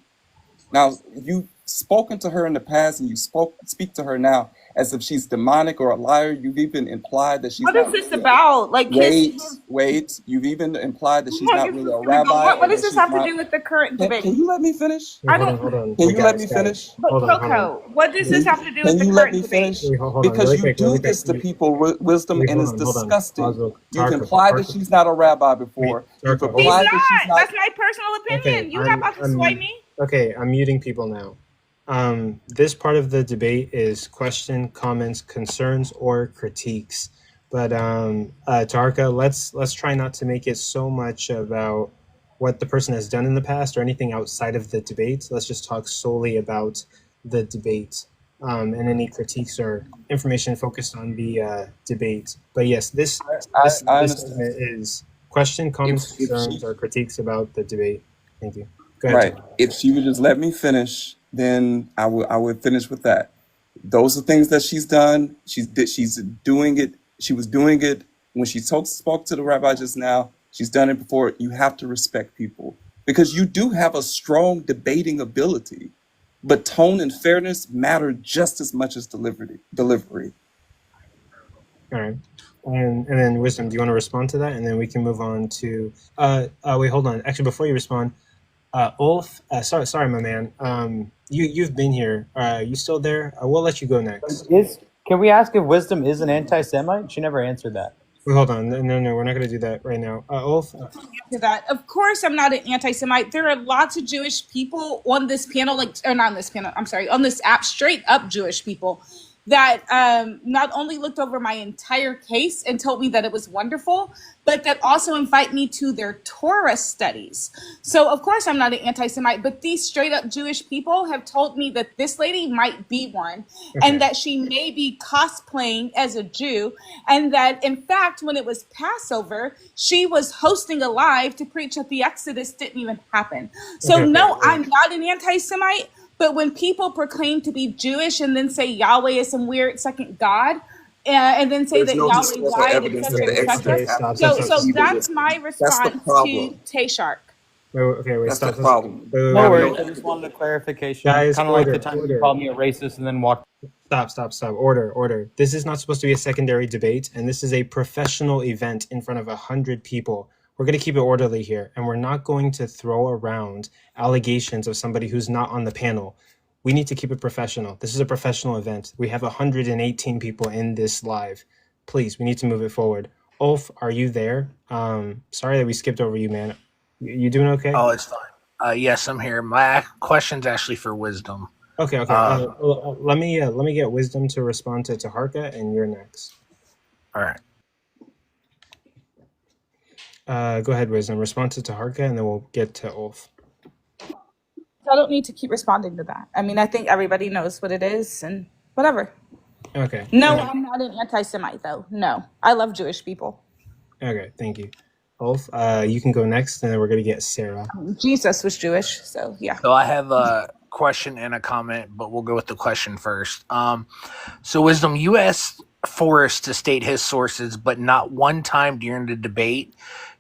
Speaker 19: Now, you've spoken to her in the past, and you speak to her now as if she's demonic or a liar. You've even implied that she's
Speaker 2: What
Speaker 19: not
Speaker 2: is this
Speaker 19: really
Speaker 2: about? Like,
Speaker 19: wait. You've even implied that she's not really a rabbi.
Speaker 2: What
Speaker 19: or
Speaker 2: does
Speaker 19: that
Speaker 2: this
Speaker 19: she's
Speaker 2: have to
Speaker 19: not.
Speaker 2: do with the current debate?
Speaker 19: Can you let me finish?
Speaker 2: I don't.
Speaker 3: Hold on.
Speaker 19: Can you let me finish?
Speaker 2: But Coco, what does this have to do with
Speaker 19: Can
Speaker 2: the
Speaker 19: you let
Speaker 2: current
Speaker 19: me
Speaker 2: debate?
Speaker 19: finish?
Speaker 3: Hold on,
Speaker 19: Because
Speaker 3: really
Speaker 19: you
Speaker 3: quick,
Speaker 19: do
Speaker 3: really
Speaker 19: this
Speaker 3: quick.
Speaker 19: to people, wisdom,
Speaker 3: Wait,
Speaker 19: and
Speaker 3: hold
Speaker 19: it's
Speaker 3: on.
Speaker 19: disgusting.
Speaker 3: Oswald,
Speaker 19: You've
Speaker 3: Tarka,
Speaker 19: implied that
Speaker 3: Tarka.
Speaker 19: she's not a rabbi before. You've
Speaker 3: Tarka, hold
Speaker 2: He's
Speaker 19: implied
Speaker 2: not.
Speaker 19: that she's not.
Speaker 2: That's my personal opinion. You have about to sway me.
Speaker 3: Okay, I'm muting people now. This part of the debate is question, comments, concerns, or critiques. But Tarka, let's try not to make it so much about what the person has done in the past or anything outside of the debate. Let's just talk solely about the debate and any critiques or information focused on the debate. But yes, this
Speaker 19: understand.
Speaker 3: segment is question, comments,
Speaker 19: If
Speaker 3: concerns, or critiques about the debate. Thank you. Go ahead.
Speaker 19: Right.
Speaker 3: Tarka.
Speaker 19: If she would just let me finish, then I would finish with that. Those are things that she's done. She's doing it. She was doing it when she spoke to the rabbi just now. She's done it before. You have to respect people because you do have a strong debating ability, but tone and fairness matter just as much as delivery.
Speaker 3: All right. And then Wisdom, do you want to respond to that? And then we can move on to wait, hold on. Actually, before you respond, Ulf, sorry, my man. You've been here. You still there? We'll let you go next.
Speaker 14: Can we ask if Wisdom is an anti-Semite? She never answered that.
Speaker 3: Wait, hold on. No, we're not going to do that right now. Ulf?
Speaker 2: To that, of course, I'm not an anti-Semite. There are lots of Jewish people on this panel, or not on this panel. I'm sorry, on this app, straight up Jewish people that not only looked over my entire case and told me that it was wonderful, but that also invite me to their Torah studies. So, of course, I'm not an anti-Semite, but these straight up Jewish people have told me that this lady might be one, and that she may be cosplaying as a Jew, and that, in fact, when it was Passover, she was hosting a live to preach that the Exodus didn't even happen. So, no, I'm not an anti-Semite. But when people proclaim to be Jewish and then say Yahweh is some weird second god, and then say that Yahweh lied, etc., so that's my response to Tayshark.
Speaker 3: Wait,
Speaker 19: That's
Speaker 3: stop.
Speaker 19: the problem.
Speaker 14: No worries. I just wanted a clarification.
Speaker 3: Guys,
Speaker 14: kind of like the time you called me a racist and then walked.
Speaker 3: Stop. Order. This is not supposed to be a secondary debate, and this is a professional event in front of 100 people. We're going to keep it orderly here, and we're not going to throw around allegations of somebody who's not on the panel. We need to keep it professional. This is a professional event. We have 118 people in this live. Please, we need to move it forward. Ulf, are you there? Sorry that we skipped over you, man. You doing okay?
Speaker 20: Oh, it's fine. Yes, I'm here. My question's actually for Wisdom.
Speaker 3: Okay. Let me get Wisdom to respond to Harka, and you're next.
Speaker 20: All right.
Speaker 3: Go ahead, Wisdom. Respond to Harka, and then we'll get to Ulf.
Speaker 2: I don't need to keep responding to that. I mean, I think everybody knows what it is, and whatever.
Speaker 3: Okay.
Speaker 2: No, I'm not an anti-Semite, though. No, I love Jewish people.
Speaker 3: Okay, thank you. Ulf, you can go next, and then we're going to get Sarah.
Speaker 2: Jesus was Jewish, so yeah.
Speaker 20: So I have a question and a comment, but we'll go with the question first. So Wisdom, you asked Forrest to state his sources, but not one time during the debate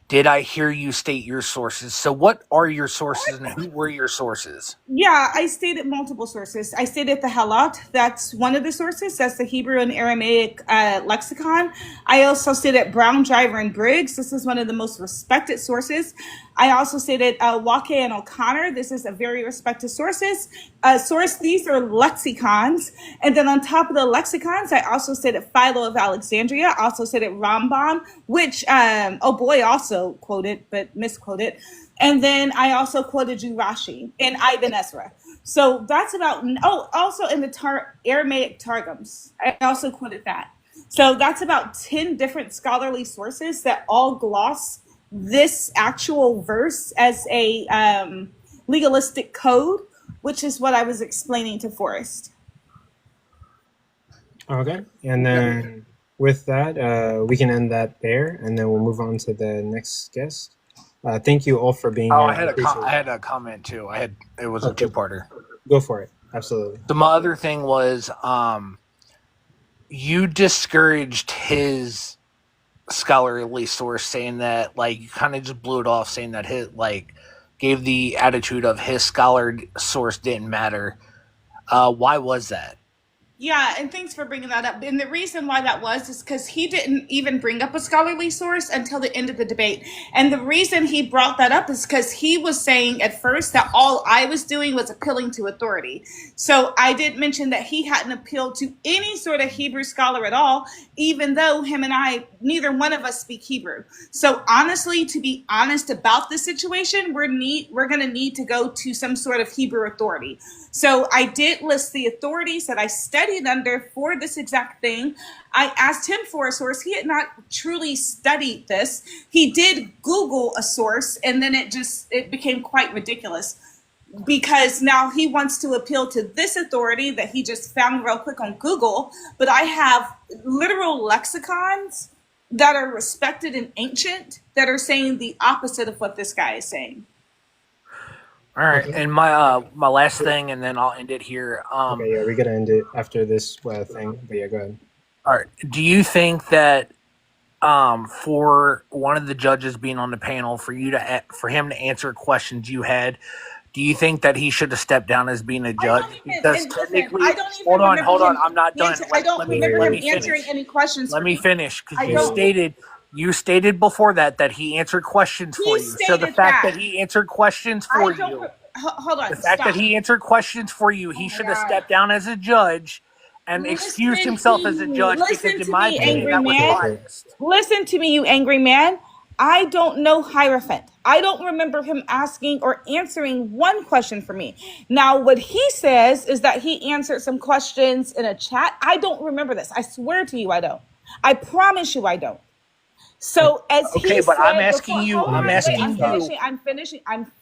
Speaker 20: did I hear you state your sources. So what are your sources and who were your sources?
Speaker 2: Yeah, I stated multiple sources. I stated the Halot. That's one of the sources. That's the Hebrew and Aramaic lexicon. I also stated Brown, Driver, and Briggs. This is one of the most respected sources. I also stated Wake and O'Connor. This is a very respected sources. These are lexicons. And then on top of the lexicons, I also stated Philo of Alexandria. I also stated Rambam, which, also quoted, but misquoted. And then I also quoted you Rashi and Ibn Ezra. So that's about, also in the Aramaic Targums. I also quoted that. So that's about 10 different scholarly sources that all gloss this actual verse as a legalistic code which is what I was explaining to Forrest.
Speaker 3: Okay, and then with that, we can end that there, and then we'll move on to the next guest. Thank you all for being here.
Speaker 20: I had a comment too. It was a two-parter.
Speaker 3: Go for it. Absolutely.
Speaker 20: So my other thing was, you discouraged his scholarly source, saying that, like, you kind of just blew it off, saying that his, like, gave the attitude of his scholar source didn't matter. Why was that?
Speaker 2: Yeah, and thanks for bringing that up. And the reason why that was is because he didn't even bring up a scholarly source until the end of the debate. And the reason he brought that up is because he was saying at first that all I was doing was appealing to authority. So I did mention that he hadn't appealed to any sort of Hebrew scholar at all, even though him and I, neither one of us speak Hebrew. So honestly, to be honest about this situation, we're going to need to go to some sort of Hebrew authority. So I did list the authorities that I studied under for this exact thing. I asked him for a source. He had not truly studied this. He did Google a source, and then it became quite ridiculous, because now he wants to appeal to this authority that he just found real quick on Google. But I have literal lexicons that are respected and ancient that are saying the opposite of what this guy is saying.
Speaker 20: All right, and my last thing, and then I'll end it here.
Speaker 3: Okay, yeah, we're gonna end it after this thing. But yeah, go ahead.
Speaker 20: All right. Do you think that for one of the judges being on the panel, for him to answer questions you had, do you think that he should have stepped down as being a judge? Because technically, hold on, I'm not done.
Speaker 2: I don't remember him answering any questions.
Speaker 20: Let me finish, because you stated before that he answered questions for you. So the fact that he answered questions for you,
Speaker 2: hold on,
Speaker 20: the fact that he answered questions for you, he should have stepped down as a judge and excused himself as a judge, because in my opinion, that was biased.
Speaker 2: Listen to me, you angry man. I don't know Hierophant. I don't remember him asking or answering one question for me. Now, what he says is that he answered some questions in a chat. I don't remember this. I swear to you, I don't. I promise you, I don't. So as he said, I'm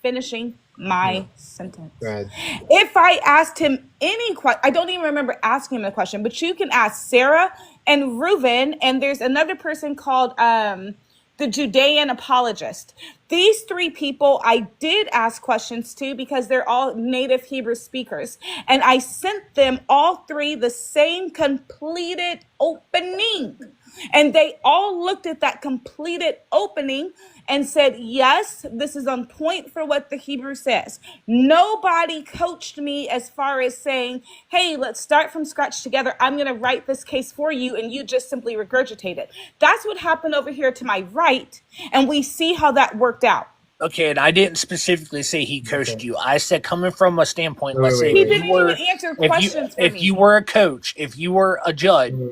Speaker 2: finishing my sentence. If I asked him any question, I don't even remember asking him a question, but you can ask Sarah and Reuven, and there's another person called the Judean apologist. These three people I did ask questions to, because they're all native Hebrew speakers. And I sent them all three the same completed opening. And they all looked at that completed opening and said, yes, this is on point for what the Hebrew says. Nobody coached me as far as saying, hey, let's start from scratch together. I'm going to write this case for you, and you just simply regurgitate it. That's what happened over here to my right, and we see how that worked out.
Speaker 20: Okay, and I didn't specifically say he coached you. I said, coming from a standpoint, let's say
Speaker 2: he didn't even answer questions for me.
Speaker 20: If you were a coach, if you were a judge.
Speaker 2: Do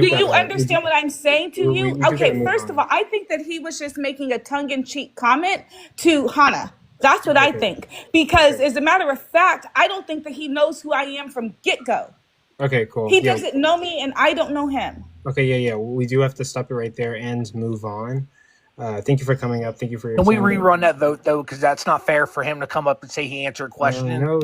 Speaker 2: you understand what I'm saying to you? Okay, first of all, I think that he was just making a tongue-in-cheek comment to Hannah. That's what I think. Because as a matter of fact, I don't think that he knows who I am from get-go.
Speaker 3: Okay, cool.
Speaker 2: He doesn't know me, and I don't know him.
Speaker 3: Okay, yeah. We do have to stop it right there and move on. Thank you for coming up. Thank you for your
Speaker 20: time. Can we rerun that vote, though? Because that's not fair for him to come up and say he answered questions.
Speaker 3: No.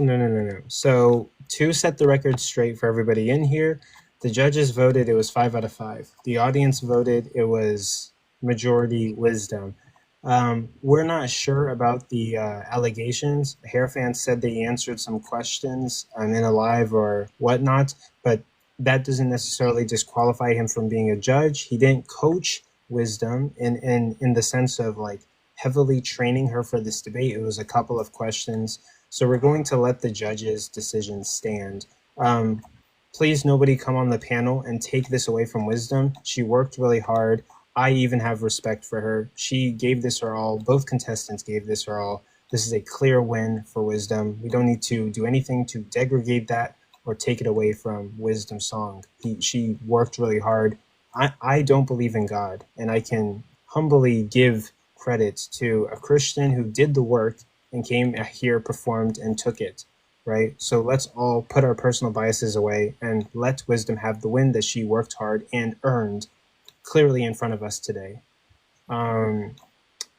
Speaker 3: So, to set the record straight for everybody in here, the judges voted it was 5 out of 5. The audience voted it was majority wisdom. We're not sure about the allegations. Hierophant said they answered some questions in a live or whatnot, but that doesn't necessarily disqualify him from being a judge. He didn't coach wisdom in the sense of like heavily training her for this debate. It was a couple of questions. So we're going to let the judge's decision stand. Please, nobody come on the panel and take this away from wisdom. She worked really hard. I even have respect for her. She gave this her all. Both contestants gave this her all. This is a clear win for wisdom. We don't need to do anything to degrade that or take it away from Wisdom's song. She worked really hard. I don't believe in God, and I can humbly give credit to a Christian who did the work and came here, performed, and took it, right? So let's all put our personal biases away and let Wisdom have the win that she worked hard and earned clearly in front of us today.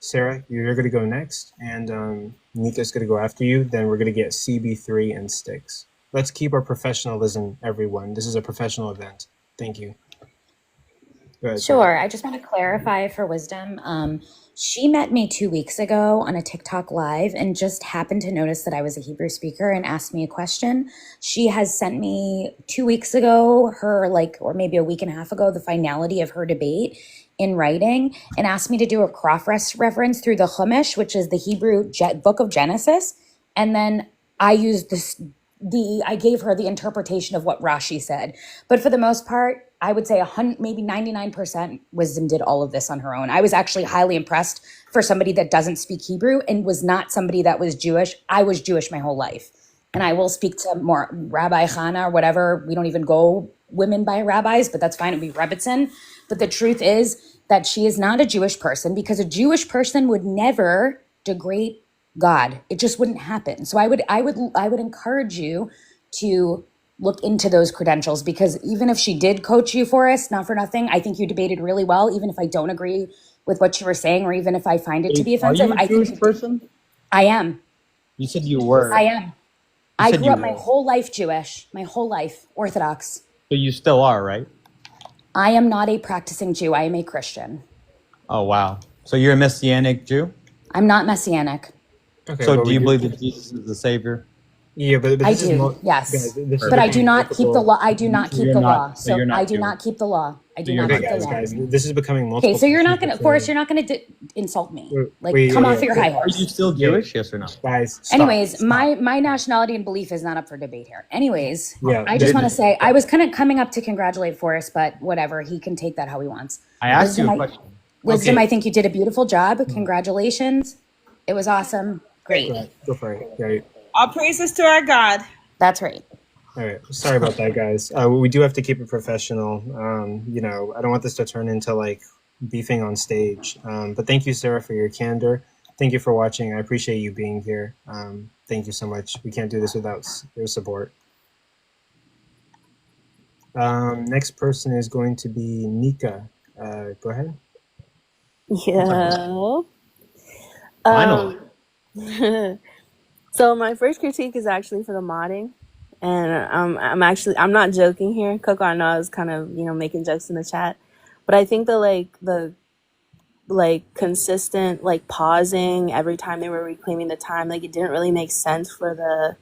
Speaker 3: Sarah, you're going to go next, and Nika's going to go after you. Then we're going to get CB3 and Sticks. Let's keep our professionalism, everyone. This is a professional event. Thank you. Go ahead, Sarah.
Speaker 21: Sure. I just want to clarify for Wisdom. She met me 2 weeks ago on a TikTok live and just happened to notice that I was a Hebrew speaker and asked me a question. She has sent me 2 weeks ago, or maybe a week and a half ago, the finality of her debate in writing and asked me to do a cross-reference through the Chumash, which is the Hebrew book of Genesis. And then I used I gave her the interpretation of what Rashi said. But for the most part, I would say maybe 99% Wisdom did all of this on her own. I was actually highly impressed for somebody that doesn't speak Hebrew and was not somebody that was Jewish. I was Jewish my whole life. And I will speak to more Rabbi Chana or whatever. We don't even go women by rabbis, but that's fine. It'd be Rebbitzin. But the truth is that she is not a Jewish person because a Jewish person would never degrade God. It just wouldn't happen. So I would encourage you to look into those credentials, because even if she did coach you, Forrest, not for nothing, I think you debated really well, even if I don't agree with what you were saying, or even if I find it to be offensive.
Speaker 14: Are you a Jewish person?
Speaker 21: I am.
Speaker 14: You said you were.
Speaker 21: I am. I grew up my whole life Jewish, my whole life Orthodox.
Speaker 14: So you still are, right?
Speaker 21: I am not a practicing Jew. I am a Christian.
Speaker 14: Oh, wow. So you're a Messianic Jew?
Speaker 21: I'm not Messianic.
Speaker 3: Okay,
Speaker 14: so do you believe that Jesus is the Savior?
Speaker 3: Yeah, but
Speaker 21: I
Speaker 3: this
Speaker 21: do,
Speaker 3: is
Speaker 21: yes.
Speaker 3: guys,
Speaker 21: but I do not keep the law. I do not keep the law. So I do
Speaker 3: Jewish.
Speaker 21: not keep the law. I do
Speaker 3: Okay,
Speaker 21: not keep the law.
Speaker 3: guys, this is becoming multiple.
Speaker 21: Okay, so you're not going to, Forrest, you're not going to insult me. Come off your high horse.
Speaker 14: Are you still Jewish? Yes or no?
Speaker 3: Guys, stop.
Speaker 21: Anyways, my nationality and belief is not up for debate here. Anyways,
Speaker 3: Yeah,
Speaker 21: I just want to say, I was kind of coming up to congratulate Forrest, but whatever, he can take that how he wants.
Speaker 14: I asked you a question.
Speaker 21: Wisdom,
Speaker 3: Okay.
Speaker 21: I think you did a beautiful job. Congratulations. It was awesome. Great.
Speaker 3: Go for it. Great.
Speaker 2: All praises to our God.
Speaker 21: That's right.
Speaker 3: All right. Sorry about that, guys. We do have to keep it professional. I don't want this to turn into like beefing on stage. But thank you, Sarah, for your candor. Thank you for watching. I appreciate you being here. Thank you so much. We can't do this without your support. Next person is going to be Nika. Go ahead.
Speaker 22: Yeah.
Speaker 3: Finally.
Speaker 22: So my first critique is actually for the modding, and I'm not joking here. Coco, I know I was kind of making jokes in the chat, but I think the consistent pausing every time they were reclaiming the time, it didn't really make sense for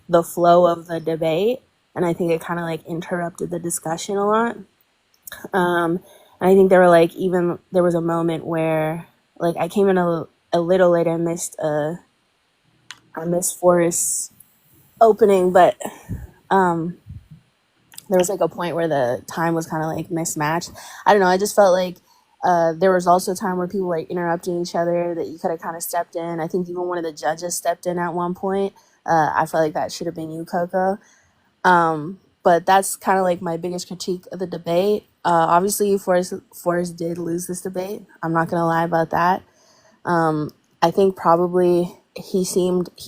Speaker 22: the flow of the debate, and I think it kind of interrupted the discussion a lot. And I think there were there was a moment where I came in a little late. I missed Forrest's opening, but there was a point where the time was kind of mismatched. I don't know. I just felt there was also a time where people were interrupting each other that you could have kind of stepped in. I think even one of the judges stepped in at one point. I felt like that should have been you, Coco. But that's kind of my biggest critique of the debate. Obviously, Forrest did lose this debate. I'm not gonna lie about that. I think probably he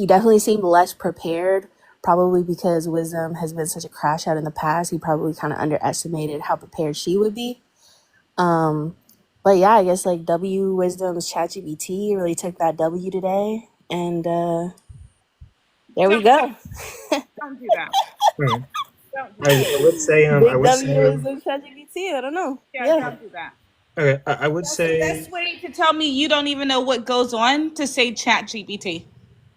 Speaker 22: definitely seemed less prepared, probably because Wisdom has been such a crash out in the past. He probably kind of underestimated how prepared she would be. But yeah, I guess W Wisdom's ChatGPT really took that W today, and there we go.
Speaker 2: Don't do that.
Speaker 3: I would say
Speaker 22: Big W Wisdom's ChatGPT. I don't know.
Speaker 2: Yeah, don't do that.
Speaker 3: Okay, I would say
Speaker 2: That's the best way to tell me you don't even know what goes on to say Chat GPT.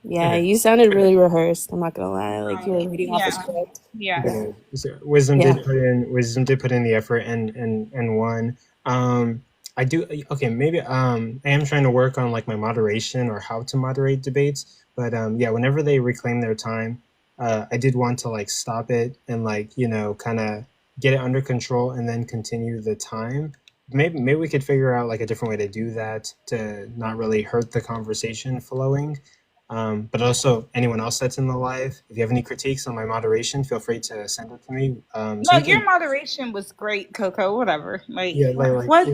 Speaker 22: Yeah, you sounded really rehearsed. I'm not gonna lie. You were reading off a script.
Speaker 2: Yeah.
Speaker 3: Okay, so Wisdom
Speaker 22: Yeah.
Speaker 3: did put in the effort and won. I do okay. Maybe I am trying to work on my moderation or how to moderate debates. But yeah, whenever they reclaim their time, I did want to stop it and kind of get it under control and then continue the time. Maybe we could figure out a different way to do that to not really hurt the conversation flowing. But also anyone else that's in the live, if you have any critiques on my moderation, feel free to send it to me.
Speaker 2: No, your moderation was great, Coco. Whatever.
Speaker 3: What?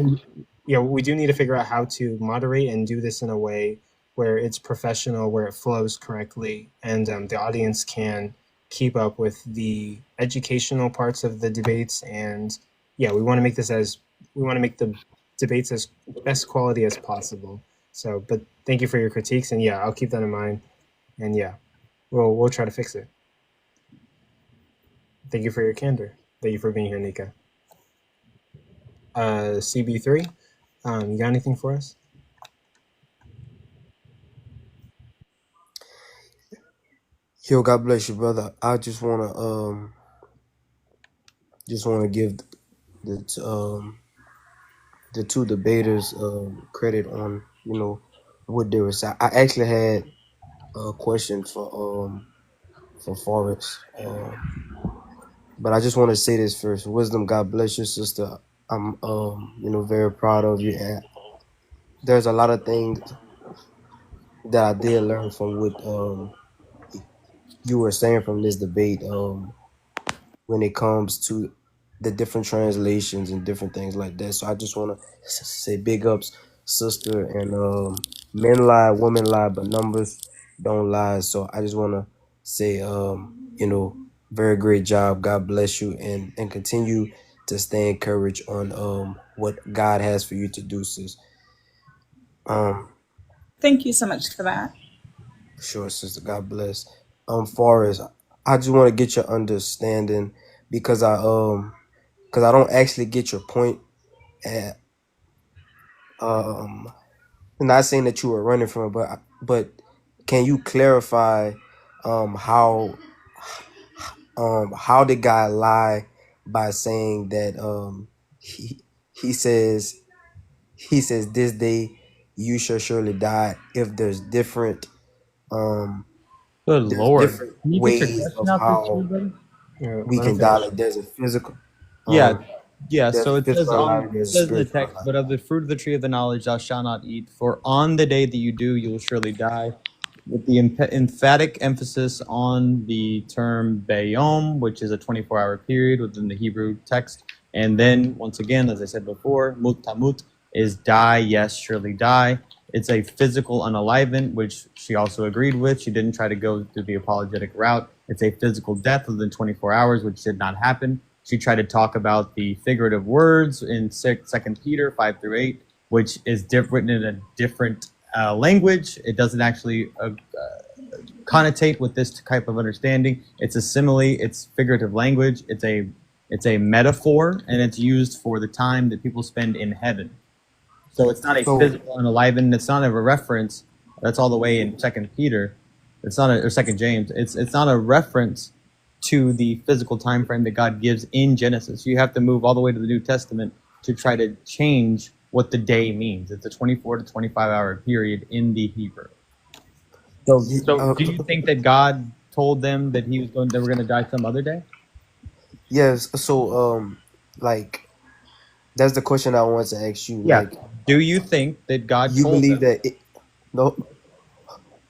Speaker 3: Yeah, we do need to figure out how to moderate and do this in a way where it's professional, where it flows correctly, and the audience can keep up with the educational parts of the debates. And yeah, we want to make the debates as best quality as possible. So, but thank you for your critiques, and yeah, I'll keep that in mind, and yeah, we'll try to fix it. Thank you for your candor. Thank you for being here, Nika. CB3, you got anything for us?
Speaker 1: Yo, God bless you, brother. I just wanna give the two debaters credit on what they were saying. I actually had a question for Forrest, but I just want to say this first. Wisdom, God bless you, sister. I'm very proud of you, and there's a lot of things that I did learn from what you were saying from this debate. When it comes to the different translations and different things like that. So I just want to say big ups, sister. And men lie, women lie, but numbers don't lie. So I just want to say, very great job. God bless you, and continue to stay encouraged on what God has for you to do, sis.
Speaker 2: Thank you so much for that.
Speaker 1: Sure, sister. God bless. Forrest, I just want to get your understanding because I don't actually get your point. And I'm not saying that you were running from it, but can you clarify how did God lie by saying that he says this day you shall surely die if there's different
Speaker 14: Good Lord. Can you get your
Speaker 1: ways
Speaker 14: question
Speaker 1: of
Speaker 14: out there too,
Speaker 1: how
Speaker 14: brother?
Speaker 1: we can die. Like there's a physical
Speaker 14: Yeah. Yeah.
Speaker 1: there's
Speaker 14: So
Speaker 1: a
Speaker 14: it says
Speaker 1: physical life, there's a
Speaker 14: in the
Speaker 1: spiritual
Speaker 14: text,
Speaker 1: life.
Speaker 14: but of the fruit of the tree of the knowledge thou shalt not eat, for on the day that you do, you will surely die. With the emphatic emphasis on the term bayom, which is a 24-hour period within the Hebrew text. And then, once again, as I said before, mut tamut is die, yes, surely die. It's a physical unalivement, which she also agreed with. She didn't try to go through the apologetic route. It's a physical death within 24 hours, which did not happen. She tried to talk about the figurative words in 2 Peter 5-8, which is written in a different language. It doesn't actually connotate with this type of understanding. It's a simile. It's figurative language. It's a metaphor, and it's used for the time that people spend in heaven. So it's not a physical unalivened. It's not a reference. That's all the way in 2 Peter. It's not or 2 James. It's not a reference to the physical time frame that God gives in Genesis. You have to move all the way to the New Testament to try to change what the day means. It's a 24 to 25-hour period in the Hebrew. So do you think that God told them that they were going to die some other day?
Speaker 1: Yes. So that's the question I wanted to ask you.
Speaker 14: Yeah.
Speaker 1: Like,
Speaker 14: do you think that God
Speaker 1: you
Speaker 14: told
Speaker 1: believe
Speaker 14: them?
Speaker 1: that? No.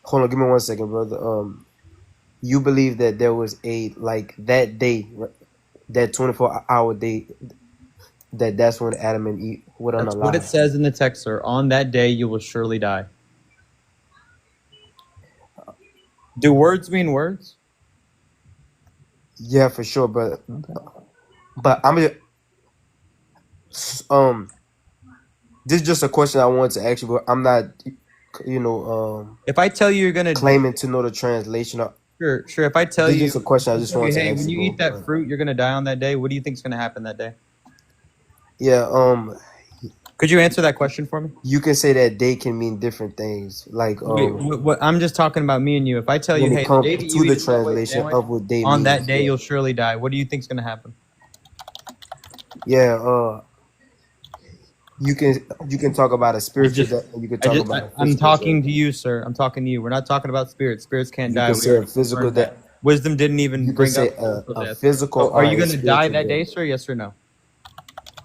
Speaker 1: Hold on. Give me 1 second, brother. You believe that there was that day, that 24-hour day, that's when Adam and Eve would unalive.
Speaker 14: That's what it says in the text, sir. On that day, you will surely die. Do words mean words?
Speaker 1: Yeah, for sure, but I'm this is just a question I wanted to ask you, but I'm not,
Speaker 14: if I tell you you're gonna
Speaker 1: claiming to know the translation.
Speaker 14: Sure. If I tell you,
Speaker 1: this is a question I just wanted to
Speaker 14: hey,
Speaker 1: ask
Speaker 14: when you eat that fruit, you're gonna die on that day. What do you think is gonna happen that day?
Speaker 1: Yeah.
Speaker 14: Could you answer that question for me?
Speaker 1: You can say that day can mean different things. Like
Speaker 14: what I'm just talking about me and you. If I tell you,
Speaker 1: when
Speaker 14: hey,
Speaker 1: it comes
Speaker 14: the day that
Speaker 1: to
Speaker 14: you
Speaker 1: the
Speaker 14: eat a Subway
Speaker 1: translation
Speaker 14: sandwich,
Speaker 1: of what day
Speaker 14: on
Speaker 1: means,
Speaker 14: that day you'll surely die. What do you think is gonna happen?
Speaker 1: Yeah. You can talk about a spiritual death, and you can talk about a physical
Speaker 14: I'm talking
Speaker 1: death.
Speaker 14: to you, sir. I'm talking to you. We're not talking about spirits. Spirits can't
Speaker 1: You
Speaker 14: die.
Speaker 1: can
Speaker 14: We
Speaker 1: say a
Speaker 14: already
Speaker 1: physical
Speaker 14: confirmed
Speaker 1: death.
Speaker 14: that. Wisdom didn't even
Speaker 1: You can
Speaker 14: bring
Speaker 1: say
Speaker 14: up physical
Speaker 1: a
Speaker 14: death.
Speaker 1: physical
Speaker 14: So are you
Speaker 1: or a
Speaker 14: gonna die
Speaker 1: spiritual
Speaker 14: that day,
Speaker 1: death.
Speaker 14: sir? Yes or no?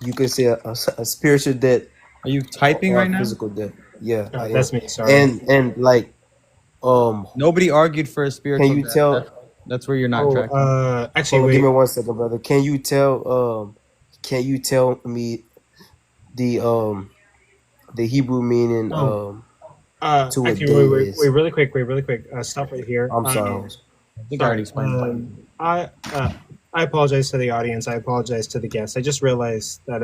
Speaker 1: You can say a spiritual death.
Speaker 14: Are you typing
Speaker 1: or
Speaker 14: right
Speaker 1: a
Speaker 14: now?
Speaker 1: physical death. Yeah, I
Speaker 3: That's
Speaker 1: am.
Speaker 3: me. Sorry.
Speaker 1: And
Speaker 14: Nobody argued for a spiritual
Speaker 1: can you
Speaker 14: death.
Speaker 1: tell?
Speaker 14: That's where you're not tracking.
Speaker 3: Actually,
Speaker 1: Hold on, give
Speaker 3: wait.
Speaker 1: me 1 second, brother. Can you tell me the Hebrew meaning to what
Speaker 3: Actually,
Speaker 1: day
Speaker 3: wait,
Speaker 1: is?
Speaker 3: really quick. Stop right here.
Speaker 1: I'm sorry.
Speaker 14: I think I already explained.
Speaker 3: I apologize to the audience. I apologize to the guests. I just realized that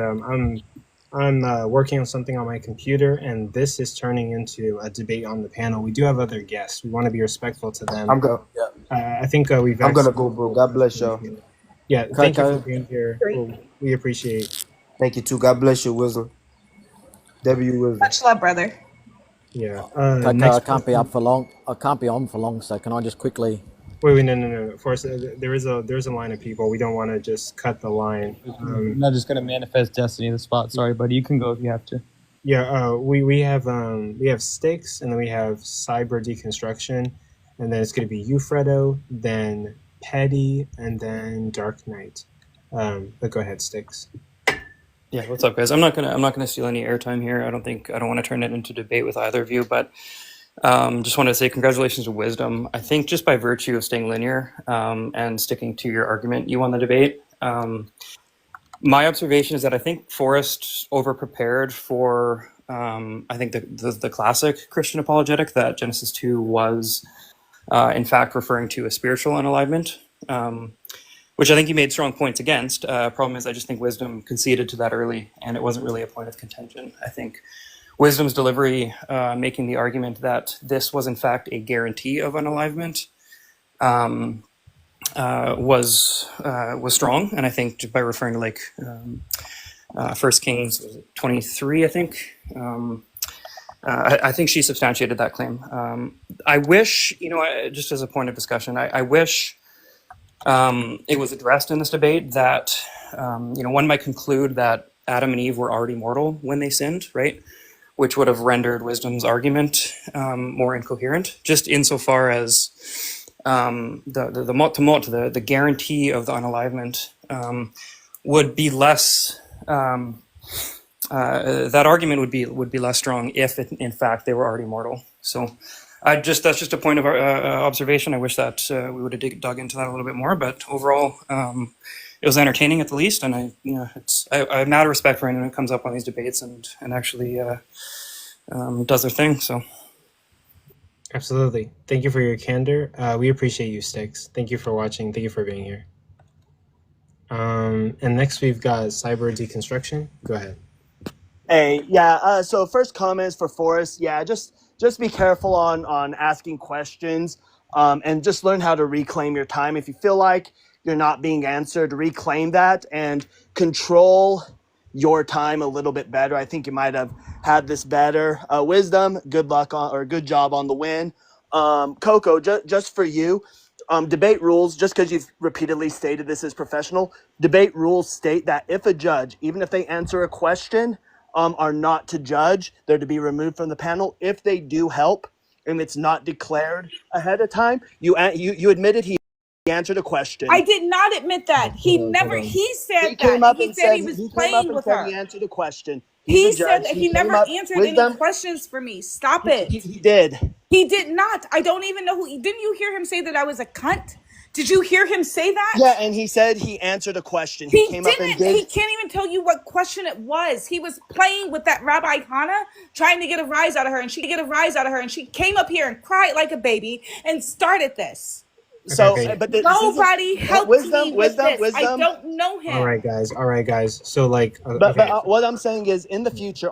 Speaker 3: I'm working on something on my computer, and this is turning into a debate on the panel. We do have other guests. We want to be respectful to them.
Speaker 1: I'm go.
Speaker 3: I think we've.
Speaker 1: I'm gonna go, bro. God bless y'all.
Speaker 3: Yeah, thank you for being here. We appreciate.
Speaker 1: Thank you too. God bless you, Wisdom. W Wisdom.
Speaker 2: Much love, brother.
Speaker 3: Yeah.
Speaker 5: I can't be up for long. I can't be on for long. So can I just quickly?
Speaker 3: Wait, no. Forrest, there's a line of people. We don't want to just cut the line.
Speaker 14: I'm not just gonna manifest destiny in the spot. Sorry, buddy. You can go if you have to.
Speaker 3: Yeah. We have Sticks, and then we have Cyber Deconstruction, and then it's going to be Ufredo, then Petty, and then Dark Knight. But go ahead, Sticks.
Speaker 10: Yeah, what's up, guys? I'm not gonna steal any airtime here. I don't want to turn it into debate with either of you, but just wanted to say congratulations to Wisdom. I think just by virtue of staying linear and sticking to your argument, you won the debate. My observation is that I think Forrest overprepared for I think the classic Christian apologetic that Genesis 2 was in fact referring to a spiritual unalignment. Which I think he made strong points against. Problem is, I just think Wisdom conceded to that early, and it wasn't really a point of contention. I think Wisdom's delivery, making the argument that this was in fact a guarantee of unalignment, was strong. And I think just by referring to like 1 Kings 23, I think. I think she substantiated that claim. I wish, just as a point of discussion, I wish it was addressed in this debate that, one might conclude that Adam and Eve were already mortal when they sinned, right? Which would have rendered Wisdom's argument more incoherent, just insofar as the guarantee of the unalignment would be less. That argument would be less strong if, in fact, they were already mortal. So. That's just a point of observation. I wish that we would have dug into that a little bit more, but overall, it was entertaining at the least. And I have mad respect for anyone who comes up on these debates and actually does their thing. So,
Speaker 3: absolutely. Thank you for your candor. We appreciate you, Sticks. Thank you for watching. Thank you for being here. And next we've got Cyber Deconstruction. Go ahead.
Speaker 9: Hey, yeah. So first comments for Forrest. Yeah, just be careful on asking questions, and just learn how to reclaim your time. If you feel like you're not being answered, reclaim that and control your time a little bit better. I think you might have had this better. Wisdom, good luck or good job on the win. Coco, just for you, debate rules, just because you've repeatedly stated this is professional, debate rules state that if a judge, even if they answer a question, are not to judge, they're to be removed from the panel. If they do help and it's not declared ahead of time, you admitted he answered a question.
Speaker 2: I did not admit that. He never. He said that. He said he was playing with her.
Speaker 9: He answered a question.
Speaker 2: He said that he never answered any questions for me. Stop it.
Speaker 9: He did.
Speaker 2: He did not. I don't even know who. Didn't you hear him say that I was a cunt? Did you hear him say that?
Speaker 9: Yeah, and he said he answered a question.
Speaker 2: He came up and did. He can't even tell you what question it was. He was playing with that Rabbi Hannah, trying to get a rise out of her, and she came up here and cried like a baby and started this.
Speaker 9: So,
Speaker 2: but nobody helped me with this. I don't know him.
Speaker 3: All right, guys. So, like,
Speaker 9: but what I'm saying is, in the future,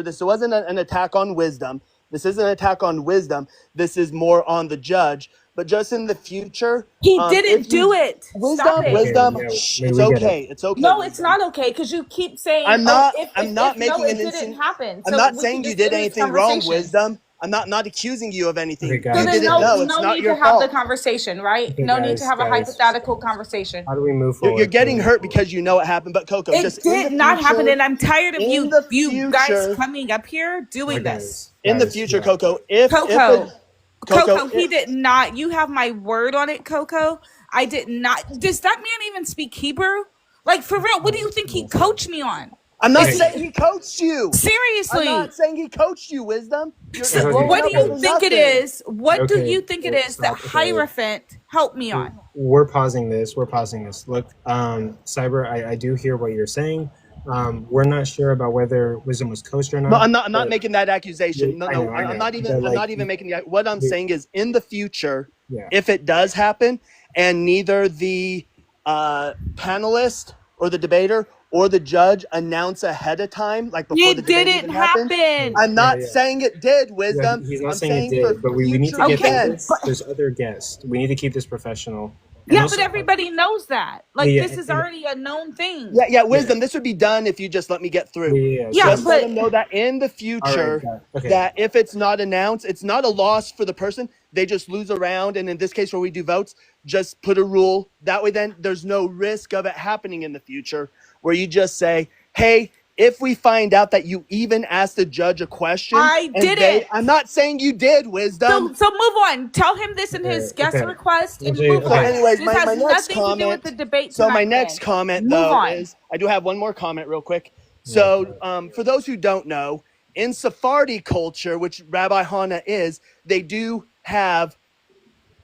Speaker 9: this wasn't an attack on Wisdom. This isn't an attack on Wisdom. This is more on the judge. But just in the future,
Speaker 2: he didn't do it.
Speaker 9: Wisdom. It's okay. It's okay.
Speaker 2: No, it's not okay because you keep saying.
Speaker 9: I'm not
Speaker 2: it
Speaker 9: didn't
Speaker 2: happen.
Speaker 9: I'm not saying you did anything wrong, Wisdom. I'm not accusing you of anything. You didn't know. It's not your fault.
Speaker 2: No need to have the conversation, right? Okay, no need to have a hypothetical conversation.
Speaker 3: How do we move forward?
Speaker 9: You're getting hurt because you know it happened, but Coco,
Speaker 2: it did not happen, and I'm tired of you guys coming up here doing this.
Speaker 9: In the future, Coco,
Speaker 2: Coco, he did not. You have my word on it, Coco. I did not. Does that man even speak Hebrew? Like, for real, what do you think he coached me on?
Speaker 9: I'm not saying he coached you.
Speaker 2: Seriously.
Speaker 9: I'm not saying he coached you, Wisdom.
Speaker 2: What do you think it is? What do you think it is that Hierophant helped me on?
Speaker 3: We're pausing this. Look, Cyber, I do hear what you're saying. We're not sure about whether Wisdom was coached or not.
Speaker 9: No, I'm not making that accusation. No, I'm not even making the. What I'm saying is, in the future, if it does happen, and neither the panelist or the debater or the judge announce ahead of time, like before
Speaker 2: It
Speaker 9: the debate
Speaker 2: didn't
Speaker 9: even happened.
Speaker 2: happen.
Speaker 9: I'm
Speaker 3: Yeah,
Speaker 9: not
Speaker 3: yeah.
Speaker 9: saying it did,
Speaker 3: Yeah,
Speaker 9: Wisdom.
Speaker 3: he's not
Speaker 9: I'm
Speaker 3: saying it
Speaker 9: saying for
Speaker 3: did, but we need to
Speaker 9: future
Speaker 3: get through
Speaker 2: Okay,
Speaker 9: events.
Speaker 3: this. There's other guests. We need to keep this professional. And
Speaker 2: yeah,
Speaker 3: also,
Speaker 2: but everybody knows that.
Speaker 3: yeah,
Speaker 2: Like,
Speaker 3: yeah,
Speaker 2: this is
Speaker 3: and
Speaker 2: already a known thing.
Speaker 9: Yeah,
Speaker 3: yeah,
Speaker 9: Wisdom. This would be done if you just let me get through.
Speaker 3: yeah.
Speaker 2: Yeah,
Speaker 9: Just let
Speaker 2: but
Speaker 9: them know that in the
Speaker 3: All right,
Speaker 9: future,
Speaker 3: got it. Okay.
Speaker 9: that if it's not announced, it's not a loss for the person. They just lose a round, and in this case where we do votes, just put a rule. That way, then there's no risk of it happening in the future. Where you just say, "Hey, if we find out that you even asked the judge a question,
Speaker 2: I
Speaker 9: and
Speaker 2: didn't.
Speaker 9: I'm not saying you did, Wisdom."
Speaker 2: So move on. Tell him this in his guest
Speaker 3: Okay.
Speaker 2: request and
Speaker 3: Okay.
Speaker 2: move
Speaker 9: So,
Speaker 2: on.
Speaker 9: anyways,
Speaker 2: This
Speaker 9: my
Speaker 2: has
Speaker 9: next
Speaker 2: nothing to do with
Speaker 9: comment.
Speaker 2: the debate
Speaker 9: So my
Speaker 2: tonight,
Speaker 9: next
Speaker 2: man.
Speaker 9: comment,
Speaker 2: Move
Speaker 9: though,
Speaker 2: on.
Speaker 9: is I do have one more comment, real quick. So, for those who don't know, in Sephardi culture, which Rabbi Hana is, they do have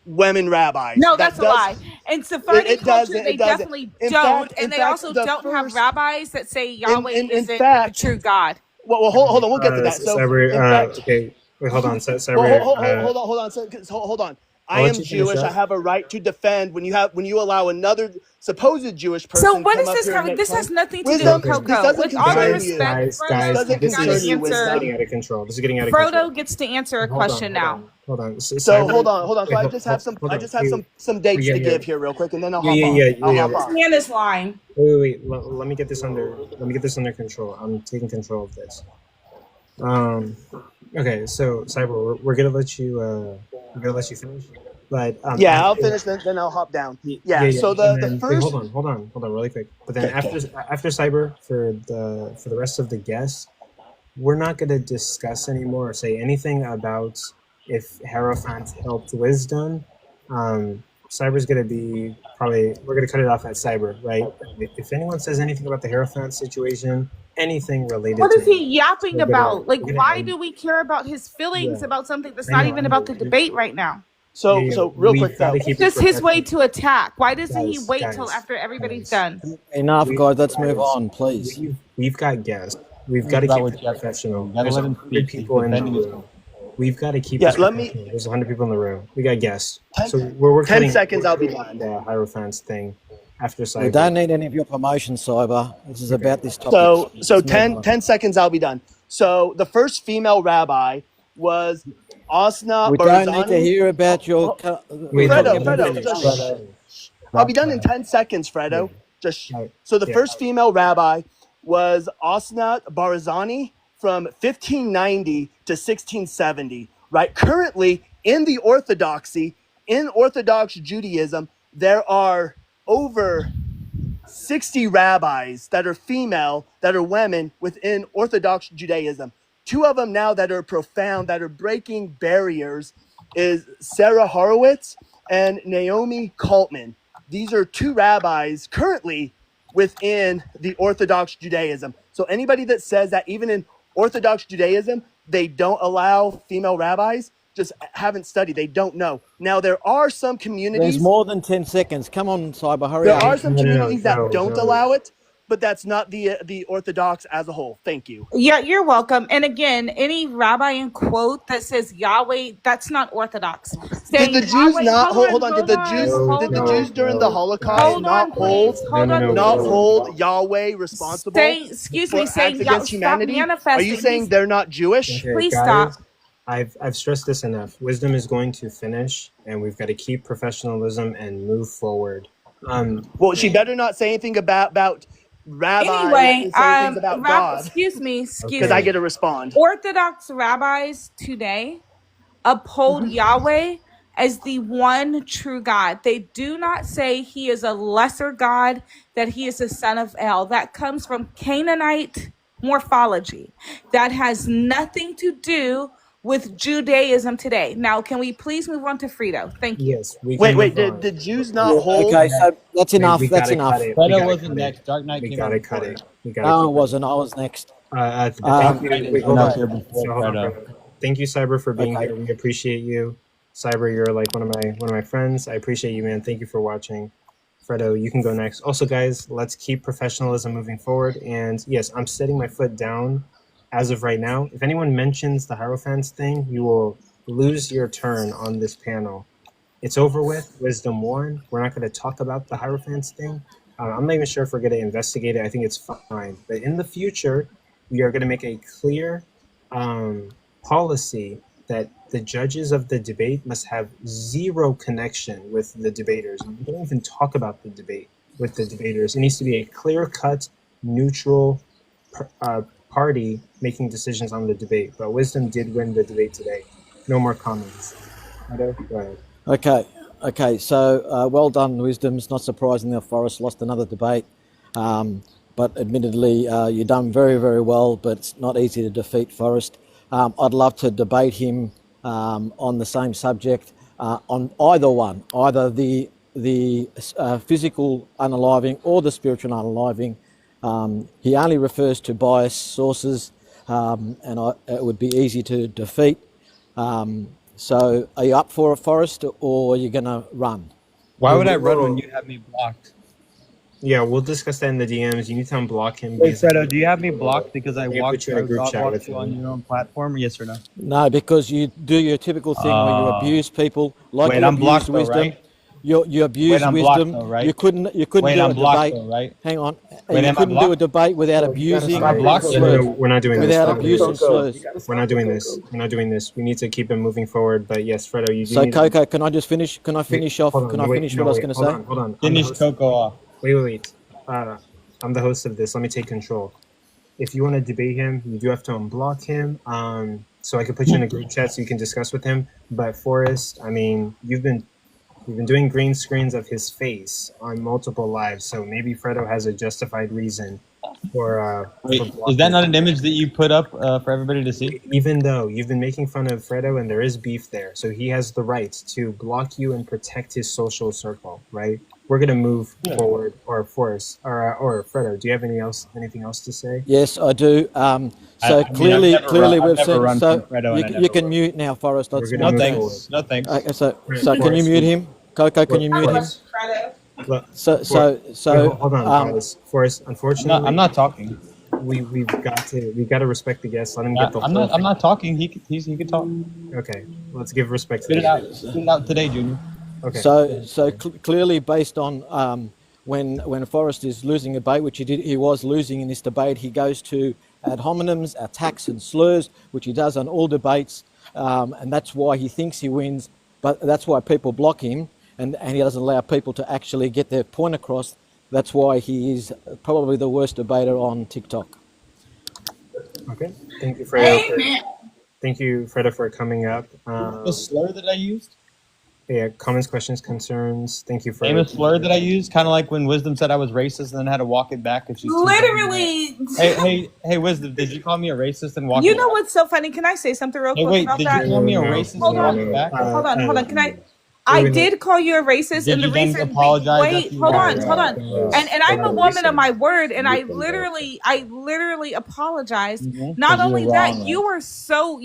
Speaker 9: women rabbis.
Speaker 2: No,
Speaker 9: That
Speaker 2: that's a
Speaker 9: does
Speaker 2: lie. In Sephardi culture,
Speaker 9: doesn't.
Speaker 2: they
Speaker 9: It doesn't.
Speaker 2: definitely
Speaker 9: In
Speaker 2: don't,
Speaker 9: fact,
Speaker 2: and they also
Speaker 9: the
Speaker 2: don't have
Speaker 9: first
Speaker 2: rabbis that say Yahweh
Speaker 9: in
Speaker 2: isn't the
Speaker 9: fact,
Speaker 2: true God.
Speaker 9: well, hold on, we'll get to that. So,
Speaker 3: Cyber.
Speaker 9: in fact,
Speaker 3: Okay. Wait. Hold on.
Speaker 9: well,
Speaker 3: Cyber.
Speaker 9: hold on. So, hold on. I
Speaker 3: I'll let
Speaker 9: am
Speaker 3: you finish
Speaker 9: Jewish. I
Speaker 3: up.
Speaker 9: have a right to defend when you allow another supposed Jewish
Speaker 2: So
Speaker 9: person
Speaker 2: what
Speaker 9: come
Speaker 2: does
Speaker 9: up
Speaker 2: this
Speaker 9: here and
Speaker 2: have?
Speaker 9: make
Speaker 2: This
Speaker 9: fun.
Speaker 2: has nothing to do
Speaker 9: Wisdom,
Speaker 2: with
Speaker 3: Okay.
Speaker 9: this
Speaker 2: Coco.
Speaker 9: doesn't
Speaker 2: With all due
Speaker 9: concern
Speaker 3: Guys,
Speaker 9: you.
Speaker 2: respect,
Speaker 3: guys,
Speaker 2: Frodo
Speaker 9: This
Speaker 3: guys.
Speaker 2: gets
Speaker 9: doesn't
Speaker 3: This
Speaker 2: to
Speaker 9: concern
Speaker 3: is
Speaker 9: you,
Speaker 2: answer.
Speaker 9: Wisdom.
Speaker 3: getting out of control. This is getting out of control.
Speaker 2: Frodo gets to answer a
Speaker 3: Hold on.
Speaker 2: question
Speaker 3: Hold
Speaker 2: now.
Speaker 3: on. Hold on.
Speaker 9: So
Speaker 3: Cyber.
Speaker 9: hold on. So
Speaker 3: Wait,
Speaker 9: I just have
Speaker 3: hold on.
Speaker 9: some dates
Speaker 3: Yeah.
Speaker 9: to
Speaker 3: Yeah.
Speaker 9: give here real quick, and then I'll
Speaker 3: Yeah.
Speaker 9: hop
Speaker 3: Yeah.
Speaker 9: on.
Speaker 3: Yeah.
Speaker 9: I'll
Speaker 3: Yeah.
Speaker 9: hop
Speaker 2: This
Speaker 9: on.
Speaker 2: man is lying.
Speaker 3: Wait. Let me get this under. Let me get this under control. I'm taking control of this. Okay. So Cyber, we're gonna let you. We're gonna let you finish. But
Speaker 9: Yeah, I'll
Speaker 3: after.
Speaker 9: finish, then I'll hop down.
Speaker 3: Yeah,
Speaker 9: Yeah.
Speaker 3: yeah,
Speaker 9: So
Speaker 3: and
Speaker 9: the
Speaker 3: then wait,
Speaker 9: first.
Speaker 3: hold on, really quick. But then
Speaker 9: Okay.
Speaker 3: after Cyber, for the rest of the guests, we're not going to discuss anymore or say anything about if Hierophant helped Wisdom. Cyber's going to be probably we're going to cut it off at Cyber, right? If anyone says anything about the Hierophant situation, anything related
Speaker 2: What
Speaker 3: to
Speaker 2: is
Speaker 3: him,
Speaker 2: he yapping about? Like,
Speaker 3: we're gonna
Speaker 2: why
Speaker 3: end.
Speaker 2: do we care about his
Speaker 3: Yeah,
Speaker 2: feelings about something that's
Speaker 3: I
Speaker 2: not
Speaker 3: know,
Speaker 2: even about the
Speaker 3: You're,
Speaker 2: debate right now?
Speaker 3: yeah,
Speaker 9: So real
Speaker 3: we've
Speaker 9: quick
Speaker 3: got to
Speaker 9: though.
Speaker 2: It's
Speaker 3: keep it
Speaker 2: just his way
Speaker 3: professional,
Speaker 2: to attack. Why doesn't he wait till
Speaker 3: guys,
Speaker 2: after everybody's
Speaker 3: guys.
Speaker 2: done?
Speaker 5: Enough,
Speaker 3: We
Speaker 5: guys. Let's move
Speaker 3: guys,
Speaker 5: on, please.
Speaker 3: we've got guests. We've
Speaker 14: What
Speaker 3: got
Speaker 14: is
Speaker 3: to
Speaker 14: that
Speaker 3: keep
Speaker 14: with
Speaker 3: it
Speaker 14: Jeff?
Speaker 3: professional.
Speaker 14: You gotta
Speaker 3: There's
Speaker 14: let him
Speaker 3: 100
Speaker 14: speak. He's
Speaker 3: people in the
Speaker 14: defending his
Speaker 3: room. We've got to keep
Speaker 9: Yeah.
Speaker 3: this
Speaker 9: Let me.
Speaker 3: professional. There's 100 people in the room. We got guests. So we're
Speaker 9: 10
Speaker 3: cutting
Speaker 9: seconds. I'll be
Speaker 3: the
Speaker 9: done.
Speaker 3: Hierophants thing after
Speaker 5: We
Speaker 3: Cyber.
Speaker 5: don't need any of your promotion, Cyber. This is
Speaker 3: Okay.
Speaker 5: about this topic.
Speaker 9: So
Speaker 5: Let's move
Speaker 9: 10
Speaker 5: on.
Speaker 9: seconds. I'll be done. So the first female rabbi was Asna
Speaker 5: We don't need to
Speaker 9: Barzani.
Speaker 5: hear about your.
Speaker 3: Wait,
Speaker 5: We're
Speaker 3: no,
Speaker 5: not
Speaker 3: let
Speaker 5: going
Speaker 3: him
Speaker 5: to.
Speaker 9: Fredo,
Speaker 3: finish.
Speaker 9: just I'll be done in 10 seconds,
Speaker 3: Yeah.
Speaker 9: Fredo. Just
Speaker 3: Right.
Speaker 9: so the
Speaker 3: Yeah.
Speaker 9: first female rabbi was Asna Barzani from 1590 to 1670, right? Currently in the Orthodoxy, in Orthodox Judaism, there are over 60 rabbis that are female, that are women within Orthodox Judaism. Two of them now that are profound, that are breaking barriers, is Sarah Horowitz and Naomi Kaltman. These are two rabbis currently within the Orthodox Judaism. So anybody that says that even in Orthodox Judaism, they don't allow female rabbis, just haven't studied. They don't know. Now, there are some
Speaker 5: There's
Speaker 9: communities
Speaker 5: more than 10 seconds. Come on, Cyber. Hurry
Speaker 9: there
Speaker 5: up.
Speaker 9: are some communities that
Speaker 3: No.
Speaker 9: don't allow it, but that's not the Orthodox as a whole. Thank you.
Speaker 2: Yeah, you're welcome. And again, any rabbi in quote that says Yahweh, that's not orthodox.
Speaker 9: Did
Speaker 2: Saying
Speaker 9: the Jews
Speaker 2: Yahweh,
Speaker 9: not
Speaker 2: hold
Speaker 9: on? Did the
Speaker 2: on.
Speaker 9: Jews during the Holocaust
Speaker 2: Hold
Speaker 9: not
Speaker 2: on,
Speaker 9: hold
Speaker 2: please. Hold on,
Speaker 9: not
Speaker 2: please.
Speaker 9: hold Yahweh responsible
Speaker 2: Saying, excuse
Speaker 9: for
Speaker 2: me,
Speaker 9: acts
Speaker 2: saying,
Speaker 9: against
Speaker 2: stop
Speaker 9: humanity? Are you
Speaker 2: manifesting.
Speaker 9: saying they're not Jewish?
Speaker 3: Okay,
Speaker 2: Please
Speaker 3: guys,
Speaker 2: stop.
Speaker 3: I've stressed this enough. Wisdom is going to finish, and we've got to keep professionalism and move forward.
Speaker 9: Well, she better not say anything about rabbis
Speaker 2: Anyway,
Speaker 9: and say things about God,
Speaker 2: excuse me.
Speaker 9: because I get to respond.
Speaker 2: Orthodox rabbis today uphold Yahweh as the one true God. They do not say he is a lesser God, that he is a son of El. That comes from Canaanite morphology. That has nothing to do with Judaism today. Now, can we please move on to Frito? Thank you.
Speaker 3: Yes, we can
Speaker 9: Wait,
Speaker 3: move on.
Speaker 9: did Jews
Speaker 5: Yeah,
Speaker 9: not hold?
Speaker 5: okay, so that's enough.
Speaker 3: We
Speaker 5: That's
Speaker 3: gotta
Speaker 5: enough.
Speaker 3: cut it.
Speaker 14: Fredo wasn't next. Dark Knight
Speaker 3: We
Speaker 14: came
Speaker 3: gotta
Speaker 14: out
Speaker 3: cut
Speaker 14: before.
Speaker 3: it. We gotta
Speaker 5: No,
Speaker 3: keep
Speaker 5: it wasn't. I was next.
Speaker 3: thank you. Wait, hold
Speaker 14: Went up
Speaker 3: on.
Speaker 14: here before
Speaker 3: So hold on,
Speaker 14: Fredo.
Speaker 3: brother. Thank you, Cyber, for being
Speaker 5: Okay.
Speaker 3: here. We appreciate you. Cyber, you're like one of my friends. I appreciate you, man. Thank you for watching. Fredo, you can go next. Also, guys, let's keep professionalism moving forward. And yes, I'm setting my foot down as of right now. If anyone mentions the Hierophants thing, you will lose your turn on this panel. It's over with. Wisdom won. We're not going to talk about the Hierophants thing. I'm not even sure if we're going to investigate it. I think it's fine. But in the future, we are going to make a clear policy that the judges of the debate must have zero connection with the debaters. We don't even talk about the debate with the debaters. It needs to be a clear-cut, neutral party making decisions on the debate. But Wisdom did win the debate today. No more comments. Go ahead.
Speaker 5: Okay. So well done, Wisdom. It's not surprising that Forrest lost another debate. But admittedly, you've done very, very well, but it's not easy to defeat Forrest. I'd love to debate him on the same subject, on either one, either the physical unaliving or the spiritual unaliving. He only refers to biased sources, and it would be easy to defeat. So are you up for a Forrest, or are you going to run?
Speaker 14: Why would I run when you have me blocked?
Speaker 3: Yeah, we'll discuss that in the DMs. You need to unblock him.
Speaker 14: Wait, Fredo, do you have me blocked because I
Speaker 3: put you in a group chat with
Speaker 14: you on your own platform? Yes or no?
Speaker 5: No, because you do your typical thing where you abuse people, like
Speaker 14: wait,
Speaker 5: you
Speaker 14: I'm
Speaker 5: abused
Speaker 14: blocked though,
Speaker 5: Wisdom.
Speaker 14: right?
Speaker 5: You abused
Speaker 14: I'm
Speaker 5: Wisdom.
Speaker 14: blocked though, right?
Speaker 5: You couldn't
Speaker 14: Wait,
Speaker 5: do
Speaker 14: I'm
Speaker 5: a
Speaker 14: blocked
Speaker 5: debate.
Speaker 14: though, right?
Speaker 5: Hang on.
Speaker 14: Wait,
Speaker 5: You
Speaker 14: am I
Speaker 5: couldn't do a
Speaker 14: blocked?
Speaker 5: debate without abusing
Speaker 14: Am I blocked?
Speaker 5: slurs.
Speaker 3: We're not doing this.
Speaker 5: Without abuse and slurs.
Speaker 3: We're not doing this. We're not doing this. We need to keep it moving forward. But yes, Fredo, you do
Speaker 5: So
Speaker 3: need
Speaker 5: Coco, can I just finish? Can I finish off?
Speaker 3: hold on,
Speaker 5: Can I
Speaker 3: wait,
Speaker 5: finish
Speaker 3: no,
Speaker 5: what I was
Speaker 3: wait,
Speaker 5: going to
Speaker 3: hold
Speaker 5: say?
Speaker 3: on, hold on.
Speaker 14: Finish Coco off.
Speaker 3: Wait. I'm the host of this. Let me take control. If you want to debate him, you do have to unblock him. So I can put you in a group chat so you can discuss with him. But Forrest, I mean, you've been doing green screens of his face on multiple lives, so maybe Fredo has a justified reason for
Speaker 14: Wait, is that not an image that you put up for everybody to see?
Speaker 3: even though you've been making fun of Fredo and there is beef there, so he has the right to block you and protect his social circle, right? We're gonna move forward, or Forrest, or Fredo. Do you have anything else to say?
Speaker 5: Yes, I do. Clearly we've seen. So you can mute now, Forrest.
Speaker 14: No thanks. No thanks.
Speaker 5: So can you mute him, Coco? Can you mute him?
Speaker 3: Look,
Speaker 5: So
Speaker 3: hold on, guys. Forrest, unfortunately,
Speaker 14: I'm not talking.
Speaker 3: We've got to respect the guest. Let him get the.
Speaker 14: I'm not talking. He can talk.
Speaker 3: Okay, let's give respect.
Speaker 14: Spit it out today, Junior.
Speaker 3: Okay.
Speaker 5: So clearly, based on when Forrest is losing a debate, which he was losing in this debate, he goes to ad hominems, attacks, and slurs, which he does on all debates, and that's why he thinks he wins. But that's why people block him, and he doesn't allow people to actually get their point across. That's why he is probably the worst debater on TikTok.
Speaker 3: Okay. Thank you, Fredo. Thank you, Fredo, for coming up.
Speaker 14: The slur that I used?
Speaker 3: Yeah, comments, questions, concerns. Thank you for
Speaker 14: a slur that I used, kind of like when Wisdom said I was racist and then had to walk it back.
Speaker 2: Literally.
Speaker 14: Hey, Wisdom, did you call me a racist and walk
Speaker 2: You
Speaker 14: it
Speaker 2: know
Speaker 14: back?
Speaker 2: what's so funny? Can I say something real quick
Speaker 14: wait,
Speaker 2: about
Speaker 14: did
Speaker 2: that?
Speaker 14: you call me a racist
Speaker 2: Hold
Speaker 14: and
Speaker 2: on.
Speaker 14: walk it back?
Speaker 2: Hold on. I did call you a racist,
Speaker 14: Did
Speaker 2: and the
Speaker 14: you then
Speaker 2: reason.
Speaker 14: apologize
Speaker 2: Wait,
Speaker 14: after you
Speaker 2: hold
Speaker 14: walked
Speaker 2: on.
Speaker 14: it?
Speaker 2: And I'm a woman of my word, and I literally apologized. Not only that, you were so.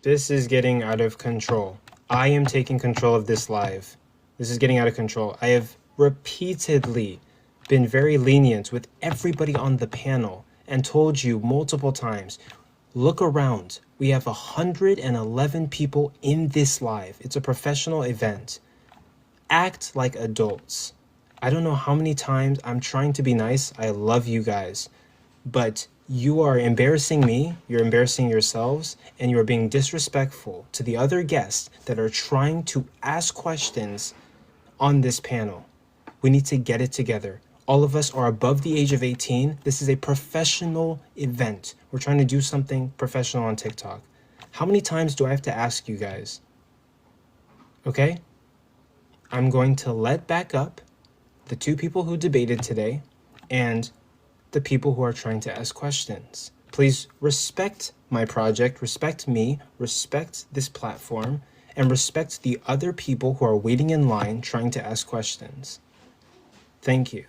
Speaker 3: This is getting out of control. I am taking control of this live. This is getting out of control. I have repeatedly been very lenient with everybody on the panel and told you multiple times, look around. We have 111 people in this live. It's a professional event. Act like adults. I don't know how many times I'm trying to be nice. I love you guys. But you are embarrassing me, you're embarrassing yourselves, and you are being disrespectful to the other guests that are trying to ask questions on this panel. We need to get it together. All of us are above the age of 18. This is a professional event. We're trying to do something professional on TikTok. How many times do I have to ask you guys? Okay? I'm going to let back up the two people who debated today and the people who are trying to ask questions. Please respect my project, respect me, respect this platform, and respect the other people who are waiting in line trying to ask questions. Thank you.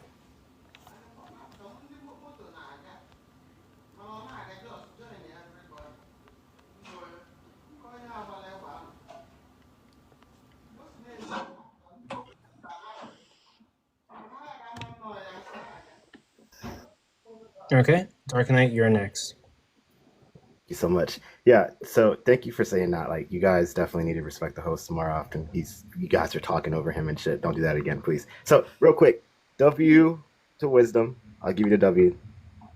Speaker 3: Okay, Dark Knight, you're next.
Speaker 6: Thank you so much. Yeah, so thank you for saying that. Like, you guys definitely need to respect the host more often. You guys are talking over him and shit. Don't do that again, please. So real quick, W to wisdom. I'll give you the W.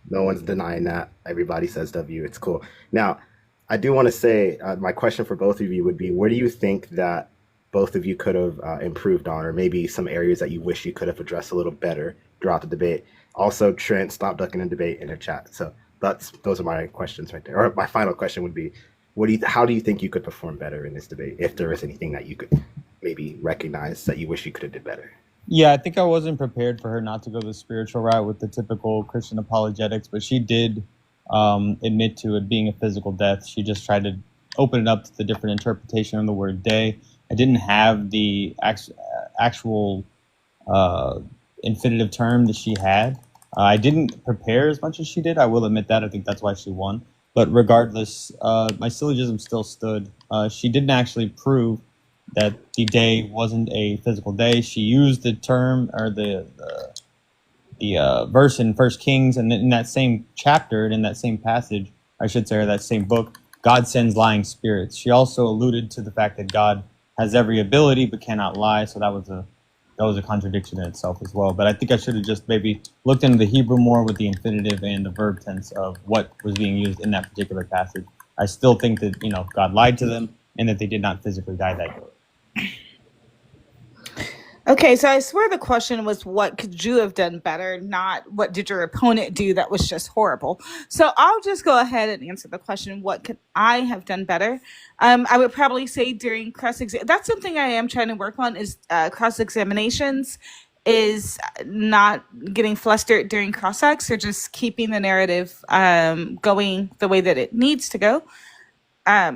Speaker 6: No one's denying that. Everybody says W. It's cool. Now, I do want to say my question for both of you would be, where do you think that both of you could have improved on, or maybe some areas that you wish you could have addressed a little better throughout the debate? Also, Trent, stop ducking in debate in the chat. So those are my questions right there. Or my final question would be, how do you think you could perform better in this debate, if there is anything that you could maybe recognize that you wish you could have did better?
Speaker 14: Yeah, I think I wasn't prepared for her not to go the spiritual route with the typical Christian apologetics, but she did admit to it being a physical death. She just tried to open it up to the different interpretation of the word day. I didn't have the actual infinitive term that she had. I didn't prepare as much as she did. I will admit that. I think that's why she won. But regardless, my syllogism still stood. She didn't actually prove that the day wasn't a physical day. She used the term, or the verse in First Kings, and in that same chapter and in that same passage, I should say, or that same book, God sends lying spirits. She also alluded to the fact that God has every ability but cannot lie, so that was a contradiction in itself as well. But I think I should have just maybe looked into the Hebrew more with the infinitive and the verb tense of what was being used in that particular passage. I still think that, God lied to them and that they did not physically die that day.
Speaker 2: Okay, so I swear the question was, what could you have done better, not what did your opponent do that was just horrible. So I'll just go ahead and answer the question, what could I have done better? I would probably say during cross-examination, that's something I am trying to work on, is cross-examinations, is not getting flustered during cross-ex, or just keeping the narrative going the way that it needs to go.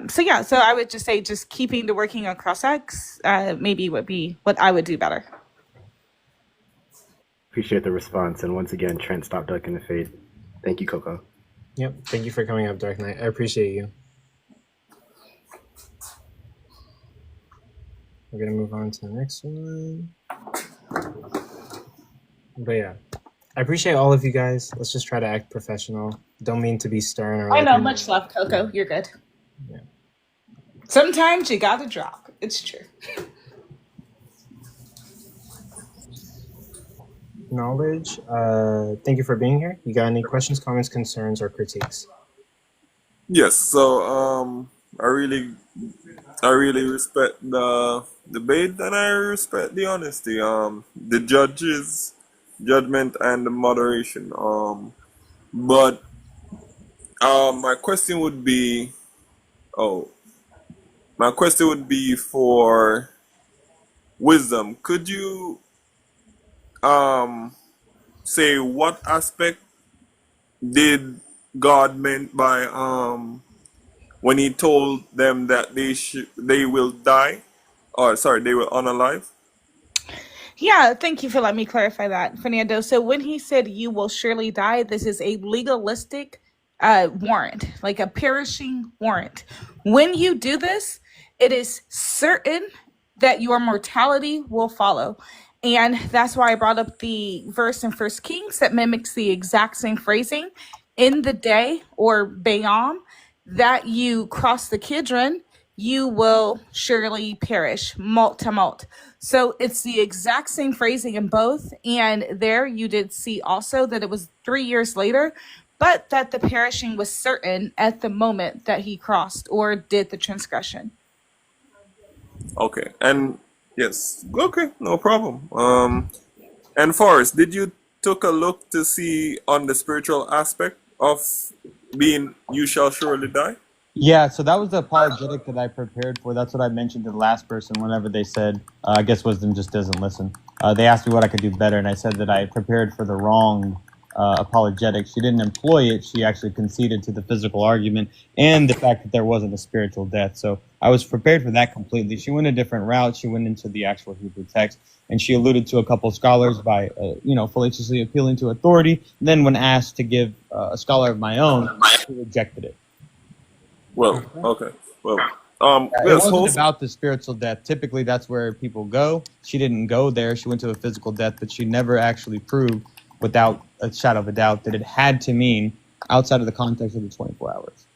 Speaker 2: So I would just say just keeping to working on cross-ex maybe would be what I would do better.
Speaker 6: Appreciate the response. And once again, Trent, stop ducking the faith. Thank you, Coco.
Speaker 3: Yep. Thank you for coming up, Dark Knight. I appreciate you. We're going to move on to the next one. But yeah, I appreciate all of you guys. Let's just try to act professional. Don't mean to be stern or
Speaker 2: I know, much love, Coco. You're good.
Speaker 3: Yeah.
Speaker 2: Sometimes you gotta drop. It's true.
Speaker 3: Knowledge. Thank you for being here. You got any questions, comments, concerns, or critiques?
Speaker 11: Yes. So I really respect the debate, and I respect the honesty. The judges' judgment and the moderation. But my question would be, for wisdom. Could you say what aspect did God meant by when he told them that they will die, or sorry, they will unalive?
Speaker 2: Yeah, thank you for letting me clarify that, Fernando. So when he said you will surely die, this is a legalistic warrant, like a perishing warrant. When you do this, it is certain that your mortality will follow. And that's why I brought up the verse in First Kings that mimics the exact same phrasing. In the day, or Bayam, that you cross the Kidron, you will surely perish, malt to malt. So it's the exact same phrasing in both. And there you did see also that it was 3 years later, but that the perishing was certain at the moment that he crossed or did the transgression.
Speaker 11: Okay, and yes, okay, no problem. And Forrest, did you took a look to see on the spiritual aspect of being you shall surely die?
Speaker 14: Yeah, so that was the apologetic that I prepared for. That's what I mentioned to the last person whenever they said, I guess wisdom just doesn't listen. They asked me what I could do better, and I said that I prepared for the wrong apologetic. She didn't employ it. She actually conceded to the physical argument and the fact that there wasn't a spiritual death. So I was prepared for that completely. She went a different route. She went into the actual Hebrew text, and she alluded to a couple scholars by, fallaciously appealing to authority. And then when asked to give a scholar of my own, she rejected it.
Speaker 11: Well, okay. Well,
Speaker 14: it wasn't about the spiritual death. Typically, that's where people go. She didn't go there. She went to a physical death, but she never actually proved, without a shadow of a doubt, that it had to mean outside of the context of the 24 hours.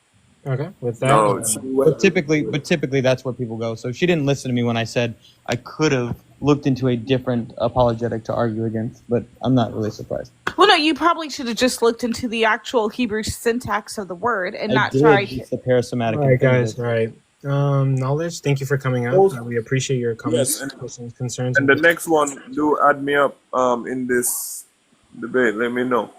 Speaker 3: Okay, with that.
Speaker 14: But typically, that's where people go. So she didn't listen to me when I said I could have looked into a different apologetic to argue against, but I'm not really surprised.
Speaker 2: Well, no, you probably should have just looked into the actual Hebrew syntax of the word and not
Speaker 14: did.
Speaker 2: tried.
Speaker 14: It's the parasomatic.
Speaker 3: All right, guys. All right. Knowledge, thank you for coming up. We appreciate your comments,
Speaker 11: Yes,
Speaker 3: questions, concerns.
Speaker 11: And the next one, do add me up in this debate. Let me know.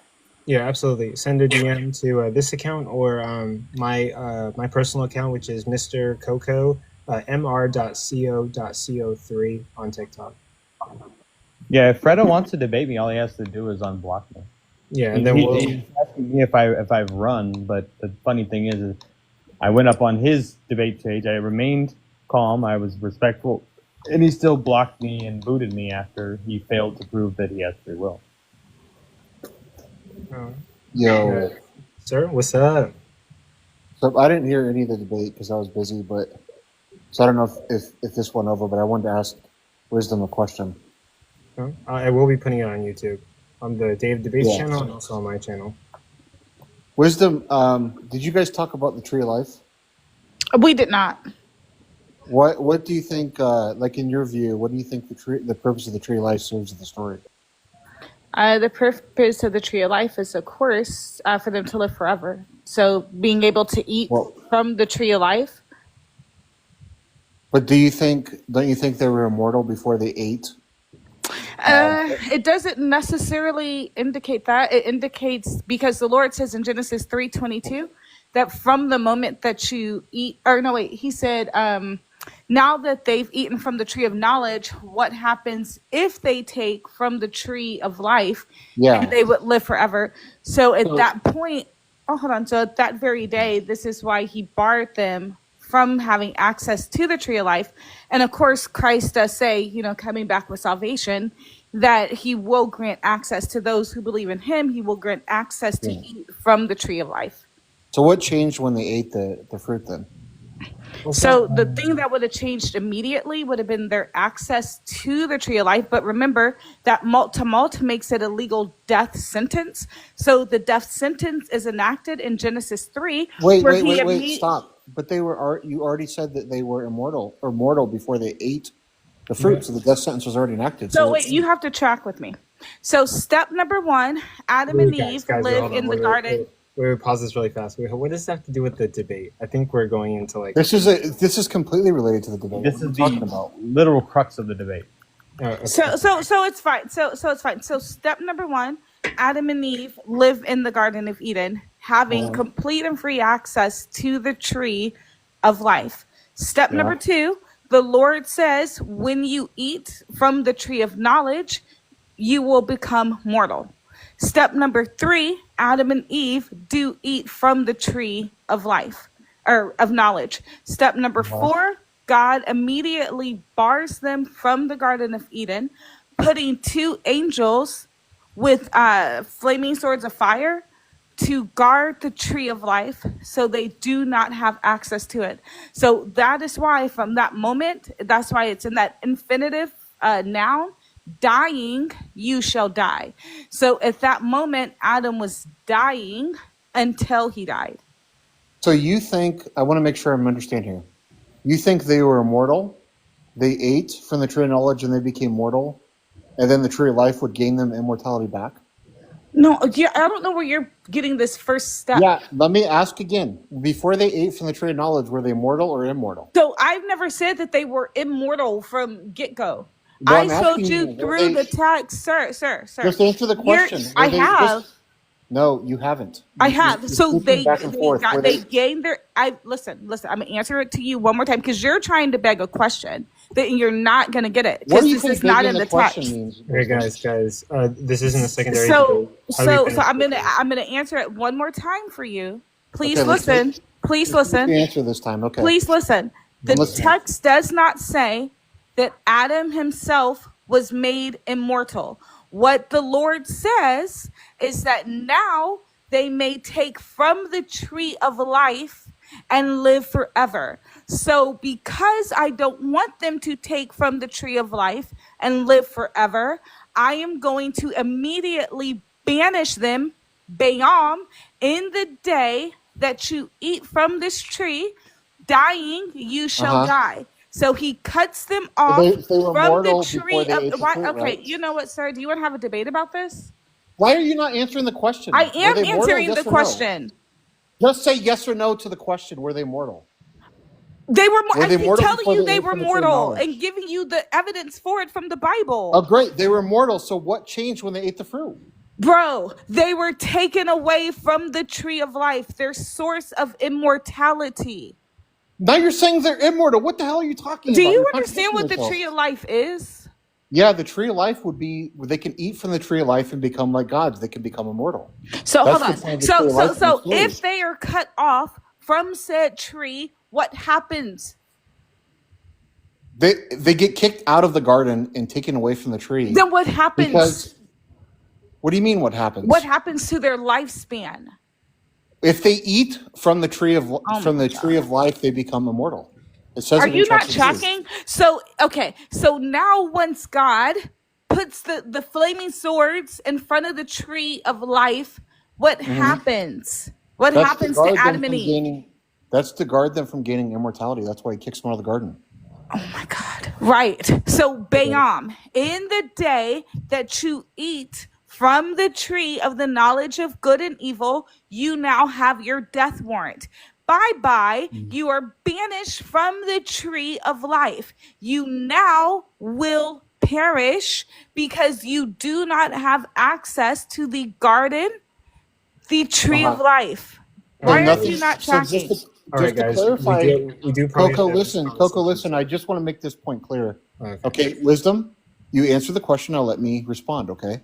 Speaker 3: Yeah, absolutely. Send a DM to this account or my personal account, which is Mr. Coco, mr.co.co3 on TikTok.
Speaker 14: Yeah, if Fredo wants to debate me, all he has to do is unblock me.
Speaker 3: Yeah, and then
Speaker 14: he's asking me if I've run, but the funny thing is I went up on his debate page. I remained calm. I was respectful, and he still blocked me and booted me after he failed to prove that he has free will.
Speaker 7: Yo,
Speaker 3: sir, what's up?
Speaker 7: So I didn't hear any of the debate because I was busy, but so I don't know if this went over, but I wanted to ask Wisdom a question.
Speaker 3: I will be putting it on YouTube, on the Dave Debates
Speaker 7: Yeah.
Speaker 3: channel, and also on my channel.
Speaker 7: Wisdom, did you guys talk about the Tree of Life?
Speaker 2: We did not.
Speaker 7: What do you think? Like in your view, what do you think the purpose of the Tree of Life serves in the story?
Speaker 2: The purpose of the tree of life is, of course, for them to live forever. So being able to eat from the tree of life.
Speaker 7: But don't you think they were immortal before they ate?
Speaker 2: It doesn't necessarily indicate that. It indicates, because the Lord says in Genesis 3:22 that from the moment that you eat, or no, wait, he said, now that they've eaten from the tree of knowledge, what happens if they take from the tree of life?
Speaker 7: Yeah.
Speaker 2: And they would live forever. So at that point, so at that very day, this is why he barred them from having access to the tree of life. And of course, Christ does say, coming back with salvation, that he will grant access to those who believe in him. He will grant access to eat from the tree of life.
Speaker 7: So what changed when they ate the fruit then?
Speaker 2: So the thing that would have changed immediately would have been their access to the tree of life. But remember that malt makes it a legal death sentence. So the death sentence is enacted in Genesis 3.
Speaker 7: Wait, stop. But you already said that they were immortal or mortal before they ate the fruit. So the death sentence was already enacted.
Speaker 2: So wait, you have to track with me. So step number 1, Adam and Eve live in the garden.
Speaker 3: Wait, pause this really fast. What does that have to do with the debate? I think we're going into like
Speaker 7: this is completely related to the debate.
Speaker 14: This is the literal crux of the debate.
Speaker 3: Okay.
Speaker 2: So it's fine. So it's fine. So step number 1, Adam and Eve live in the Garden of Eden, having complete and free access to the tree of life. Step number 2, the Lord says, when you eat from the tree of knowledge, you will become mortal. Step number 3, Adam and Eve do eat from the tree of life, or of knowledge. Step number 4, God immediately bars them from the Garden of Eden, putting 2 angels with flaming swords of fire to guard the tree of life so they do not have access to it. So that is why from that moment, that's why it's in that infinitive noun, dying, you shall die. So at that moment, Adam was dying until he died.
Speaker 7: So you think, I want to make sure I'm understanding here. You think they were immortal, they ate from the tree of knowledge and they became mortal, and then the tree of life would gain them immortality back?
Speaker 2: No, yeah, I don't know where you're getting this first step.
Speaker 7: Yeah, let me ask again. Before they ate from the tree of knowledge, were they mortal or immortal?
Speaker 2: So I've never said that they were immortal from get-go.
Speaker 7: Well,
Speaker 2: I showed you through the text, sir.
Speaker 7: Just answer the question.
Speaker 2: I have.
Speaker 7: No, you haven't.
Speaker 2: I have. So they gained their. Listen. I'm gonna answer it to you one more time because you're trying to beg a question that you're not gonna get it because this is not in the text.
Speaker 3: Okay, guys. This isn't a secondary.
Speaker 2: So I'm gonna answer it one more time for you. Please listen. Please listen.
Speaker 7: Answer this time. Okay.
Speaker 2: Please listen. The text does not say that Adam himself was made immortal. What the Lord says is that now they may take from the tree of life and live forever. So because I don't want them to take from the tree of life and live forever, I am going to immediately banish them, Bayam, in the day that you eat from this tree, dying, you shall die. So he cuts them off
Speaker 7: They were
Speaker 2: from the
Speaker 7: mortal
Speaker 2: tree
Speaker 7: before they
Speaker 2: of
Speaker 7: ate
Speaker 2: the
Speaker 7: the
Speaker 2: why.
Speaker 7: fruit,
Speaker 2: Okay,
Speaker 7: right?
Speaker 2: you know what, sir? Do you want to have a debate about this?
Speaker 7: Why are you not answering the question?
Speaker 2: I
Speaker 7: Were
Speaker 2: am
Speaker 7: they mortal?
Speaker 2: answering the
Speaker 7: Yes or no?
Speaker 2: question.
Speaker 7: Just say yes or no to the question. Were they mortal?
Speaker 2: They were.
Speaker 7: Were
Speaker 2: I
Speaker 7: they
Speaker 2: keep
Speaker 7: mortal
Speaker 2: telling
Speaker 7: before
Speaker 2: you
Speaker 7: they
Speaker 2: they
Speaker 7: ate
Speaker 2: were
Speaker 7: from the tree of
Speaker 2: mortal and
Speaker 7: knowledge?
Speaker 2: giving you the evidence for it from the
Speaker 7: Oh,
Speaker 2: Bible.
Speaker 7: great. They were mortal. So what changed when they ate the fruit?
Speaker 2: Bro, they were taken away from the tree of life, their source of immortality.
Speaker 7: Now you're saying they're immortal. What the hell are you talking
Speaker 2: Do
Speaker 7: about?
Speaker 2: you
Speaker 7: You're
Speaker 2: understand
Speaker 7: contradicting
Speaker 2: what the
Speaker 7: yourself.
Speaker 2: tree of life is?
Speaker 7: Yeah, the tree of life would be they can eat from the tree of life and become like gods. They can become immortal.
Speaker 2: So
Speaker 7: That's
Speaker 2: hold
Speaker 7: the
Speaker 2: on.
Speaker 7: point of the tree of life in the
Speaker 2: So
Speaker 7: story.
Speaker 2: if they are cut off from said tree, what happens?
Speaker 7: They get kicked out of the garden and taken away from the tree.
Speaker 2: Then what happens?
Speaker 7: Because what do you mean what happens?
Speaker 2: What happens to their lifespan?
Speaker 7: If they eat from the tree of
Speaker 2: Oh
Speaker 7: tree of life, they become immortal. It says
Speaker 2: Are
Speaker 7: it in
Speaker 2: you not
Speaker 7: chapter 2.
Speaker 2: tracking? So okay, so now once God puts the flaming swords in front of the tree of life, what happens? What
Speaker 7: That's to
Speaker 2: happens to
Speaker 7: guard them
Speaker 2: Adam and
Speaker 7: from
Speaker 2: Eve?
Speaker 7: gaining. That's to guard them from gaining immortality. That's why he kicks them out of the garden.
Speaker 2: Right. So Bam, in the day that you eat from the tree of the knowledge of good and evil, you now have your death warrant. Bye-bye. You are banished from the tree of life. You now will perish because you do not have access to the garden, the tree of life. Why are you not
Speaker 7: So
Speaker 2: tracking?
Speaker 7: just
Speaker 3: All right,
Speaker 7: to
Speaker 3: guys.
Speaker 7: clarify,
Speaker 3: We do probably
Speaker 7: Coco,
Speaker 3: have to have this
Speaker 7: listen. I just want to make this point clear.
Speaker 3: Okay.
Speaker 7: Wisdom, you answer the question. Now let me respond. Okay.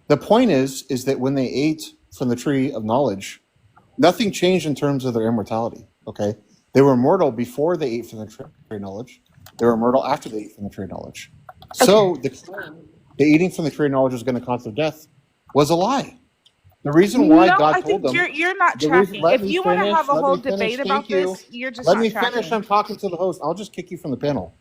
Speaker 7: The point is that when they ate from the tree of knowledge, nothing changed in terms of their immortality. Okay. They were mortal before they ate from the tree of knowledge. They were mortal after they ate from the tree of knowledge. So the eating from the tree of knowledge was going to cause their death was a lie. The reason why God
Speaker 2: I
Speaker 7: told
Speaker 2: think
Speaker 7: them.
Speaker 2: you're not
Speaker 7: The reason,
Speaker 2: tracking.
Speaker 7: let
Speaker 2: If
Speaker 7: me
Speaker 2: you want to
Speaker 7: finish.
Speaker 2: have a
Speaker 7: Let
Speaker 2: whole
Speaker 7: me finish.
Speaker 2: debate about
Speaker 7: Thank you.
Speaker 2: this, you're just
Speaker 7: Let
Speaker 2: not
Speaker 7: me
Speaker 2: tracking.
Speaker 7: finish. I'm talking to the host. I'll just kick you from the panel.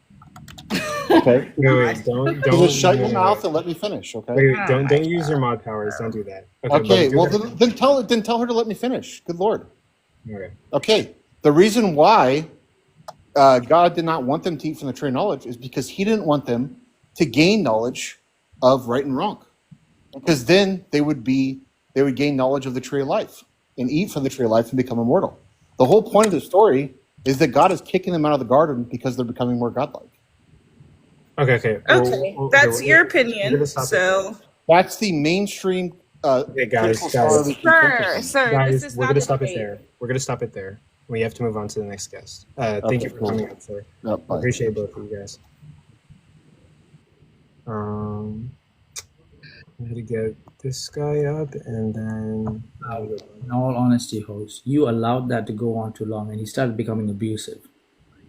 Speaker 7: Okay.
Speaker 3: Wait, don't
Speaker 7: Just shut your mouth and let me finish. Okay.
Speaker 3: Wait, don't use your mod powers. Don't do that.
Speaker 7: Okay.
Speaker 3: But
Speaker 7: Well, then tell her to let me finish. Good Lord.
Speaker 3: Okay.
Speaker 7: Okay. The reason why God did not want them to eat from the tree of knowledge is because He didn't want them to gain knowledge of right and wrong, because then they would gain knowledge of the tree of life and eat from the tree of life and become immortal. The whole point of the story is that God is kicking them out of the garden because they're becoming more godlike.
Speaker 3: Okay.
Speaker 2: That's your opinion. So
Speaker 7: that's the mainstream.
Speaker 3: Guys,
Speaker 2: sir, this is
Speaker 3: we're
Speaker 2: not
Speaker 3: gonna
Speaker 2: a
Speaker 3: stop it
Speaker 2: debate.
Speaker 3: there. We're gonna stop it there. We have to move on to the next guest. Thank you for coming up, sir.
Speaker 7: Bye.
Speaker 3: Appreciate both of you guys. I'm gonna get this guy up, and then
Speaker 13: in all honesty, host, you allowed that to go on too long and he started becoming abusive.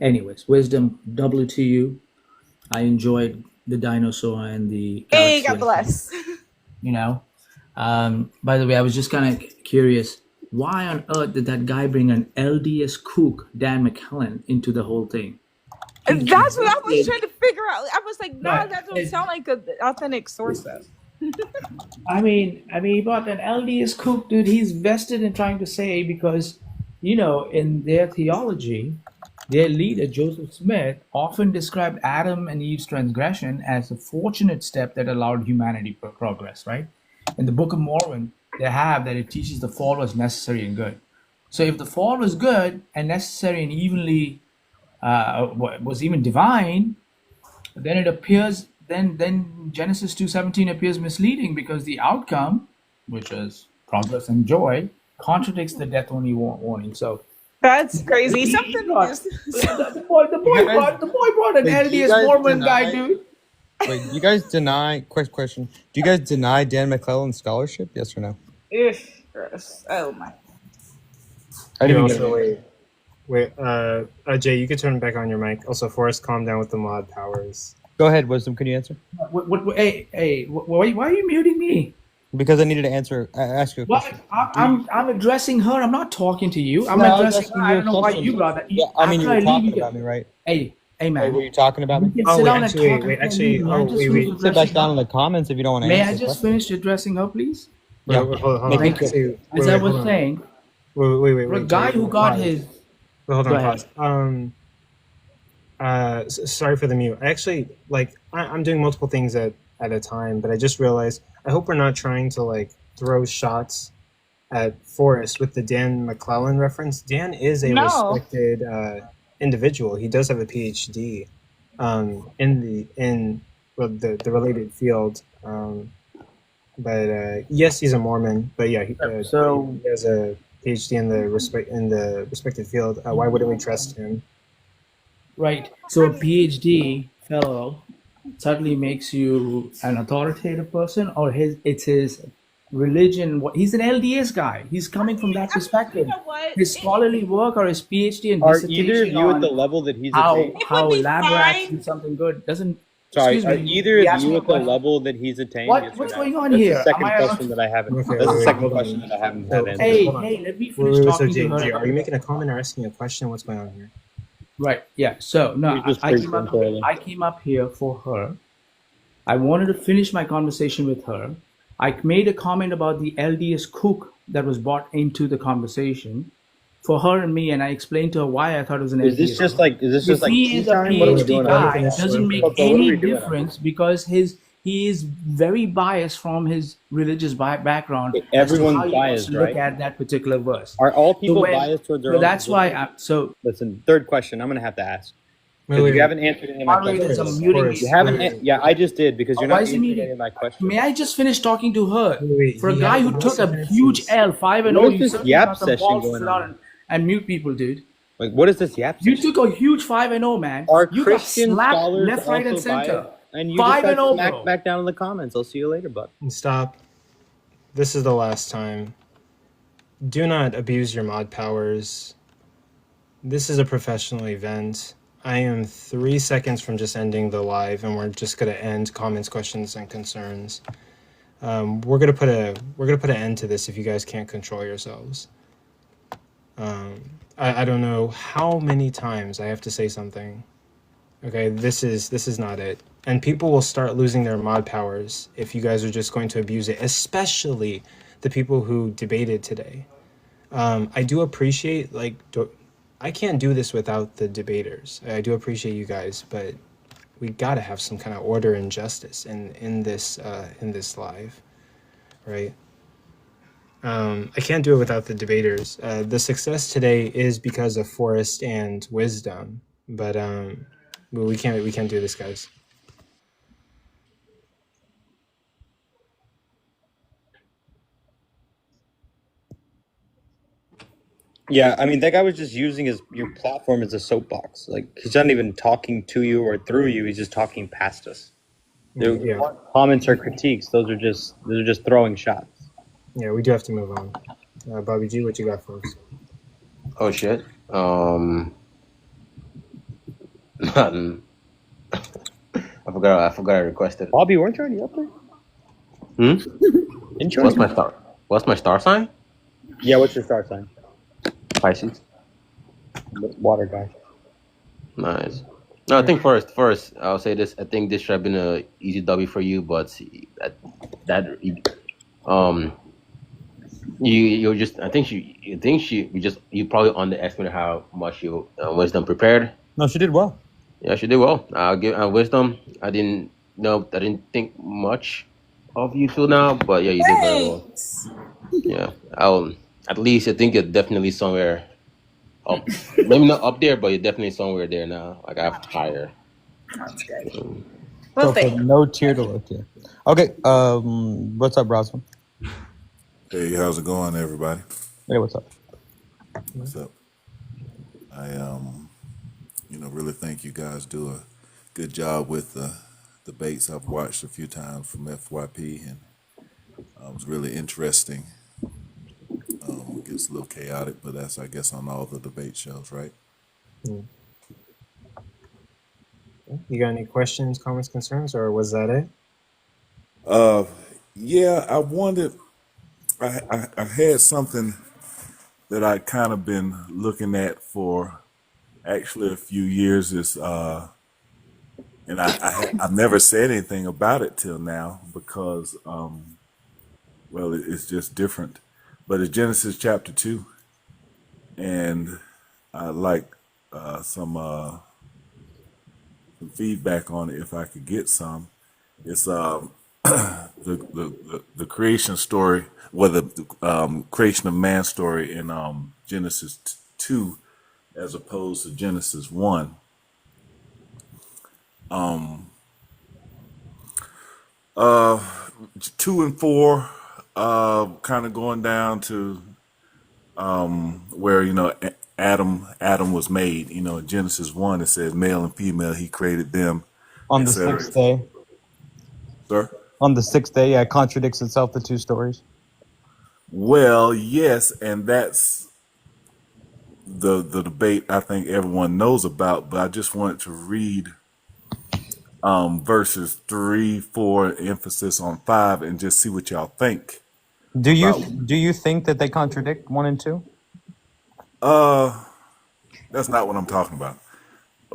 Speaker 13: Anyways, wisdom, double to you. I enjoyed the dinosaur and the
Speaker 2: Hey,
Speaker 13: couch
Speaker 2: God bless.
Speaker 13: you know. By the way, I was just kind of curious, why on earth did that guy bring an LDS kook, Dan McKellen, into the whole thing?
Speaker 2: That's what I was trying to figure out. I was like, nah,
Speaker 13: Right.
Speaker 2: that doesn't sound like an authentic source.
Speaker 13: I mean, he bought an LDS kook, dude. He's vested in trying to say, because, in their theology, their leader, Joseph Smith, often described Adam and Eve's transgression as a fortunate step that allowed humanity progress, right? In the Book of Mormon, they have that it teaches the fall was necessary and good. So if the fall was good and necessary and evenly was even divine, then it appears, then Genesis 2:17 appears misleading, because the outcome, which is progress and joy, contradicts the death only warning. So
Speaker 2: that's crazy. Something
Speaker 13: the boy brought an LDS Mormon guy, dude.
Speaker 14: Wait, do you guys deny? Quick question: do you guys deny Dan McClellan's scholarship? Yes or no?
Speaker 2: Gross. Oh my.
Speaker 3: Wait, Jay, you could turn back on your mic. Also, Forrest, calm down with the mod powers.
Speaker 14: Go ahead, Wisdom. Can you answer?
Speaker 13: Hey, why are you muting me?
Speaker 14: Because I needed to ask you a question.
Speaker 13: I'm addressing her. I'm not talking to you. I'm
Speaker 14: No,
Speaker 13: addressing her. I don't know why you brought that.
Speaker 14: Yeah, I mean, you were talking about me, right?
Speaker 13: Hey, man.
Speaker 14: Wait, were you talking about me?
Speaker 13: You can sit down and talk.
Speaker 14: Sit back down in the comments if you don't want to
Speaker 13: May
Speaker 14: answer.
Speaker 13: I just finish addressing her, please?
Speaker 14: Yeah.
Speaker 3: Hold on.
Speaker 13: Thank you. As I was saying,
Speaker 3: wait.
Speaker 13: the guy who got his.
Speaker 3: Hold on,
Speaker 13: Go ahead.
Speaker 3: pause. Sorry for the mute. I actually I'm doing multiple things at a time, but I just realized I hope we're not trying to like throw shots at Forrest with the Dan McClellan reference. Dan is a
Speaker 2: No.
Speaker 3: respected individual. He does have a PhD in the related field. But yes, he's a Mormon. But yeah, he has a PhD in the respected field. Why wouldn't we trust him?
Speaker 13: Right. So a PhD fellow suddenly makes you an authoritative person, or it's his religion. He's an LDS guy. He's coming from that perspective.
Speaker 2: You know what?
Speaker 13: His scholarly work or his PhD and
Speaker 14: Are either of
Speaker 13: dissertation
Speaker 14: you at
Speaker 13: on
Speaker 14: the level that he's
Speaker 13: how
Speaker 14: attained?
Speaker 13: how
Speaker 2: would be
Speaker 13: lab rats
Speaker 2: fine.
Speaker 13: do something good doesn't.
Speaker 14: Sorry,
Speaker 13: Excuse
Speaker 14: are
Speaker 13: me.
Speaker 14: either
Speaker 13: he
Speaker 14: of
Speaker 13: asked
Speaker 14: you
Speaker 13: me a
Speaker 14: at the
Speaker 13: question.
Speaker 14: level that he's attained?
Speaker 13: What?
Speaker 14: Yes or
Speaker 13: What's
Speaker 14: no?
Speaker 13: going on
Speaker 14: That's
Speaker 13: here?
Speaker 14: the
Speaker 13: Am
Speaker 14: second
Speaker 13: I
Speaker 14: question that I haven't.
Speaker 3: Okay,
Speaker 14: That's the
Speaker 3: wait,
Speaker 14: second
Speaker 3: hold on.
Speaker 14: question that I haven't
Speaker 3: So,
Speaker 14: had answered.
Speaker 13: Hey,
Speaker 3: hold on.
Speaker 13: hey, let me
Speaker 3: Wait,
Speaker 13: finish
Speaker 3: so
Speaker 13: talking to her.
Speaker 3: are you making a comment or asking a question? What's going on here?
Speaker 13: Right. Yeah. So no,
Speaker 14: He's just
Speaker 13: I came up.
Speaker 14: freestyling.
Speaker 13: I came up here for her. I wanted to finish my conversation with her. I made a comment about the LDS cook that was brought into the conversation for her and me, and I explained to her why I thought it was an
Speaker 14: Is
Speaker 13: LDS
Speaker 14: this just
Speaker 13: cook.
Speaker 14: like
Speaker 13: If he
Speaker 14: tea
Speaker 13: is a
Speaker 14: time? What are we
Speaker 13: PhD
Speaker 14: doing?
Speaker 13: guy, doesn't make
Speaker 14: What are
Speaker 13: any
Speaker 14: we doing?
Speaker 13: difference because he is very biased from his religious background as to how
Speaker 14: Everyone's
Speaker 13: he wants
Speaker 14: biased,
Speaker 13: to look
Speaker 14: right?
Speaker 13: at that particular verse.
Speaker 14: Are all
Speaker 13: So
Speaker 14: people biased towards their
Speaker 13: so
Speaker 14: own
Speaker 13: that's why.
Speaker 14: position? Listen, third question. I'm gonna have to ask because
Speaker 3: Wait,
Speaker 14: you haven't answered any of my
Speaker 13: moderators
Speaker 14: questions.
Speaker 13: are muting me.
Speaker 14: You haven't. Yeah, I just did because you're
Speaker 13: Why
Speaker 14: not
Speaker 13: is he
Speaker 14: answering
Speaker 13: muting?
Speaker 14: any of my questions.
Speaker 13: May I just finish talking to her? For a
Speaker 3: he
Speaker 13: guy who
Speaker 3: has
Speaker 13: took a
Speaker 3: to
Speaker 13: huge
Speaker 3: finish
Speaker 13: L, 5-0,
Speaker 14: What is
Speaker 13: you
Speaker 14: this
Speaker 13: certainly
Speaker 14: yap
Speaker 13: got some
Speaker 14: session
Speaker 13: balls to
Speaker 14: going
Speaker 13: sit
Speaker 14: on?
Speaker 13: down and mute people, dude.
Speaker 14: Like, what is this yap
Speaker 13: You
Speaker 14: session?
Speaker 13: took a huge 5-0, man.
Speaker 14: Are
Speaker 13: You got
Speaker 14: Christian
Speaker 13: slapped
Speaker 14: scholars
Speaker 13: left, right, and
Speaker 14: also
Speaker 13: center.
Speaker 14: biased? And you just
Speaker 13: 5-0,
Speaker 14: got smacked
Speaker 13: bro.
Speaker 14: back down in the comments. I'll see you later, bud.
Speaker 3: Stop. This is the last time. Do not abuse your mod powers. This is a professional event. I am 3 seconds from just ending the live, and we're just gonna end comments, questions, and concerns. We're gonna put an end to this if you guys can't control yourselves. I don't know how many times I have to say something. Okay, this is not it. And people will start losing their mod powers if you guys are just going to abuse it, especially the people who debated today. I do appreciate, I can't do this without the debaters. I do appreciate you guys, but we gotta have some kind of order and justice in this live, right? I can't do it without the debaters. The success today is because of Forrest and Wisdom, but we can't do this, guys.
Speaker 14: Yeah, I mean, that guy was just using your platform as a soapbox. Like, he's not even talking to you or through you. He's just talking past us.
Speaker 3: Yeah.
Speaker 14: Comments or critiques. Those are just throwing shots.
Speaker 3: Yeah, we do have to move on. Bobby G, what you got for us?
Speaker 17: Oh shit. Nothing. I forgot I requested.
Speaker 14: Bobby, weren't you already up there?
Speaker 17: What's my star? What's my star sign?
Speaker 14: Yeah, what's your star sign?
Speaker 17: Pisces.
Speaker 14: Water guy.
Speaker 17: Nice. No, I think first, I'll say this. I think this should have been a easy W for you, but you just you probably underestimated how much you Wisdom prepared.
Speaker 14: No, she did well.
Speaker 17: Yeah, she did well. I'll give Wisdom. I didn't think much of you till now, but yeah, you did very well. Yeah, at least I think you're definitely somewhere up. Maybe not up there, but you're definitely somewhere there now. Like I have higher.
Speaker 2: We'll see.
Speaker 14: No tier to look here. Okay. What's up, Brosman?
Speaker 4: Hey, how's it going, everybody?
Speaker 14: Hey, what's up?
Speaker 4: What's up? I really think you guys do a good job with the debates. I've watched a few times from FYP, and it was really interesting. It gets a little chaotic, but that's, I guess, on all the debate shows, right?
Speaker 3: You got any questions, comments, concerns, or was that it?
Speaker 4: Yeah, I wanted. I had something that I kind of been looking at for actually a few years. And I've never said anything about it till now because, it's just different. But it's Genesis chapter 2, and I like some some feedback on it if I could get some. It's the creation story, the creation of man story in Genesis 2 as opposed to Genesis 1. 2 and 4 kind of going down to where Adam was made. In Genesis 1 it says male and female he created them,
Speaker 14: On the
Speaker 4: etc.
Speaker 14: sixth day.
Speaker 4: Sir?
Speaker 14: On the sixth day, yeah, it contradicts itself, the two stories.
Speaker 4: Well, yes, and that's the debate I think everyone knows about, but I just wanted to read verses 3, 4, emphasis on 5, and just see what y'all think.
Speaker 14: Do you think that they contradict 1 and 2?
Speaker 4: That's not what I'm talking about.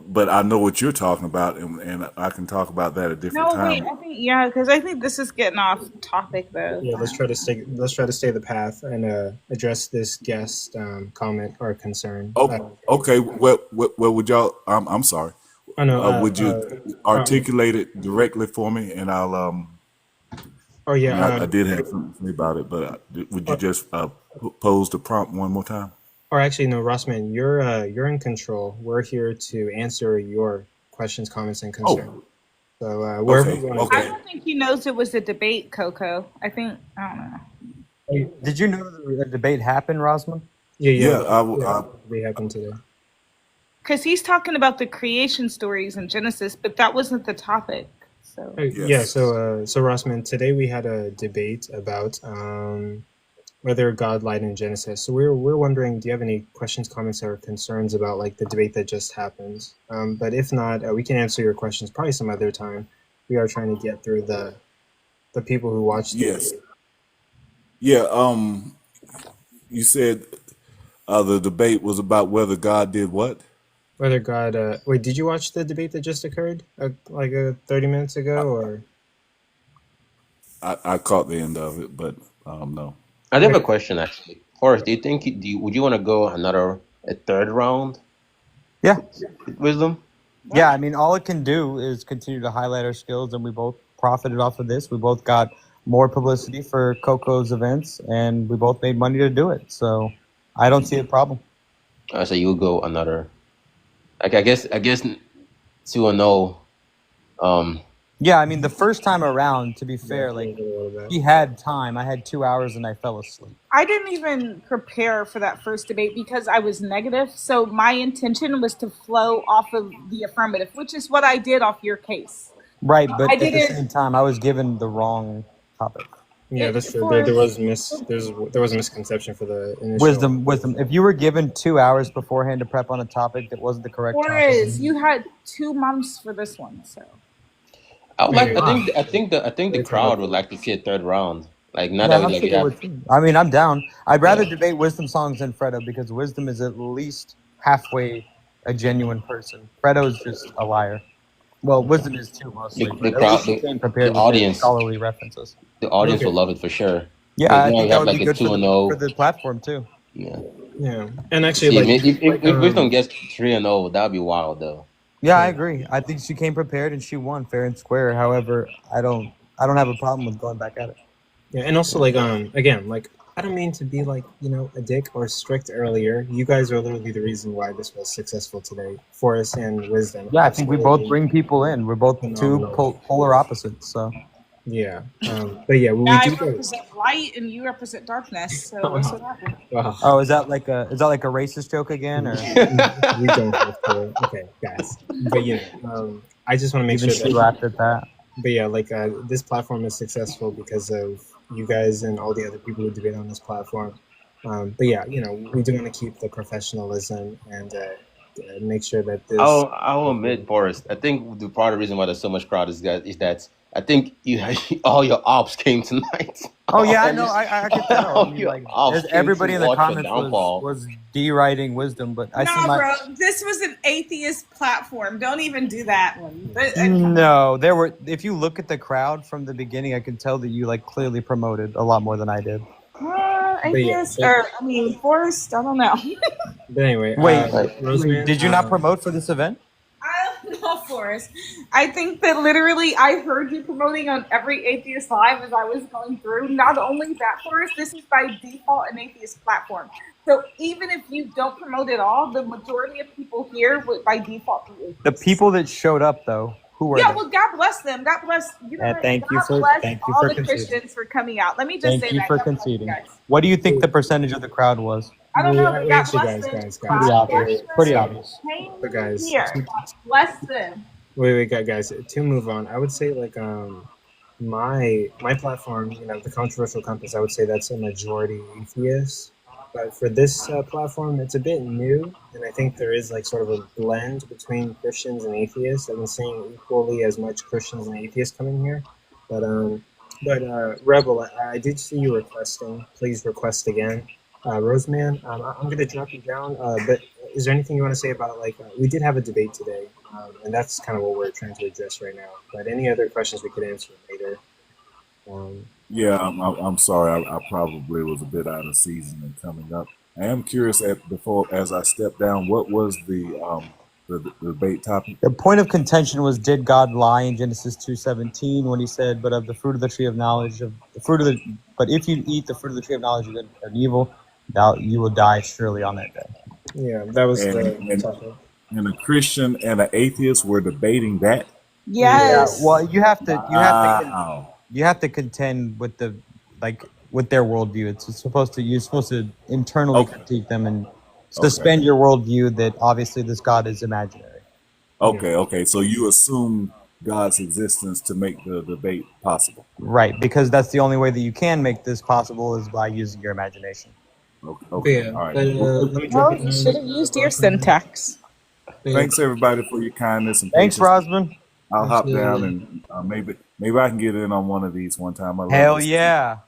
Speaker 4: But I know what you're talking about, and I can talk about that at a different
Speaker 2: No,
Speaker 4: time.
Speaker 2: wait. I think because I think this is getting off topic though.
Speaker 3: Yeah, let's try to stay the path and address this guest comment or concern.
Speaker 4: Oh, okay. What would y'all? I'm sorry.
Speaker 3: Oh, no,
Speaker 4: would you articulate it directly for me, and I'll
Speaker 3: Oh yeah.
Speaker 4: I did have something to say about it, but would you just pose the prompt one more time?
Speaker 3: Or actually, no, Rossman, you're in control. We're here to answer your questions, comments, and concerns. So wherever you want to
Speaker 2: I don't think he knows it was a debate, Coco. I don't know.
Speaker 14: Did you know the debate happened, Rosman?
Speaker 4: Yeah,
Speaker 3: they happened today.
Speaker 2: Because he's talking about the creation stories in Genesis, but that wasn't the topic. So
Speaker 3: Yeah, so Rossman, today we had a debate about whether God lied in Genesis. So we're wondering, do you have any questions, comments, or concerns about like the debate that just happened? But if not, we can answer your questions probably some other time. We are trying to get through the people who watched.
Speaker 4: Yes. Yeah. You said the debate was about whether God did what?
Speaker 3: Whether God. Wait, did you watch the debate that just occurred 30 minutes ago, or?
Speaker 4: I caught the end of it, but no.
Speaker 17: I do have a question actually. Forrest, do you think would you want to go a third round?
Speaker 14: Yeah.
Speaker 17: With Wisdom?
Speaker 14: Yeah, I mean, all it can do is continue to highlight our skills, and we both profited off of this. We both got more publicity for Coco's events, and we both made money to do it. So I don't see a problem.
Speaker 17: So you would go another. I guess 2-0.
Speaker 14: Yeah, I mean, the first time around, to be fair, like he had time. I had 2 hours, and I fell asleep.
Speaker 2: I didn't even prepare for that first debate because I was negative. So my intention was to flow off of the affirmative, which is what I did off your case.
Speaker 14: Right, but at the same time, I was given the wrong topic.
Speaker 3: Yeah, that's true. There was a misconception for the initial.
Speaker 14: Wisdom. If you were given 2 hours beforehand to prep on a topic that wasn't the correct
Speaker 2: Forrest,
Speaker 14: topic,
Speaker 2: you had 2 months for this one, so.
Speaker 17: I think the crowd would like to see a third round. Like not
Speaker 14: yeah,
Speaker 17: that
Speaker 14: I'm
Speaker 17: like
Speaker 14: sure
Speaker 17: you
Speaker 14: they
Speaker 17: have.
Speaker 14: would too. I mean, I'm down. I'd rather debate Wisdom songs than Fredo because Wisdom is at least halfway a genuine person. Fredo's just a liar. Well, Wisdom is too mostly.
Speaker 17: The crowd, the audience,
Speaker 14: scholarly references.
Speaker 17: The audience will love it for sure.
Speaker 14: Yeah, I think that would
Speaker 17: like
Speaker 14: be good for the platform too.
Speaker 17: Yeah.
Speaker 3: Yeah, and actually,
Speaker 17: if Wisdom gets 3-0, that'd be wild though.
Speaker 14: Yeah, I agree. I think she came prepared and she won fair and square. However, I don't have a problem with going back at it.
Speaker 3: Yeah, and also again, I don't mean to be a dick or strict earlier. You guys are literally the reason why this was successful today. Forrest and Wisdom.
Speaker 14: Yeah, I think we both bring people in. We're both two polar opposites. So.
Speaker 3: Yeah, but yeah,
Speaker 2: I represent light and you represent darkness. So what's what happened?
Speaker 14: Oh, is that like a racist joke again, or?
Speaker 3: We don't have to. Okay, guys. But I just want to make sure
Speaker 14: she laughed at that.
Speaker 3: But yeah, this platform is successful because of you guys and all the other people who debate on this platform. But yeah, we do want to keep the professionalism and make sure that this.
Speaker 17: I'll admit, Forrest. I think the part of the reason why there's so much crowd is that I think all your ops came tonight.
Speaker 14: Oh yeah, I know. I could tell. Everybody in the comments was deriding Wisdom, but I see
Speaker 2: bro, this was an atheist platform. Don't even do that one.
Speaker 14: No, there were. If you look at the crowd from the beginning, I can tell that you clearly promoted a lot more than I did.
Speaker 2: Atheist, Forrest. I don't know.
Speaker 3: But anyway,
Speaker 14: wait, did you not promote for this event?
Speaker 2: I don't know, Forrest. I think that literally I heard you promoting on every Atheist Live as I was going through. Not only that, Forrest, this is by default an Atheist platform. So even if you don't promote at all, the majority of people here would by default be atheists.
Speaker 14: The people that showed up, though, who were
Speaker 2: Yeah,
Speaker 14: they?
Speaker 2: well, God bless them. God bless
Speaker 14: Thank you
Speaker 2: God
Speaker 14: for
Speaker 2: bless all the
Speaker 14: conceding.
Speaker 2: Christians for coming out. Let me just
Speaker 14: Thank
Speaker 2: say
Speaker 14: you
Speaker 2: that.
Speaker 14: for
Speaker 2: God bless you
Speaker 14: conceding.
Speaker 2: guys.
Speaker 14: What do you think the percentage of the crowd was?
Speaker 2: I don't know, but God
Speaker 3: Actually,
Speaker 2: bless them.
Speaker 3: guys.
Speaker 14: Pretty
Speaker 2: God
Speaker 14: obvious.
Speaker 2: bless them.
Speaker 14: Pretty obvious.
Speaker 2: Came
Speaker 3: But guys,
Speaker 2: here. God bless them.
Speaker 3: wait, guys. To move on, I would say like my platform, the Controversial Compass, I would say that's a majority atheist. But for this platform, it's a bit new, and I think there is like sort of a blend between Christians and atheists. I've been seeing equally as much Christians and atheists coming here, but Rebel, I did see you requesting. Please request again. Roseman, I'm going to drop you down. But is there anything you want to say about we did have a debate today, and that's kind of what we're trying to address right now. But any other questions we could answer later.
Speaker 4: Yeah, I'm sorry. I probably was a bit out of season and coming up. I am curious as I step down, what was the debate topic?
Speaker 14: The point of contention was, did God lie in Genesis 2:17 when he said, "But of the fruit of the tree of knowledge but if you eat the fruit of the tree of knowledge of good and evil, you will die surely on that day."
Speaker 3: Yeah, that was
Speaker 4: and,
Speaker 3: the topic.
Speaker 4: And a Christian and an atheist were debating that.
Speaker 2: Yes.
Speaker 14: Yeah, well, you have to contend with with their worldview. You're supposed to internally critique them and suspend your worldview that obviously this God is imaginary.
Speaker 4: Okay. So you assume God's existence to make the debate possible.
Speaker 14: Right, because that's the only way that you can make this possible is by using your imagination.
Speaker 3: Okay.
Speaker 4: All right.
Speaker 3: Let me drop
Speaker 2: You should have used your syntax.
Speaker 4: Thanks everybody for your kindness and
Speaker 14: Thanks,
Speaker 4: patience.
Speaker 14: Rosman.
Speaker 4: I'll hop down and maybe I can get in on one of these one time.
Speaker 14: Hell yeah.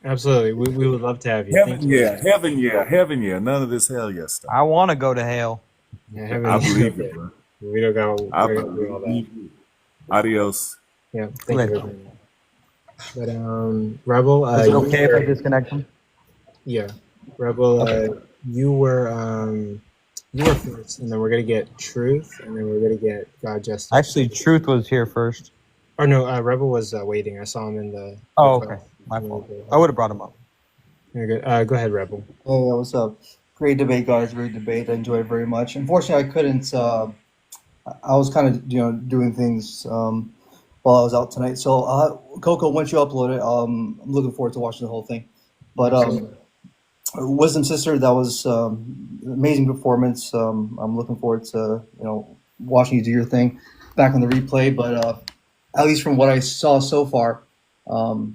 Speaker 3: Absolutely. We would love to have you.
Speaker 4: Heaven yeah. None of this hell yeah stuff.
Speaker 14: I want to go to hell.
Speaker 3: Yeah,
Speaker 4: I believe it, bro.
Speaker 3: We don't go.
Speaker 4: I
Speaker 3: do all that.
Speaker 4: believe you. Adios.
Speaker 3: Yeah, thank you very much. But Rebel,
Speaker 14: is it okay if I disconnect him?
Speaker 3: Yeah, Rebel, you were first, and then we're gonna get Truth, and then we're gonna get God Justice.
Speaker 14: Actually, Truth was here first.
Speaker 3: Or no, Rebel was waiting. I saw him in the.
Speaker 14: Oh, okay. My fault. I would have brought him up.
Speaker 3: You're good. Go ahead, Rebel.
Speaker 15: Hey, what's up? Great debate, guys. Great debate. I enjoyed it very much. Unfortunately, I couldn't. I was kind of doing things while I was out tonight. So Coco, once you upload it, I'm looking forward to watching the whole thing. But Wisdom Sister, that was amazing performance. I'm looking forward to watching you do your thing back on the replay. But at least from what I saw so far,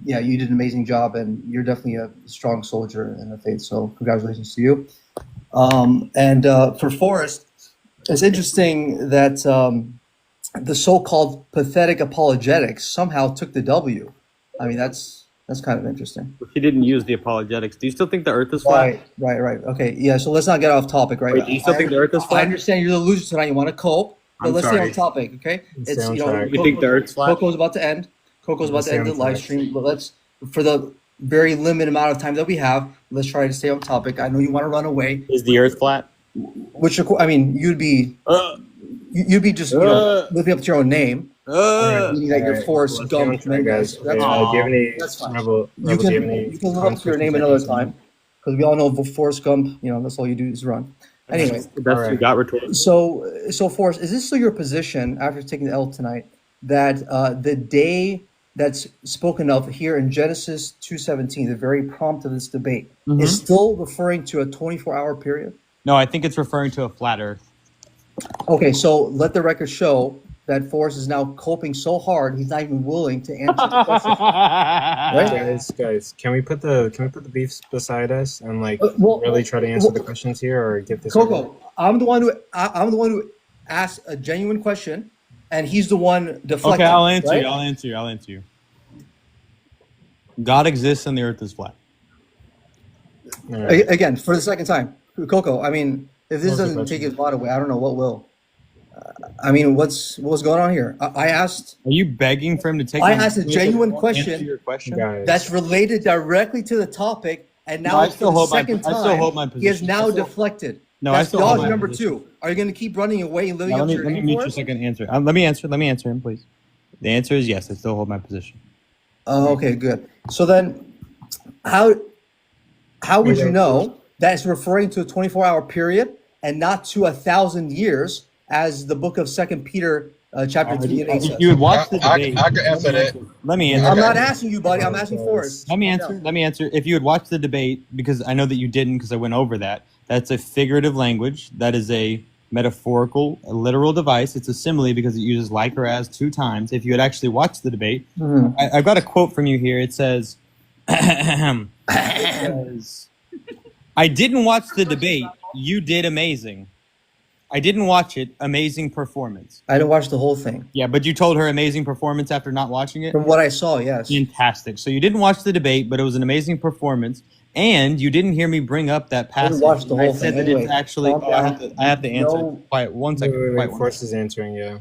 Speaker 15: yeah, you did an amazing job, and you're definitely a strong soldier in the faith. So congratulations to you. And for Forrest, it's interesting that the so-called pathetic apologetics somehow took the W. I mean, that's kind of interesting.
Speaker 14: He didn't use the apologetics. Do you still think the Earth is flat?
Speaker 15: Right. Okay, yeah. So let's not get off topic, right?
Speaker 14: Wait, do you still think the Earth is flat?
Speaker 15: I understand you're the loser tonight. You want to cope, but let's stay on topic, okay?
Speaker 3: It's
Speaker 14: you think the Earth's flat?
Speaker 15: Coco's about to end. Coco's about to end the live stream, but let's, for the very limited amount of time that we have, let's try to stay on topic. I know you want to run away.
Speaker 14: Is the Earth flat?
Speaker 15: Which, I mean, you'd be just living up to your own name, meaning that you're Forrest Gump.
Speaker 3: Guys.
Speaker 15: That's fine.
Speaker 3: That's fine. You
Speaker 15: can live up to your name another time, because we all know Forrest Gump. That's all you do is run. Anyway,
Speaker 14: that's you got rhetorical.
Speaker 15: So Forrest, is this still your position after taking the L tonight that the day that's spoken of here in Genesis 2:17, the very prompt of this debate, is still referring to a 24-hour period?
Speaker 14: No, I think it's referring to a flat Earth.
Speaker 15: Okay, so let the record show that Forrest is now coping so hard he's not even willing to answer the question.
Speaker 3: Right? Guys, can we put the beefs beside us and really try to answer the questions here, or get this?
Speaker 15: Coco, I'm the one who asked a genuine question, and he's the one deflecting.
Speaker 14: Okay, I'll answer
Speaker 15: right?
Speaker 14: you. I'll answer you. God exists and the Earth is flat.
Speaker 15: Right. Again, for the second time, Coco. I mean, if this doesn't take his lot away, I don't know what will. I mean, what's going on here? I asked.
Speaker 14: Are you begging for him to take?
Speaker 15: I asked a genuine question,
Speaker 14: your question
Speaker 15: that's related directly to the topic, and now
Speaker 14: I still hold
Speaker 15: my position.
Speaker 14: He
Speaker 15: has now deflected.
Speaker 14: No, I
Speaker 15: That's
Speaker 14: still hold
Speaker 15: theology
Speaker 14: my
Speaker 15: number
Speaker 14: position.
Speaker 15: 2. Are you going to keep running away and living
Speaker 14: Now,
Speaker 15: up to your
Speaker 14: let me
Speaker 15: name
Speaker 14: mute
Speaker 15: for
Speaker 14: your
Speaker 15: us?
Speaker 14: second answer. Let me answer him, please. The answer is yes. I still hold my position.
Speaker 15: Okay, good. So then, how would you know that it's referring to a 24-hour period and not to 1,000 years, as the book of Second Peter chapter 3 and 8
Speaker 14: If
Speaker 15: says?
Speaker 14: you would watch the debate,
Speaker 12: I can answer that.
Speaker 14: let me
Speaker 15: I'm
Speaker 14: answer.
Speaker 15: not asking you, buddy. I'm asking Forrest.
Speaker 14: Let me
Speaker 15: Calm
Speaker 14: answer.
Speaker 15: down.
Speaker 14: Let me answer. If you had watched the debate, because I know that you didn't, because I went over that. That's a figurative language. That is a metaphorical, a literal device. It's a simile because it uses like or as 2 times. If you had actually watched the debate, I've got a quote from you here. It says, it says, "I didn't watch the debate. You did amazing. I didn't watch it. Amazing performance."
Speaker 15: I didn't watch the whole thing.
Speaker 14: Yeah, but you told her amazing performance after not watching it?
Speaker 15: From what I saw, yes.
Speaker 14: Fantastic. So you didn't watch the debate, but it was an amazing performance, and you didn't hear me bring up that
Speaker 15: I didn't
Speaker 14: passage.
Speaker 15: watch the whole
Speaker 14: I said
Speaker 15: thing.
Speaker 14: that
Speaker 15: Anyway,
Speaker 14: it's actually.
Speaker 15: calm
Speaker 14: Oh, I
Speaker 15: down.
Speaker 14: have to answer.
Speaker 15: No.
Speaker 14: Quiet. 1 second. Quiet.
Speaker 3: Forrest is answering, yeah.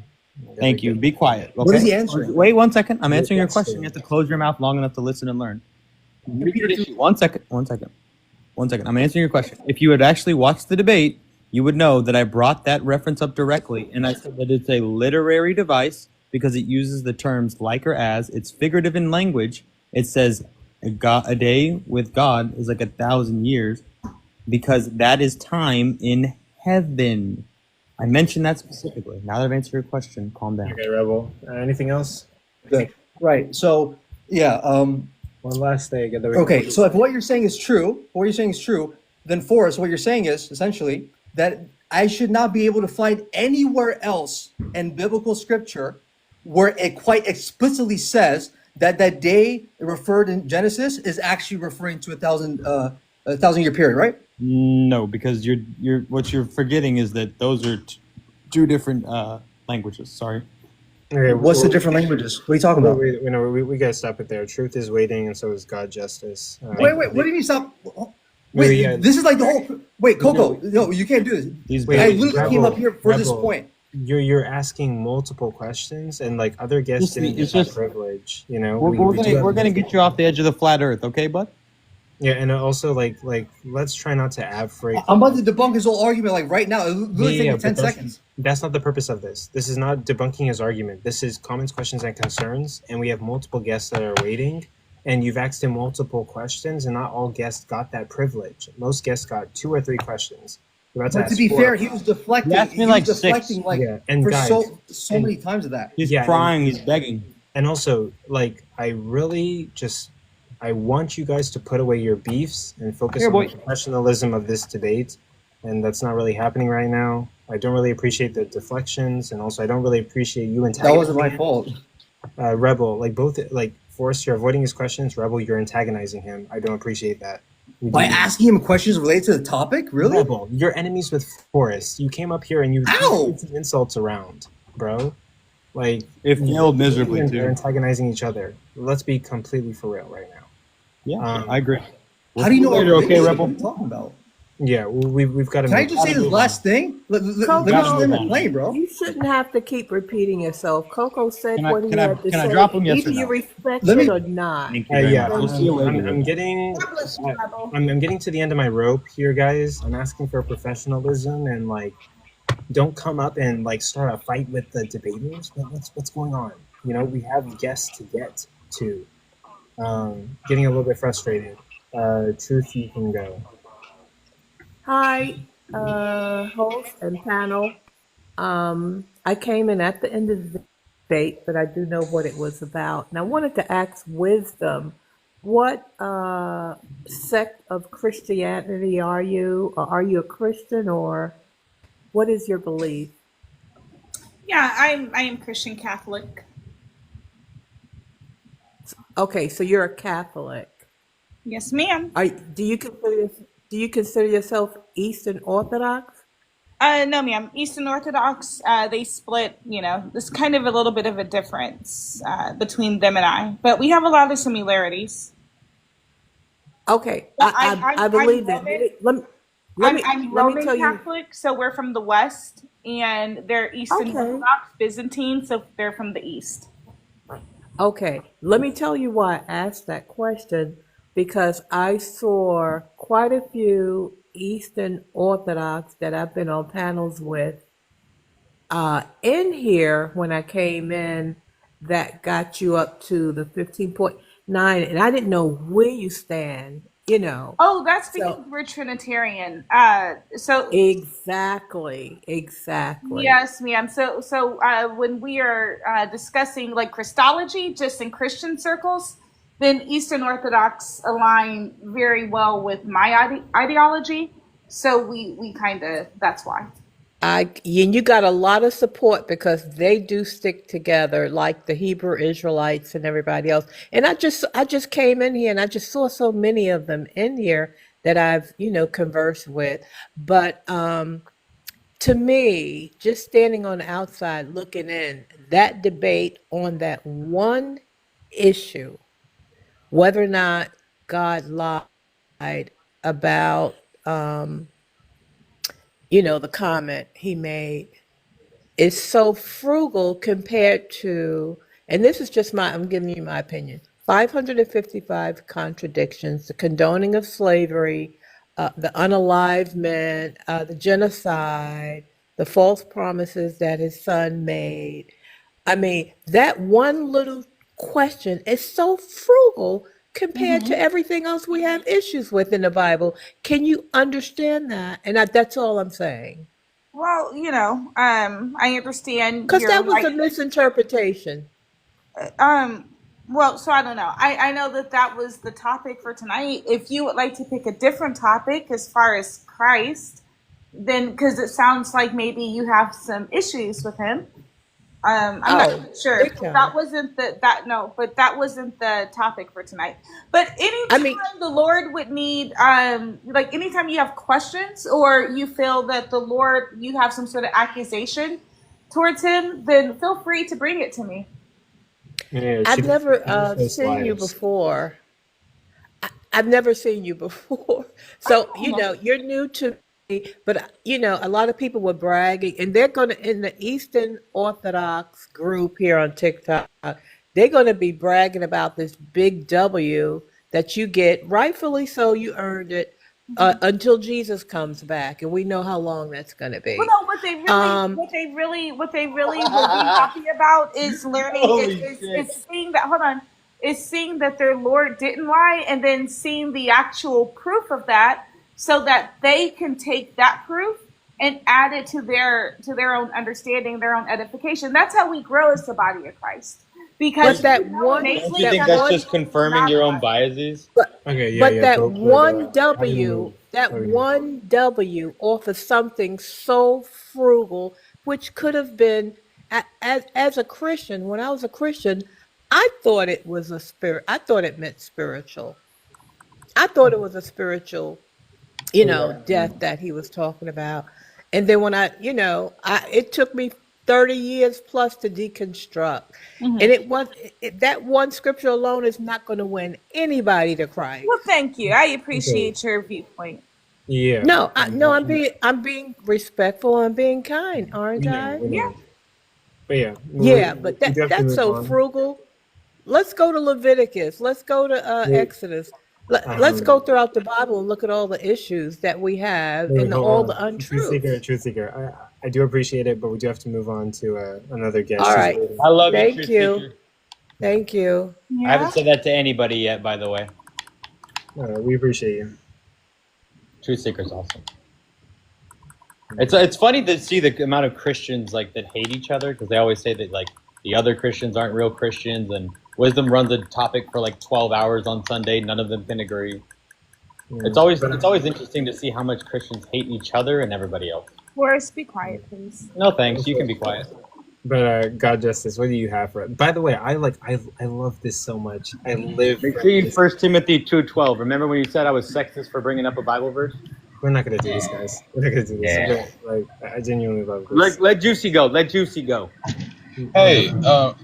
Speaker 14: Thank you. Be quiet. Okay?
Speaker 15: What is he answering?
Speaker 14: Wait 1 second. I'm answering your
Speaker 3: Yes,
Speaker 14: question.
Speaker 3: sir.
Speaker 14: You have to close your mouth long enough to listen and learn. Repeat issue. 1 second. 1 second. 1 second. I'm answering your question. If you had actually watched the debate, you would know that I brought that reference up directly, and I said that it's a literary device because it uses the terms like or as. It's figurative in language. It says a day with God is like 1,000 years because that is time in heaven. I mentioned that specifically. Now that I've answered your question, calm down.
Speaker 3: Okay, Rebel. Anything else?
Speaker 15: Good. Right. So, yeah.
Speaker 3: One last thing.
Speaker 15: Okay. So if what you're saying is true, then Forrest, what you're saying is essentially that I should not be able to find anywhere else in biblical scripture where it quite explicitly says that that day referred in Genesis is actually referring to a 1,000-year period, right?
Speaker 14: No, because you're what you're forgetting is that those are 2 different languages. Sorry.
Speaker 3: Okay,
Speaker 15: What's the different languages? What are you talking about?
Speaker 3: We gotta stop it there. Truth is waiting, and so is God justice.
Speaker 15: Wait. What do you mean stop? Wait, this is like the whole. Wait, Coco, no, you can't do this. I literally came up here for this point.
Speaker 3: You're asking multiple questions, and like other guests didn't get that privilege. You know,
Speaker 14: We're gonna get you off the edge of the flat Earth, okay, bud?
Speaker 3: Yeah, and also like let's try not to abrogate.
Speaker 15: I'm about to debunk his whole argument like right now. It literally takes me 10 seconds.
Speaker 3: That's not the purpose of this. This is not debunking his argument. This is comments, questions, and concerns, and we have multiple guests that are waiting. And you've asked him multiple questions, and not all guests got that privilege. Most guests got 2 or 3 questions.
Speaker 15: But to be fair, he was deflecting.
Speaker 14: He asked me
Speaker 15: was
Speaker 14: like
Speaker 15: deflecting
Speaker 14: 6.
Speaker 3: and
Speaker 15: for
Speaker 3: guys,
Speaker 15: so many times of that.
Speaker 14: He's crying. He's begging.
Speaker 3: And also, like, I really I want you guys to put away your beefs and focus on the professionalism of this debate. And that's not really happening right now. I don't really appreciate the deflections, and also I don't really appreciate you antagonizing.
Speaker 15: That wasn't my fault.
Speaker 3: Rebel, Forrest, you're avoiding his questions. Rebel, you're antagonizing him. I don't appreciate that.
Speaker 15: By asking him questions related to the topic? Really?
Speaker 3: Rebel, you're enemies with Forrest. You came up here and you threw some insults around, bro. Like,
Speaker 14: it failed miserably too.
Speaker 3: They're antagonizing each other. Let's be completely for real right now.
Speaker 14: Yeah, I agree.
Speaker 15: How do you know what
Speaker 14: you're okay, Rebel?
Speaker 15: I'm talking about?
Speaker 3: Yeah, we've got to.
Speaker 15: Can I just say this last thing? Let me just let me play, bro.
Speaker 16: You shouldn't have to keep repeating yourself. Coco said what he had to say.
Speaker 14: Can I drop him? Yes
Speaker 16: Either
Speaker 14: or no?
Speaker 16: you respect it or not.
Speaker 3: Yeah,
Speaker 14: We'll see you later.
Speaker 3: I'm getting to the end of my rope here, guys. I'm asking for professionalism and like, don't come up and like start a fight with the debaters. What's going on? You know, we have guests to get to. Getting a little bit frustrated. Truth, you can go.
Speaker 16: Hi, host and panel. I came in at the end of the debate, but I do know what it was about. And I wanted to ask Wisdom, what sect of Christianity are you? Or are you a Christian, or what is your belief?
Speaker 2: Yeah, I am Christian Catholic.
Speaker 16: Okay, so you're a Catholic.
Speaker 2: Yes, ma'am.
Speaker 16: Do you consider yourself Eastern Orthodox?
Speaker 2: No, ma'am. Eastern Orthodox, they split, there's kind of a little bit of a difference between them and I, but we have a lot of similarities.
Speaker 16: Okay, I believe that.
Speaker 2: I'm Roman Catholic, so we're from the West, and they're Eastern Orthodox, Byzantine, so they're from the East.
Speaker 16: Okay, let me tell you why I asked that question, because I saw quite a few Eastern Orthodox that I've been on panels with in here when I came in that got you up to the 15.9, and I didn't know where you stand, you know.
Speaker 2: Oh, that's because
Speaker 16: So
Speaker 2: we're Trinitarian. So
Speaker 16: exactly.
Speaker 2: yes, ma'am. So when we are discussing like Christology, just in Christian circles, then Eastern Orthodox align very well with my ideology. So we kind of, that's why.
Speaker 16: And you got a lot of support because they do stick together like the Hebrew Israelites and everybody else. And I just came in here and I just saw so many of them in here that I've, conversed with. But to me, just standing on the outside looking in, that debate on that one issue, whether or not God lied about the comment he made, is so frugal compared to, and this is just I'm giving you my opinion, 555 contradictions, the condoning of slavery, the unalivement, the genocide, the false promises that his son made. I mean, that one little question is so frugal compared to everything else we have issues with in the Bible. Can you understand that? And that's all I'm saying.
Speaker 2: Well, I understand
Speaker 16: Because
Speaker 2: your
Speaker 16: that was a
Speaker 2: like.
Speaker 16: misinterpretation.
Speaker 2: Well, so I don't know. I know that was the topic for tonight. If you would like to pick a different topic as far as Christ, then because it sounds like maybe you have some issues with him. I'm not sure. That wasn't but that wasn't the topic for tonight. But anytime the Lord would need, like anytime you have questions or you feel that the Lord, you have some sort of accusation towards him, then feel free to bring it to me.
Speaker 3: Yeah,
Speaker 16: I've never seen you before. I've never seen you before. So, you're new to me, but, a lot of people were bragging, and they're going to, in the Eastern Orthodox group here on TikTok, they're going to be bragging about this big W that you get, rightfully so, you earned it, until Jesus comes back, and we know how long that's going to be.
Speaker 2: Well, no, what they really would be happy about is learning, is seeing that. Hold on, is seeing that their Lord didn't lie, and then seeing the actual proof of that, so that they can take that proof and add it to their own understanding, their own edification. That's how we grow as the body of Christ. Because
Speaker 14: don't you think that's just confirming your own biases?
Speaker 16: That one W off of something so frugal, which could have been, as a Christian, when I was a Christian, I thought it was a spirit. I thought it meant spiritual. I thought it was a spiritual, death that he was talking about. And then when it took me 30 years plus to deconstruct. And that one scripture alone is not going to win anybody to Christ.
Speaker 2: Well, thank you. I appreciate your viewpoint.
Speaker 3: Yeah.
Speaker 16: No, I'm being respectful. I'm being kind, aren't I?
Speaker 3: Yeah. But yeah.
Speaker 16: Yeah, but that's so frugal. Let's go to Leviticus. Let's go to Exodus. Let's go throughout the Bible and look at all the issues that we have and all the untruths.
Speaker 3: Truth seeker. I do appreciate it, but we do have to move on to another guest.
Speaker 16: All right.
Speaker 14: I love you.
Speaker 16: Thank you. Thank you.
Speaker 14: I haven't said that to anybody yet, by the way.
Speaker 3: We appreciate you.
Speaker 14: Truth seeker's awesome. It's funny to see the amount of Christians that hate each other, because they always say that the other Christians aren't real Christians, and Wisdom runs a topic for 12 hours on Sunday. None of them can agree. It's always interesting to see how much Christians hate each other and everybody else.
Speaker 2: Forrest, be quiet, please.
Speaker 14: No thanks. You can be quiet.
Speaker 3: But God Justice, what do you have for it? By the way, I love this so much. I live.
Speaker 14: Make sure you 1 Timothy 2:12. Remember when you said I was sexist for bringing up a Bible verse?
Speaker 3: We're not gonna do this, guys. We're not gonna do this. Yeah. I genuinely love this.
Speaker 14: Let Juicy go. Let Juicy go.
Speaker 8: Hey,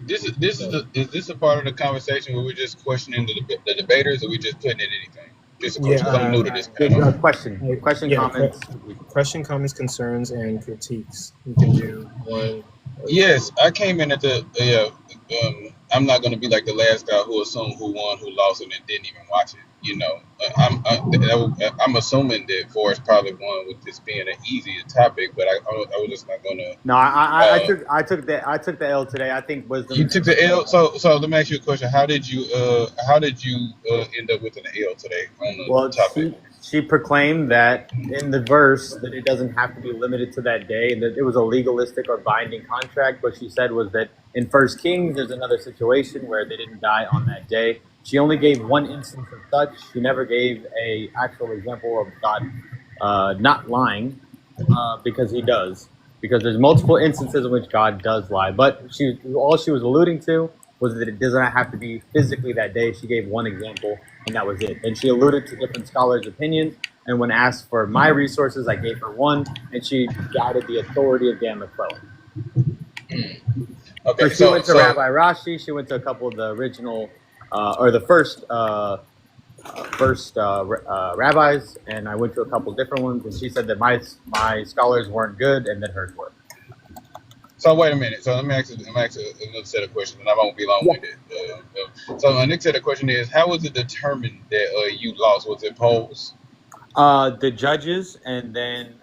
Speaker 8: is this a part of the conversation where we're just questioning the debaters, or we just putting in anything? Just a question. I'm new to this panel.
Speaker 14: Question, comments.
Speaker 3: Question, comments, concerns, and critiques. You can do one.
Speaker 8: Yes, I came in at the I'm not going to be like the last guy who assumed who won, who lost, and then didn't even watch it. You know, I'm assuming that Forrest probably won with this being an easier topic, but I was just not going to.
Speaker 14: No, I took the L today. I think
Speaker 8: You
Speaker 14: wisdom.
Speaker 8: took the L. So let me ask you a question. How did you end up with an L today on the
Speaker 14: Well,
Speaker 8: topic?
Speaker 14: she proclaimed that in the verse that it doesn't have to be limited to that day, that it was a legalistic or binding contract. What she said was that in First Kings, there's another situation where they didn't die on that day. She only gave one instance of such. She never gave a actual example of God not lying, because he does. Because there's multiple instances in which God does lie. But all she was alluding to was that it does not have to be physically that day. She gave one example, and that was it. And she alluded to different scholars' opinions. And when asked for my resources, I gave her one, and she doubted the authority of Dan McClellan.
Speaker 8: Okay,
Speaker 14: So she went to Rabbi Rashi. She went to a couple of the original, or the first rabbis, and I went to a couple different ones. And she said that my scholars weren't good, and that hers were.
Speaker 8: So wait a minute. So let me ask you another set of questions, and I won't be long-winded. So my next set of question is: how was it determined that you lost? Was it polls?
Speaker 14: The judges, and then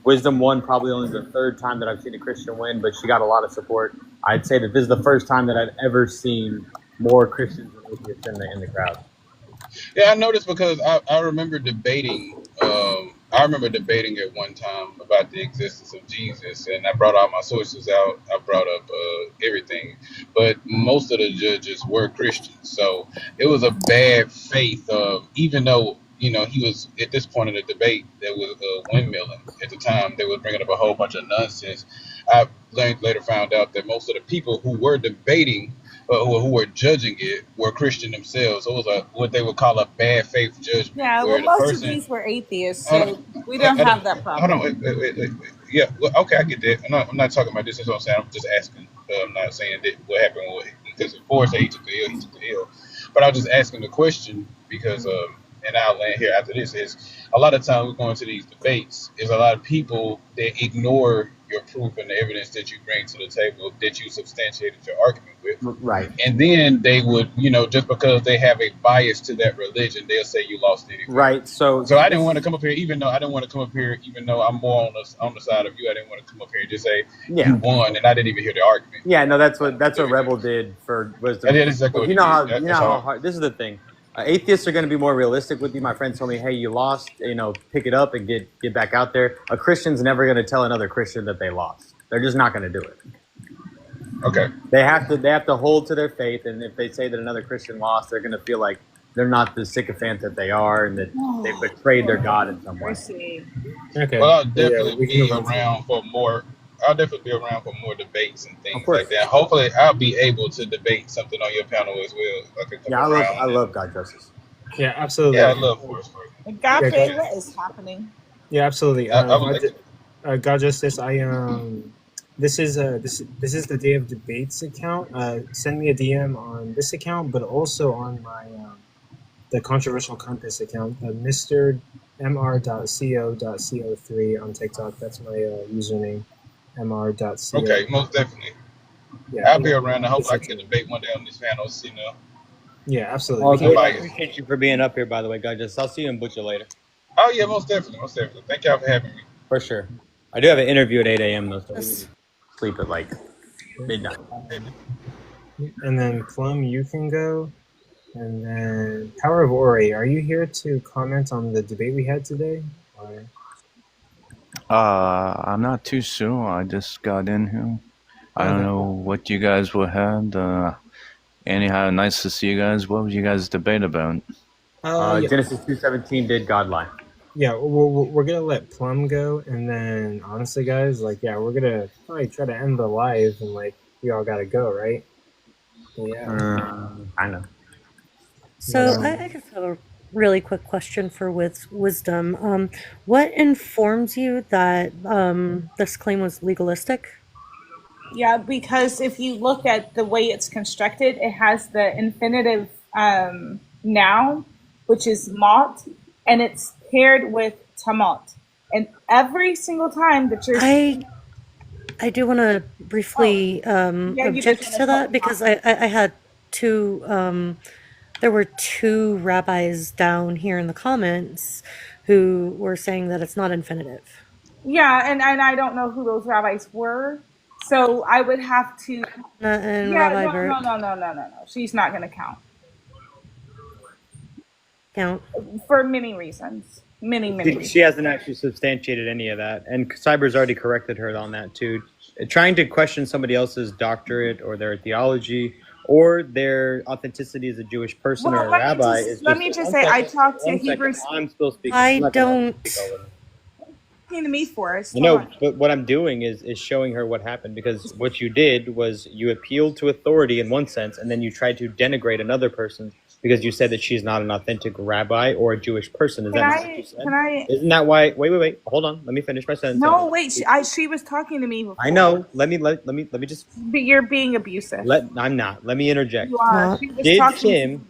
Speaker 14: Wisdom won probably only the third time that I've seen a Christian win, but she got a lot of support. I'd say that this is the first time that I've ever seen more Christians than atheists in the crowd.
Speaker 8: Yeah, I noticed because I remember debating. I remember debating at one time about the existence of Jesus, and I brought all my sources out. I brought up everything, but most of the judges were Christians, so it was a bad faith. Even though he was at this point in the debate that was windmilling at the time, they were bringing up a whole bunch of nonsense. I later found out that most of the people who were debating, who were judging it, were Christian themselves. So it was what they would call a bad faith judgment.
Speaker 2: Yeah, well,
Speaker 8: where the
Speaker 2: most
Speaker 8: person,
Speaker 2: of these were atheists, so we don't have that problem.
Speaker 8: Hold on, wait. Yeah, well, okay, I get that. I'm not talking about this. That's what I'm saying. I'm just asking. I'm not saying that what happened because of course he took the L. He took the L. But I was just asking the question because, and I'll land here after this, is a lot of times we're going to these debates, is a lot of people that ignore your proof and the evidence that you bring to the table that you substantiated your argument with.
Speaker 14: Right.
Speaker 8: And then they would, just because they have a bias to that religion, they'll say you lost anyway.
Speaker 14: Right. So
Speaker 8: I didn't want to come up here, even though I'm more on the side of you. I didn't want to come up here and just say you won, and I didn't even hear the argument.
Speaker 14: Yeah, no, that's what Rebel did for Wisdom.
Speaker 8: That is exactly what
Speaker 14: you know how
Speaker 8: did.
Speaker 14: you know how hard. This is the thing. Atheists are going to be more realistic with you. My friend told me, "Hey, you lost. Pick it up and get back out there." A Christian's never going to tell another Christian that they lost. They're just not going to do it.
Speaker 8: Okay.
Speaker 14: They have to hold to their faith, and if they say that another Christian lost, they're going to feel like they're not the sycophant that they are, and that they betrayed their God in some way.
Speaker 8: Okay. Well, I'll definitely be around for more. I'll definitely be around for more debates and things like that. Hopefully, I'll be able to debate something on your panel as well.
Speaker 14: I love God Justice.
Speaker 3: Yeah, absolutely.
Speaker 8: Yeah, I love Forrest.
Speaker 2: Agape, what is happening?
Speaker 3: Yeah, absolutely. God Justice, this is the Day of Debates account. Send me a DM on this account, but also on my the Controversial Compass account, Mr. mr.co.co3 on TikTok. That's my username, mr.co.
Speaker 8: Okay, most definitely. Yeah, I'll be around. I hope I can debate one day on this panel.
Speaker 3: Yeah, absolutely.
Speaker 14: I appreciate you for being up here, by the way, God Justice. I'll see you in Butcher later.
Speaker 8: Oh yeah, most definitely. Thank y'all for having me.
Speaker 14: For sure. I do have an interview at 8 a.m. though, so we need to sleep at like midnight.
Speaker 3: And then Plum, you can go. And then Power of Ori, are you here to comment on the debate we had today? Or?
Speaker 12: I'm not too sure. I just got in here. I don't know what you guys were had. Anyhow, nice to see you guys. What was you guys debate about?
Speaker 14: Genesis 2:17, did God lie?
Speaker 3: Yeah, we're gonna let Plum go, and then honestly, guys, we're gonna probably try to end the live, and we all gotta go, right? Yeah,
Speaker 14: I know.
Speaker 18: So I just have a really quick question for Wisdom. What informs you that this claim was legalistic?
Speaker 2: Yeah, because if you look at the way it's constructed, it has the infinitive noun, which is mot, and it's paired with tamot. And every single time that you're...
Speaker 18: I do want to briefly
Speaker 2: Yeah, you just
Speaker 18: object
Speaker 2: want
Speaker 18: to
Speaker 2: to
Speaker 18: that because I had two, there were two rabbis down here in the comments who were saying that it's not infinitive.
Speaker 2: Yeah, and I don't know who those rabbis were, so I would have to.
Speaker 18: And
Speaker 2: Yeah,
Speaker 18: Rabbi
Speaker 2: no,
Speaker 18: Bert
Speaker 2: no. She's not going to count
Speaker 18: count.
Speaker 2: for many reasons. Many reasons.
Speaker 14: She hasn't actually substantiated any of that, and Cyber's already corrected her on that too. Trying to question somebody else's doctorate or their theology or their authenticity as a Jewish person or a rabbi is
Speaker 2: Let
Speaker 14: just.
Speaker 2: me just say, I talked to Hebrews.
Speaker 14: I'm still speaking.
Speaker 18: I don't.
Speaker 2: To me, Forrest.
Speaker 14: You know, but what I'm doing is showing her what happened, because what you did was you appealed to authority in one sense, and then you tried to denigrate another person because you said that she's not an authentic rabbi or a Jewish person. Is that not what you said?
Speaker 2: Can I?
Speaker 14: Isn't that why? Wait. Hold on. Let me finish my sentence.
Speaker 2: No, wait. She was talking to me before.
Speaker 14: I know. Let me just.
Speaker 2: But you're being abusive.
Speaker 14: I'm not. Let me interject.
Speaker 2: You are.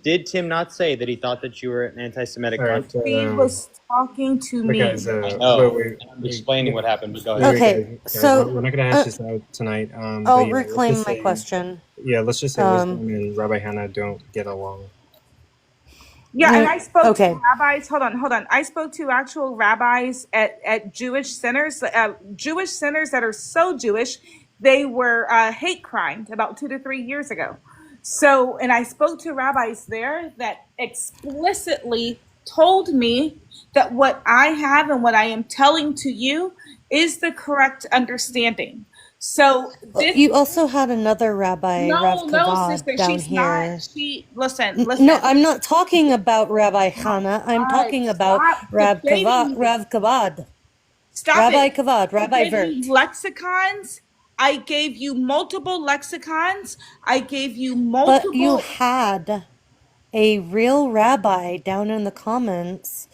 Speaker 14: Did Tim not say that he thought that you were an anti-Semitic?
Speaker 2: He was talking to me.
Speaker 14: I'm explaining what happened. Go ahead.
Speaker 18: Okay, so
Speaker 3: we're not going to hash this out tonight.
Speaker 18: I'll reclaim my question.
Speaker 3: Yeah, let's just say Wisdom and Rabbi Hannah don't get along.
Speaker 2: Yeah, and I spoke to rabbis. Hold on. I spoke to actual rabbis at Jewish centers that are so Jewish, they were hate crimed about 2 to 3 years ago. So, and I spoke to rabbis there that explicitly told me that what I have and what I am telling to you is the correct understanding. So
Speaker 18: you also had another rabbi, Rav Kavad,
Speaker 2: sister,
Speaker 18: down
Speaker 2: she's
Speaker 18: here.
Speaker 2: Listen.
Speaker 18: No, I'm not talking about Rabbi Hannah. I'm talking about Rav Kavad.
Speaker 2: Stop
Speaker 18: Rabbi
Speaker 2: it.
Speaker 18: Kavad, Rabbi Vert.
Speaker 2: Lexicons. I gave you multiple lexicons. I gave you multiple.
Speaker 18: But you had a real rabbi down in the comments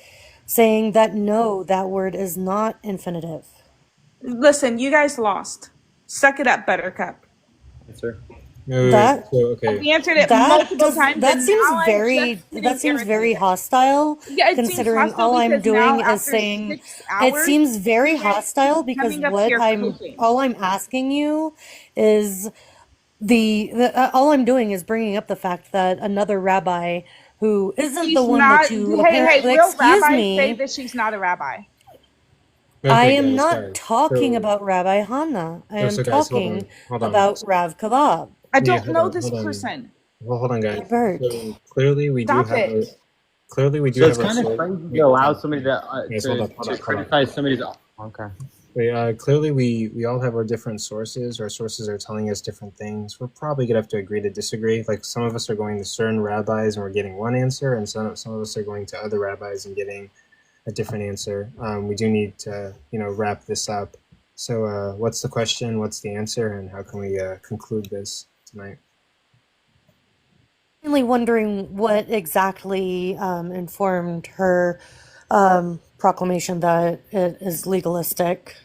Speaker 18: saying that no, that word is not infinitive.
Speaker 2: Listen, you guys lost. Suck it up, Buttercup.
Speaker 14: Answer.
Speaker 18: That
Speaker 2: we answered it multiple times.
Speaker 18: That seems very hostile.
Speaker 2: Yeah,
Speaker 18: considering all I'm doing is saying it seems very hostile because all I'm asking you is all I'm doing is bringing up the fact that another rabbi who isn't the one that you apparently
Speaker 2: real rabbis say that she's not a rabbi.
Speaker 18: I am not talking about Rabbi Hannah. I am talking about Rav Kavad.
Speaker 2: I don't know this person.
Speaker 3: Well, hold on, guys.
Speaker 18: So
Speaker 3: clearly, we do have. Clearly, we do have.
Speaker 14: So it's kind of crazy to allow somebody to criticize somebody's. Okay.
Speaker 3: Clearly, we all have our different sources. Our sources are telling us different things. We're probably gonna have to agree to disagree. Like some of us are going to certain rabbis and we're getting one answer, and some of us are going to other rabbis and getting a different answer. We do need to, wrap this up. So, what's the question? What's the answer? And how can we conclude this tonight?
Speaker 18: Really wondering what exactly informed her proclamation that it is legalistic.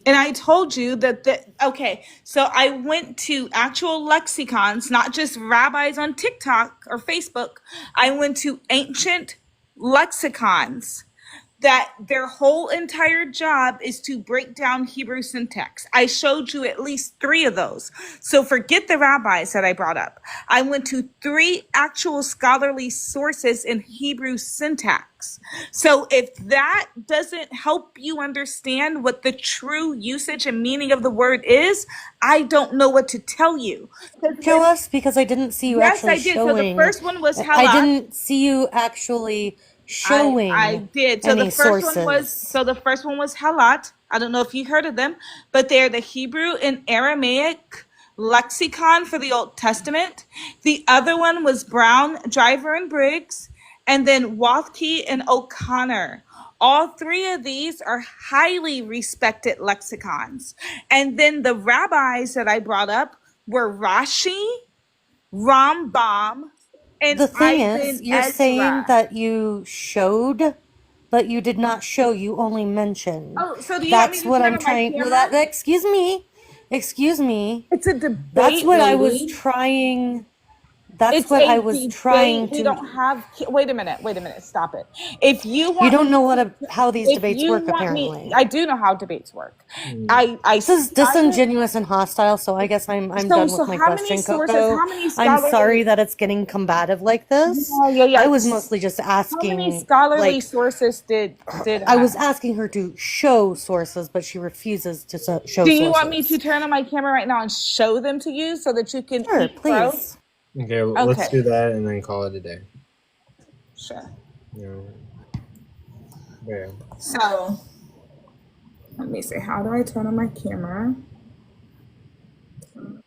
Speaker 2: And I told you okay, so I went to actual lexicons, not just rabbis on TikTok or Facebook. I went to ancient lexicons that their whole entire job is to break down Hebrew syntax. I showed you at least 3 of those. So forget the rabbis that I brought up. I went to 3 actual scholarly sources in Hebrew syntax. So if that doesn't help you understand what the true usage and meaning of the word is, I don't know what to tell you.
Speaker 18: Show us, because I didn't see you actually showing.
Speaker 2: So the first one was Hela.
Speaker 18: I didn't see you actually showing.
Speaker 2: I did. So the first one was Halat. I don't know if you heard of them, but they're the Hebrew and Aramaic lexicon for the Old Testament. The other one was Brown, Driver, and Briggs, and then Wathke and O'Connor. All 3 of these are highly respected lexicons. And then the rabbis that I brought up were Rashi, Rambam, and
Speaker 18: the thing is, you're saying that you showed, but you did not show. You only mentioned.
Speaker 2: Oh, so do you
Speaker 18: that's what I'm trying. Well, excuse me.
Speaker 2: It's a debate.
Speaker 18: That's what I was trying. That's what I was trying to.
Speaker 2: We don't have. Wait a minute. Stop it. If you want,
Speaker 18: you don't know how these debates work. Apparently,
Speaker 2: I do know how debates work.
Speaker 18: This is disingenuous and hostile. So I guess I'm done with my question, Coco. I'm sorry that it's getting combative like this.
Speaker 2: Yeah.
Speaker 18: I was mostly just asking.
Speaker 2: How many scholarly sources did
Speaker 18: I was asking her to show sources, but she refuses to show sources.
Speaker 2: Do you want me to turn on my camera right now and show them to you so that you can?
Speaker 18: Sure, please.
Speaker 3: Okay, let's do that and then call it a day.
Speaker 2: Sure.
Speaker 3: Yeah.
Speaker 2: So, let me see. How do I turn on my camera?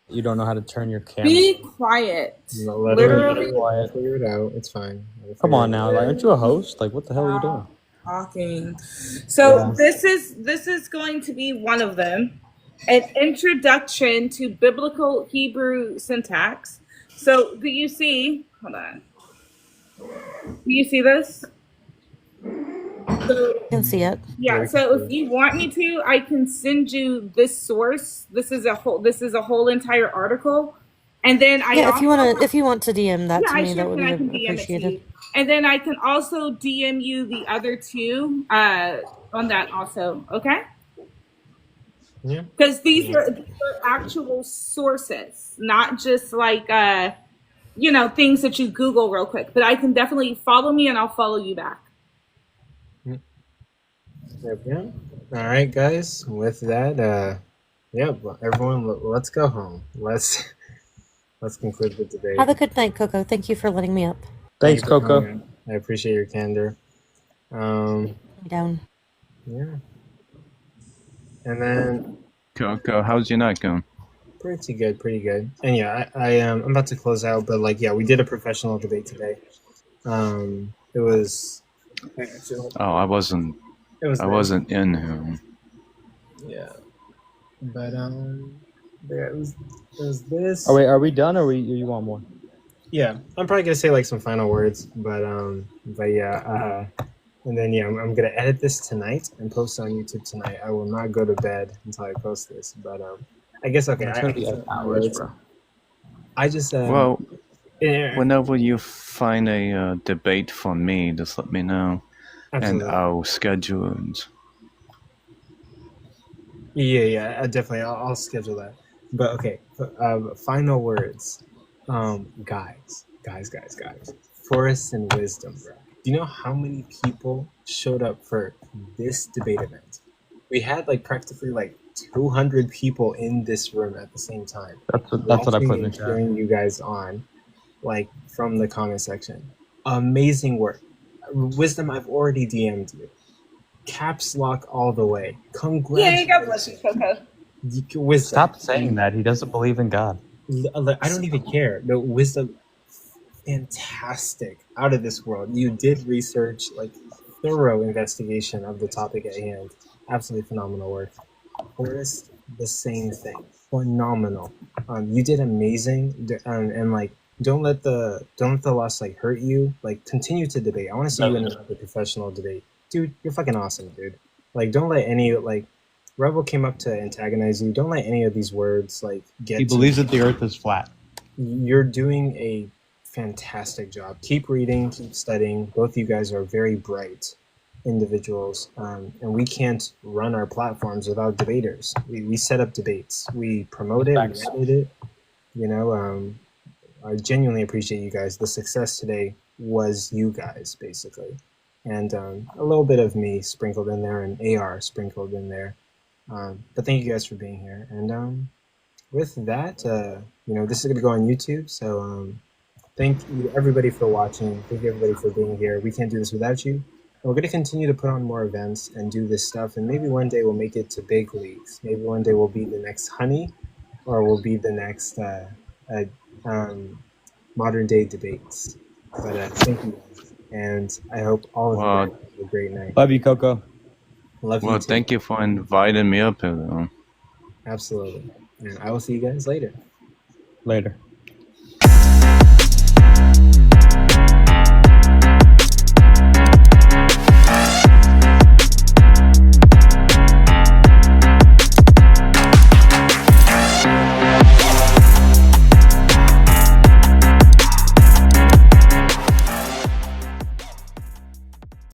Speaker 14: You don't know how to turn your camera.
Speaker 2: Be quiet.
Speaker 3: Literally quiet. Figure it out. It's fine.
Speaker 14: Come on now. Like, aren't you a host? Like, what the hell are you doing?
Speaker 2: Talking. So this is going to be one of them. An introduction to biblical Hebrew syntax. So do you see? Hold on. Do you see this? So,
Speaker 18: I can see it.
Speaker 2: Yeah. So if you want me to, I can send you this source. This is a whole entire article, and then
Speaker 18: if you want to DM that to me, that would be appreciated.
Speaker 2: And then I can also DM you the other two on that also. Okay.
Speaker 3: Yeah.
Speaker 2: Because these are actual sources, not just like things that you Google real quick. But I can definitely follow me, and I'll follow you back.
Speaker 3: Okay. All right, guys. With that, everyone, let's go home. Let's conclude the debate.
Speaker 18: Have a good night, Coco. Thank you for letting me up.
Speaker 14: Thanks, Coco.
Speaker 3: I appreciate your candor.
Speaker 18: Down.
Speaker 3: Yeah. And then
Speaker 12: Coco, how's your night going?
Speaker 3: Pretty good. And yeah, I'm about to close out, but we did a professional debate today. It was.
Speaker 12: I wasn't in here.
Speaker 3: Yeah, but there was this.
Speaker 14: Oh wait, are we done, or you want more?
Speaker 3: Yeah, I'm probably gonna say some final words, but yeah, and then I'm gonna edit this tonight and post it on YouTube tonight. I will not go to bed until I post this, but I guess okay.
Speaker 14: It's gonna be hours, bro.
Speaker 3: I just
Speaker 12: whenever you find a debate for me, just let me know.
Speaker 3: Absolutely.
Speaker 12: And I'll schedule it.
Speaker 3: Yeah, definitely. I'll schedule that. But okay, final words. Guys. Forrest and Wisdom, bro. Do you know how many people showed up for this debate event? We had practically 200 people in this room at the same time.
Speaker 14: That's what I put in the chat.
Speaker 3: Cheering you guys on, from the comment section. Amazing work. Wisdom, I've already DM'd you. Caps lock all the way. Congratulations.
Speaker 2: Yeah, God bless you, Coco.
Speaker 3: Wisdom.
Speaker 14: Stop saying that. He doesn't believe in God.
Speaker 3: I don't even care. No, Wisdom, fantastic. Out of this world. You did research, thorough investigation of the topic at hand. Absolutely phenomenal work. Forrest, the same thing. Phenomenal. You did amazing. And don't let the loss hurt you. Continue to debate. I want to see you in another professional debate. Dude, you're fucking awesome, dude. Don't let any Rebel came up to antagonize you. Don't let any of these words get.
Speaker 14: He believes that the Earth is flat.
Speaker 3: You're doing a fantastic job. Keep reading, keep studying. Both of you guys are very bright individuals, and we can't run our platforms without debaters. We set up debates. We promote it. We edit it. I genuinely appreciate you guys. The success today was you guys, basically. And a little bit of me sprinkled in there and AR sprinkled in there. But thank you guys for being here. And with that, this is going to go on YouTube. So thank you, everybody, for watching. Thank you, everybody, for being here. We can't do this without you. And we're going to continue to put on more events and do this stuff. And maybe one day we'll make it to big leagues. Maybe one day we'll be the next Honey, or we'll be the next modern day debates. But thank you guys. And I hope all of you guys have a great night.
Speaker 14: Love you, Coco.
Speaker 3: Love you
Speaker 12: Well,
Speaker 3: too.
Speaker 12: thank you for inviting me up here, though.
Speaker 3: Absolutely. And I will see you guys later.
Speaker 14: Later.